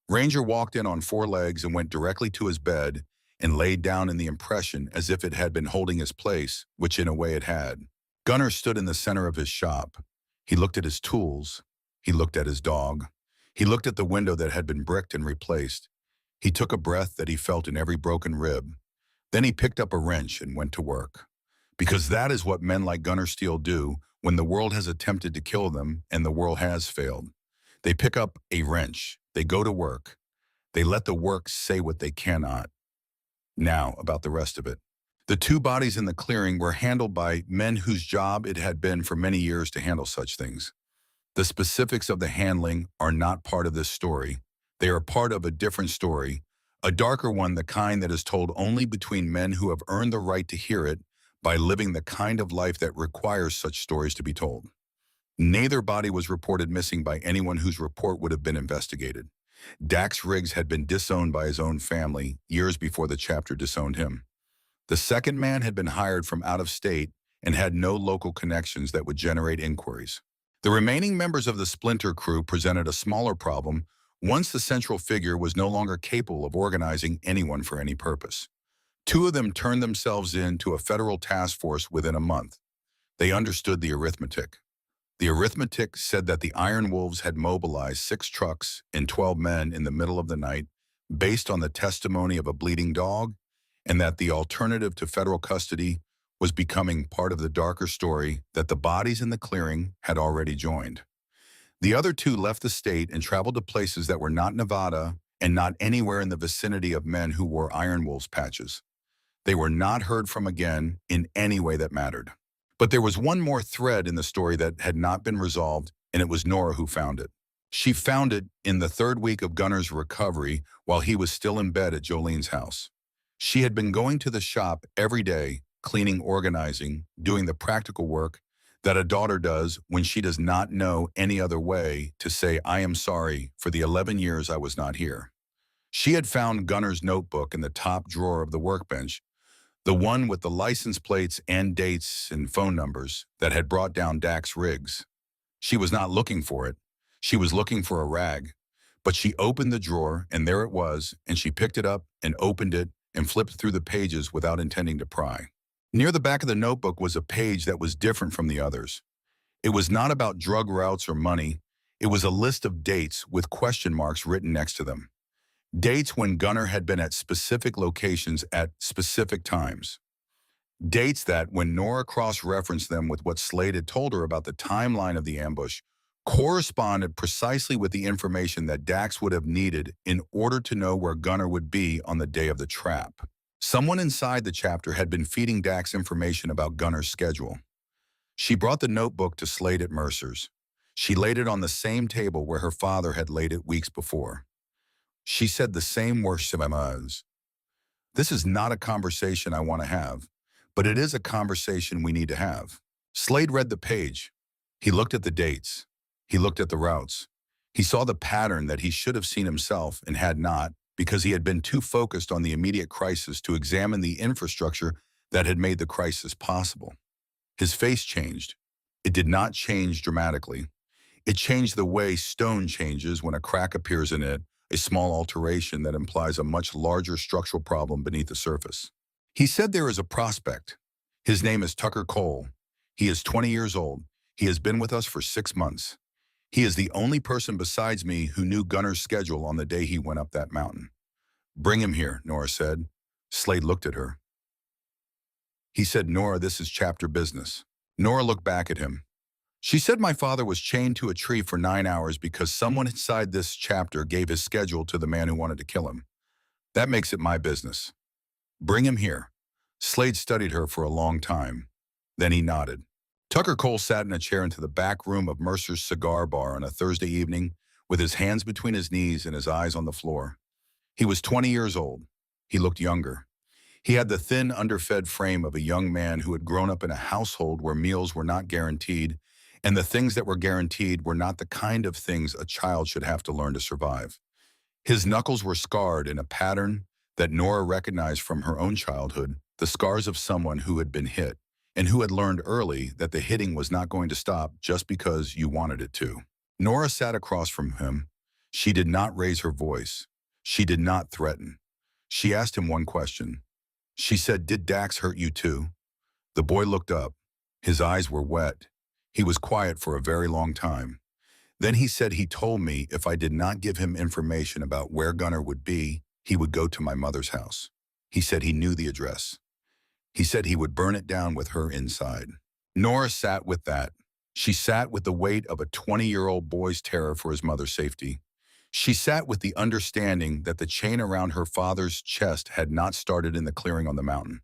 Ranger walked in on 4 legs and went directly to his bed and laid down in the impression as if it had been holding his place, which in a way it had. Gunnar stood in the center of his shop. He looked at his tools. He looked at his dog. He looked at the window that had been bricked and replaced. He took a breath that he felt in every broken rib. Then he picked up a wrench and went to work. Because that is what men like Gunnar Steele do when the world has attempted to kill them and the world has failed. They pick up a wrench. They go to work. They let the work say what they cannot. Now, about the rest of it. The 2 bodies in the clearing were handled by men whose job it had been for many years to handle such things. The specifics of the handling are not part of this story. They are part of a different story, a darker one, the kind that is told only between men who have earned the right to hear it by living the kind of life that requires such stories to be told. Neither body was reported missing by anyone whose report would have been investigated. Dax Riggs had been disowned by his own family years before the chapter disowned him. The second man had been hired from out of state and had no local connections that would generate inquiries. The remaining members of the splinter crew presented a smaller problem once the central figure was no longer capable of organizing anyone for any purpose. 2 of them turned themselves in to a federal task force within a month. They understood the arithmetic. The arithmetic said that the Iron Wolves had mobilized 6 trucks and 12 men in the middle of the night based on the testimony of a bleeding dog, and that the alternative to federal custody was becoming part of the darker story that the bodies in the clearing had already joined. The other 2 left the state and traveled to places that were not Nevada and not anywhere in the vicinity of men who wore Iron Wolves patches. They were not heard from again in any way that mattered. But there was one more thread in the story that had not been resolved, and it was Nora who found it. She found it in the 3rd week of Gunnar's recovery while he was still in bed at Jolene's house. She had been going to the shop every day, cleaning, organizing, doing the practical work that a daughter does when she does not know any other way to say, "I am sorry for the 11 years I was not here." She had found Gunnar's notebook in the top drawer of the workbench, the one with the license plates and dates and phone numbers that had brought down Dax Riggs. She was not looking for it. She was looking for a rag. But she opened the drawer, and there it was, and she picked it up and opened it and flipped through the pages without intending to pry. Near the back of the notebook was a page that was different from the others. It was not about drug routes or money. It was a list of dates with question marks written next to them. Dates when Gunnar had been at specific locations at specific times. Dates that, when Nora cross-referenced them with what Slade had told her about the timeline of the ambush, corresponded precisely with the information that Dax would have needed in order to know where Gunnar would be on the day of the trap. Someone inside the chapter had been feeding Dax information about Gunnar's schedule. She brought the notebook to Slade at Mercer's. She laid it on the same table where her father had laid it weeks before. She said the same words. "This is not a conversation I want to have, but it is a conversation we need to have." Slade read the page. He looked at the dates. He looked at the routes. He saw the pattern that he should have seen himself and had not, because he had been too focused on the immediate crisis to examine the infrastructure that had made the crisis possible. His face changed. It did not change dramatically. It changed the way stone changes when a crack appears in it, a small alteration that implies a much larger structural problem beneath the surface. He said there is a prospect. His name is Tucker Cole. He is 20 years old. He has been with us for 6 months. He is the only person besides me who knew Gunnar's schedule on the day he went up that mountain. "Bring him here," Nora said. Slade looked at her. He said, "Nora, this is chapter business." Nora looked back at him. She said, "My father was chained to a tree for 9 hours because someone inside this chapter gave his schedule to the man who wanted to kill him. That makes it my business. Bring him here." Slade studied her for a long time. Then he nodded. Tucker Cole sat in a chair into the back room of Mercer's cigar bar on a Thursday evening with his hands between his knees and his eyes on the floor. He was 20 years old. He looked younger. He had the thin, underfed frame of a young man who had grown up in a household where meals were not guaranteed, and the things that were guaranteed were not the kind of things a child should have to learn to survive. His knuckles were scarred in a pattern that Nora recognized from her own childhood, the scars of someone who had been hit, and who had learned early that the hitting was not going to stop just because you wanted it to. Nora sat across from him. She did not raise her voice. She did not threaten. She asked him one question. She said, "Did Dax hurt you too?" The boy looked up. His eyes were wet. He was quiet for a very long time. Then he said he told me if I did not give him information about where Gunnar would be, he would go to my mother's house. He said he knew the address. He said he would burn it down with her inside. Nora sat with that. She sat with the weight of a 20-year-old boy's terror for his mother's safety. She sat with the understanding that the chain around her father's chest had not started in the clearing on the mountain.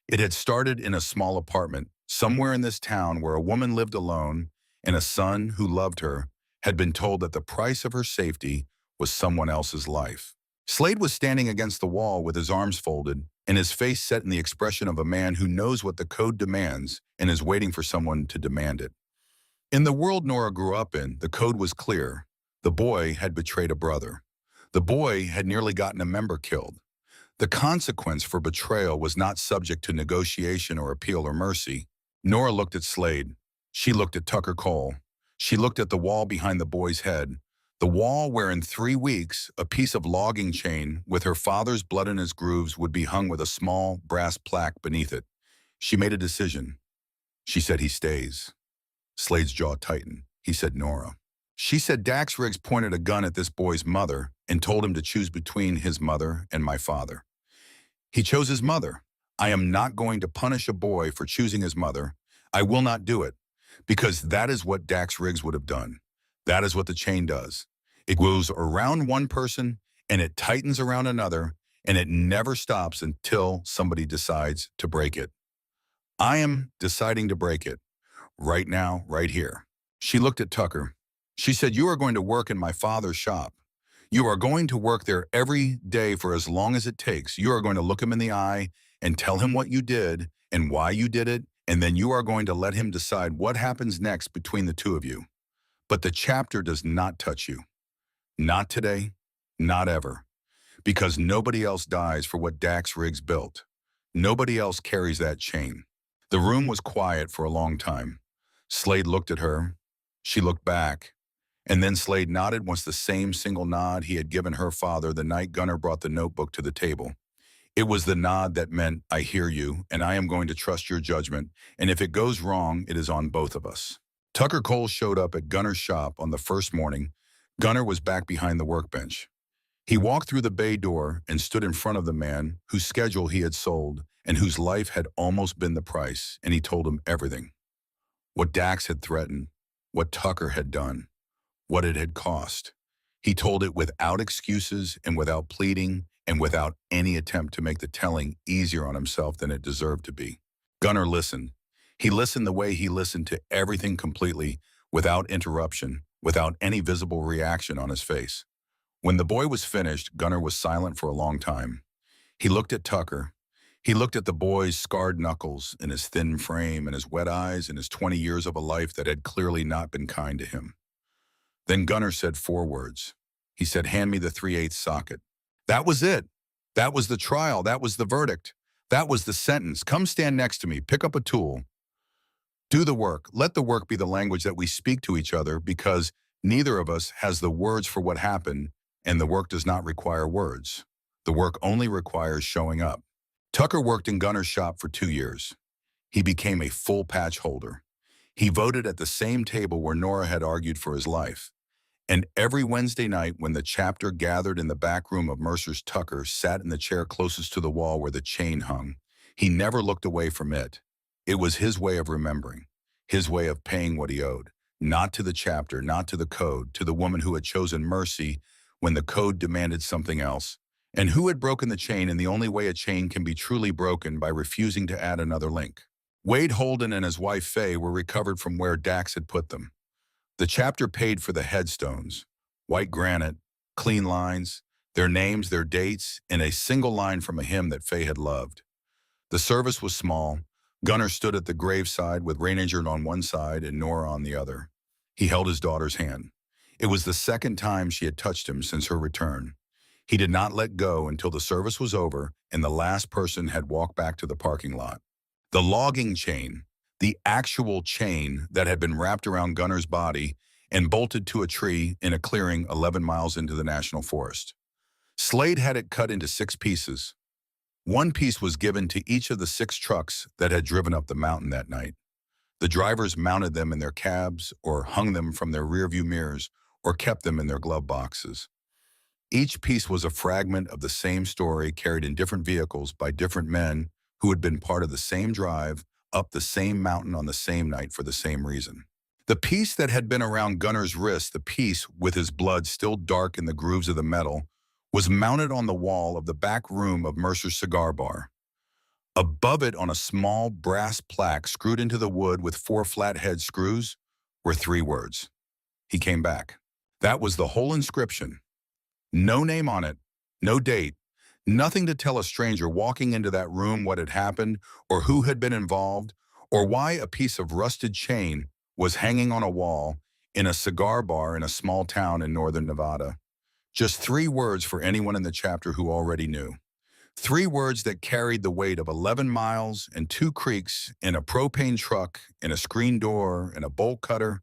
It had started in a small apartment, somewhere in this town where a woman lived alone and a son who loved her had been told that the price of her safety was someone else's life. Slade was standing against the wall with his arms folded and his face set in the expression of a man who knows what the code demands and is waiting for someone to demand it. In the world Nora grew up in, the code was clear. The boy had betrayed a brother. The boy had nearly gotten a member killed. The consequence for betrayal was not subject to negotiation or appeal or mercy. Nora looked at Slade. She looked at Tucker Cole. She looked at the wall behind the boy's head, the wall where in 3 weeks a piece of logging chain with her father's blood in its grooves would be hung with a small brass plaque beneath it. She made a decision. She said, "He stays." Slade's jaw tightened. He said, "Nora." She said, "Dax Riggs pointed a gun at this boy's mother and told him to choose between his mother and my father. He chose his mother. I am not going to punish a boy for choosing his mother. I will not do it, because that is what Dax Riggs would have done. That is what the chain does. It goes around one person, and it tightens around another, and it never stops until somebody decides to break it. I am deciding to break it. Right now, right here." She looked at Tucker. She said, "You are going to work in my father's shop. You are going to work there every day for as long as it takes. You are going to look him in the eye and tell him what you did and why you did it, and then you are going to let him decide what happens next between the two of you. But the chapter does not touch you. Not today, not ever. Because nobody else dies for what Dax Riggs built. Nobody else carries that chain." The room was quiet for a long time. Slade looked at her. She looked back. And then Slade nodded once the same single nod he had given her father the night Gunnar brought the notebook to the table. It was the nod that meant, "I hear you, and I am going to trust your judgment, and if it goes wrong, it is on both of us." Tucker Cole showed up at Gunnar's shop on the first morning. Gunnar was back behind the workbench. He walked through the bay door and stood in front of the man whose schedule he had sold and whose life had almost been the price, and he told him everything. What Dax had threatened, what Tucker had done, what it had cost. He told it without excuses and without pleading and without any attempt to make the telling easier on himself than it deserved to be. Gunnar listened. He listened the way he listened to everything completely, without interruption, without any visible reaction on his face. When the boy was finished, Gunnar was silent for a long time. He looked at Tucker. He looked at the boy's scarred knuckles and his thin frame and his wet eyes and his 20 years of a life that had clearly not been kind to him. Then Gunnar said 4 words. He said, "Hand me the 3/8 socket." That was it. That was the trial. That was the verdict. That was the sentence. "Come stand next to me. Pick up a tool. Do the work. Let the work be the language that we speak to each other, because neither of us has the words for what happened, and the work does not require words. The work only requires showing up." Tucker worked in Gunnar's shop for 2 years. He became a full patch holder. He voted at the same table where Nora had argued for his life. And every Wednesday night when the chapter gathered in the back room of Mercer's, Tucker sat in the chair closest to the wall where the chain hung. He never looked away from it. It was his way of remembering, his way of paying what he owed, not to the chapter, not to the code, to the woman who had chosen mercy when the code demanded something else, And who had broken the chain in the only way a chain can be truly broken, by refusing to add another link. Wade Holden and his wife Faye were recovered from where Dax had put them. The chapter paid for the headstones, white granite, clean lines, their names, their dates, and a single line from a hymn that Faye had loved. The service was small. Gunnar stood at the graveside with Ranger on one side and Nora on the other. He held his daughter's hand. It was the second time she had touched him since her return. He did not let go until the service was over and the last person had walked back to the parking lot. The logging chain, the actual chain that had been wrapped around Gunnar's body and bolted to a tree in a clearing 11 miles into the national forest. Slade had it cut into 6 pieces. One piece was given to each of the 6 trucks that had driven up the mountain that night. The drivers mounted them in their cabs or hung them from their rearview mirrors or kept them in their glove boxes. Each piece was a fragment of the same story, carried in different vehicles by different men who had been part of the same drive up the same mountain on the same night for the same reason. The piece that had been around Gunnar's wrist, the piece with his blood still dark in the grooves of the metal, was mounted on the wall of the back room of Mercer's cigar bar. Above it, on a small brass plaque screwed into the wood with 4 flathead screws, were 3 words. He came back. That was the whole inscription. No name on it, no date, nothing to tell a stranger walking into that room what had happened or who had been involved or why a piece of rusted chain was hanging on a wall in a cigar bar in a small town in northern Nevada. Just 3 words for anyone in the chapter who already knew. 3 words that carried the weight of 11 miles and 2 creeks in a propane truck, in a screen door, in a bolt cutter,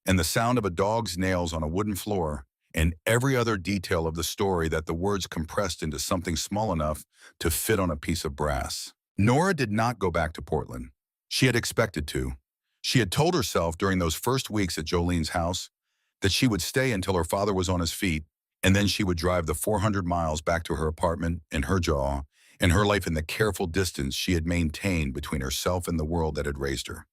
and the sound of a dog's nails on a wooden floor, and every other detail of the story that the words compressed into something small enough to fit on a piece of brass. Nora did not go back to Portland. She had expected to. She had told herself during those first weeks at Jolene's house that she would stay until her father was on his feet, and then she would drive the 400 miles back to her apartment in her jaw, and her life in the careful distance she had maintained between herself and the world that had raised her.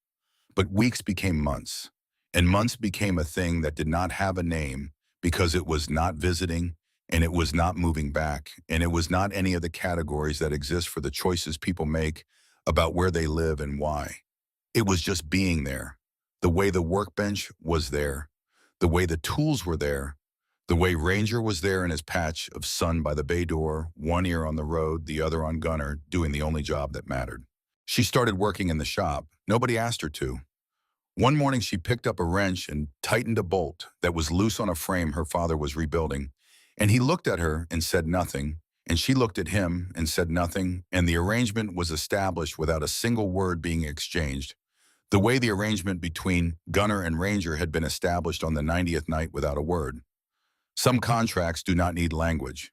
But weeks became months, and months became a thing that did not have a name, because it was not visiting, and it was not moving back, and it was not any of the categories that exist for the choices people make about where they live and why. It was just being there, the way the workbench was there, the way the tools were there, the way Ranger was there in his patch of sun by the bay door, one ear on the road, the other on Gunnar, doing the only job that mattered. She started working in the shop. Nobody asked her to. One morning she picked up a wrench and tightened a bolt that was loose on a frame her father was rebuilding, and he looked at her and said nothing, and she looked at him and said nothing, and the arrangement was established without a single word being exchanged, the way the arrangement between Gunnar and Ranger had been established on the 90th night without a word. Some contracts do not need language.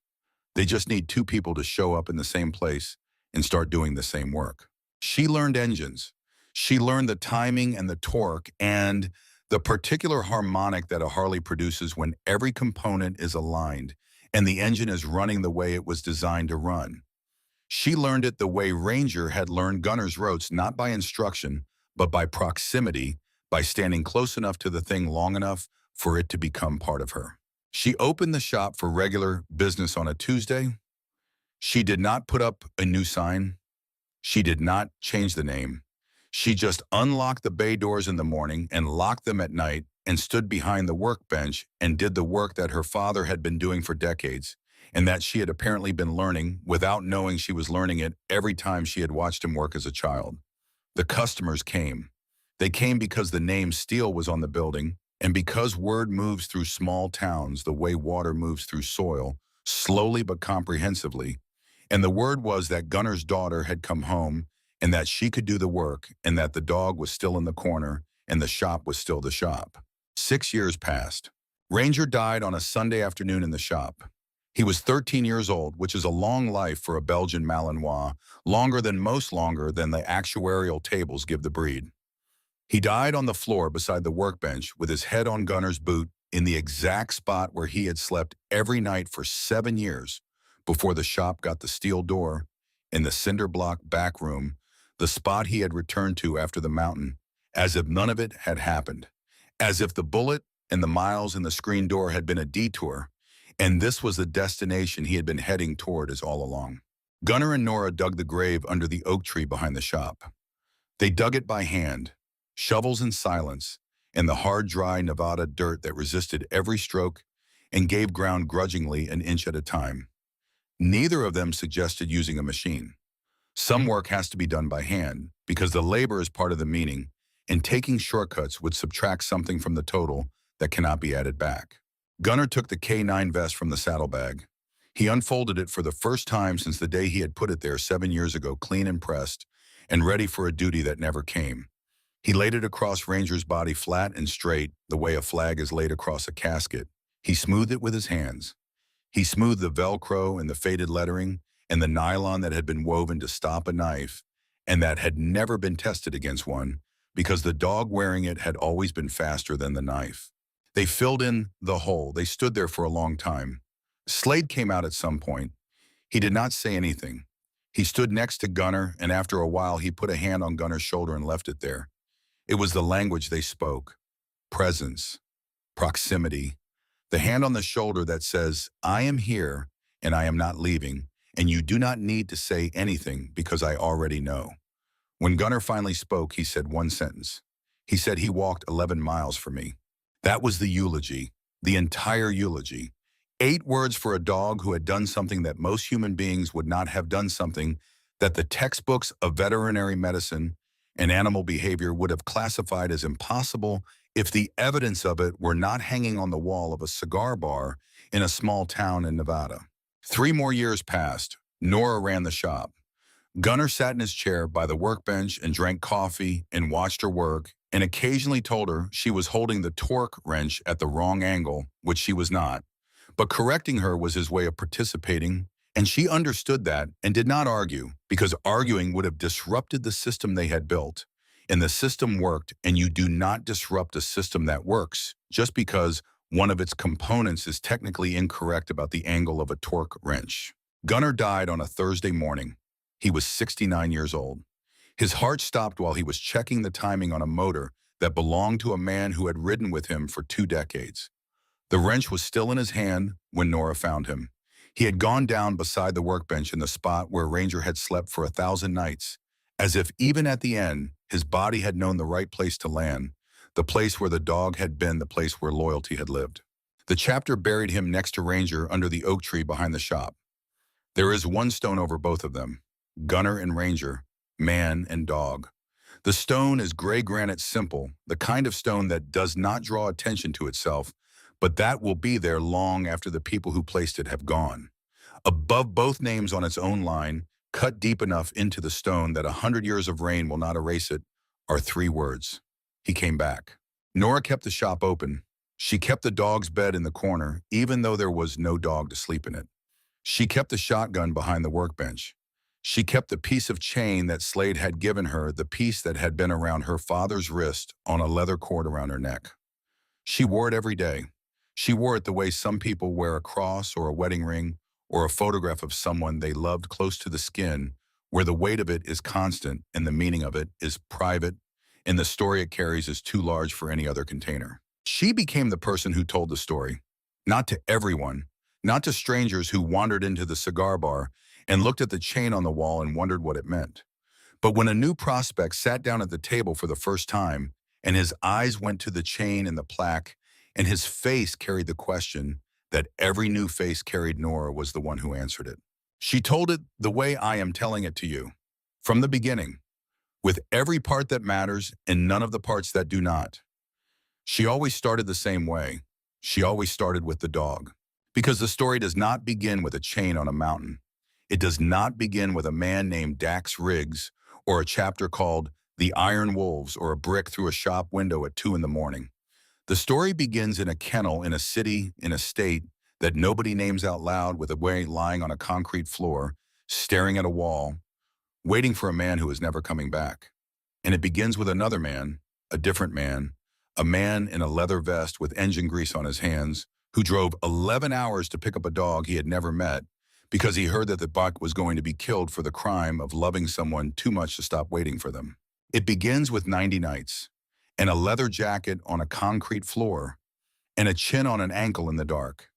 They just need 2 people to show up in the same place and start doing the same work. She learned engines. She learned the timing and the torque and the particular harmonic that a Harley produces when every component is aligned and the engine is running the way it was designed to run. She learned it the way Ranger had learned Gunnar's rotes, not by instruction, but by proximity, by standing close enough to the thing long enough for it to become part of her. She opened the shop for regular business on a Tuesday. She did not put up a new sign. She did not change the name. She just unlocked the bay doors in the morning and locked them at night and stood behind the workbench and did the work that her father had been doing for decades and that she had apparently been learning without knowing she was learning it every time she had watched him work as a child. The customers came. They came because the name Steel was on the building and because word moves through small towns the way water moves through soil, slowly but comprehensively. And the word was that Gunnar's daughter had come home and that she could do the work, and that the dog was still in the corner, and the shop was still the shop. 6 years passed. Ranger died on a Sunday afternoon in the shop. He was 13 years old, which is a long life for a Belgian Malinois, longer than the actuarial tables give the breed. He died on the floor beside the workbench with his head on Gunnar's boot in the exact spot where he had slept every night for 7 years before the shop got the steel door, in the cinder block back room, the spot he had returned to after the mountain, as if none of it had happened, as if the bullet and the miles in the screen door had been a detour, And this was the destination he had been heading toward as all along. Gunnar and Nora dug the grave under the oak tree behind the shop. They dug it by hand, shovels in silence, and the hard, dry Nevada dirt that resisted every stroke and gave ground grudgingly an inch at a time. Neither of them suggested using a machine. Some work has to be done by hand because the labor is part of the meaning, and taking shortcuts would subtract something from the total that cannot be added back. Gunnar took the K9 vest from the saddlebag. He unfolded it for the first time since the day he had put it there 7 years ago, clean and pressed, and ready for a duty that never came. He laid it across Ranger's body flat and straight, the way a flag is laid across a casket. He smoothed it with his hands. He smoothed the Velcro and the faded lettering and the nylon that had been woven to stop a knife and that had never been tested against one because the dog wearing it had always been faster than the knife. They filled in the hole. They stood there for a long time. Slade came out at some point. He did not say anything. He stood next to Gunnar, and after a while he put a hand on Gunnar's shoulder and left it there. It was the language they spoke. Presence. Proximity. The hand on the shoulder that says, I am here and I am not leaving, and you do not need to say anything because I already know. When Gunnar finally spoke, he said one sentence. He said he walked 11 miles for me. That was the eulogy, the entire eulogy. 8 words for a dog who had done something that most human beings would not have done, something that the textbooks of veterinary medicine and animal behavior would have classified as impossible if the evidence of it were not hanging on the wall of a cigar bar in a small town in Nevada. 3 more years passed. Nora ran the shop. Gunnar sat in his chair by the workbench and drank coffee and watched her work and occasionally told her she was holding the torque wrench at the wrong angle, which she was not. But correcting her was his way of participating, and she understood that and did not argue, because arguing would have disrupted the system they had built. And the system worked, and you do not disrupt a system that works just because one of its components is technically incorrect about the angle of a torque wrench. Gunnar died on a Thursday morning. He was 69 years old. His heart stopped while he was checking the timing on a motor that belonged to a man who had ridden with him for 2 decades. The wrench was still in his hand when Nora found him. He had gone down beside the workbench in the spot where Ranger had slept for 1,000 nights, as if even at the end, his body had known the right place to land, the place where the dog had been, the place where loyalty had lived. The chapter buried him next to Ranger under the oak tree behind the shop. There is one stone over both of them, Gunnar and Ranger, man and dog. The stone is gray granite, simple, the kind of stone that does not draw attention to itself, but that will be there long after the people who placed it have gone. Above both names on its own line, cut deep enough into the stone that 100 years of rain will not erase it, are 3 words. He came back. Nora kept the shop open. She kept the dog's bed in the corner, even though there was no dog to sleep in it. She kept the shotgun behind the workbench. She kept the piece of chain that Slade had given her, the piece that had been around her father's wrist on a leather cord around her neck. She wore it every day. She wore it the way some people wear a cross or a wedding ring or a photograph of someone they loved close to the skin, where the weight of it is constant and the meaning of it is private, and the story it carries is too large for any other container. She became the person who told the story, not to everyone, not to strangers who wandered into the cigar bar and looked at the chain on the wall and wondered what it meant. But when a new prospect sat down at the table for the first time and his eyes went to the chain and the plaque, and his face carried the question that every new face carried, Nora was the one who answered it. She told it the way I am telling it to you, from the beginning, with every part that matters and none of the parts that do not. She always started the same way. She always started with the dog. Because the story does not begin with a chain on a mountain. It does not begin with a man named Dax Riggs or a chapter called The Iron Wolves or a brick through a shop window at 2 in the morning. The story begins in a kennel in a city, in a state that nobody names out loud, with a boy lying on a concrete floor, staring at a wall, waiting for a man who is never coming back. And it begins with another man, a different man, a man in a leather vest with engine grease on his hands, who drove 11 hours to pick up a dog he had never met because he heard that the buck was going to be killed for the crime of loving someone too much to stop waiting for them. It begins with 90 nights, and a leather jacket on a concrete floor, and a chin on an ankle in the dark.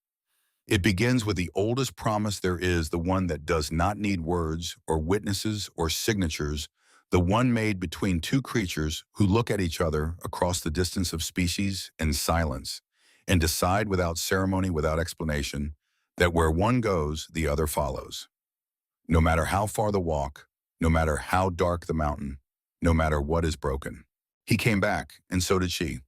It begins with the oldest promise there is, the one that does not need words or witnesses or signatures, the one made between two creatures who look at each other across the distance of species and silence and decide without ceremony, without explanation, that where one goes, the other follows. No matter how far the walk, no matter how dark the mountain, no matter what is broken. He came back, and so did she.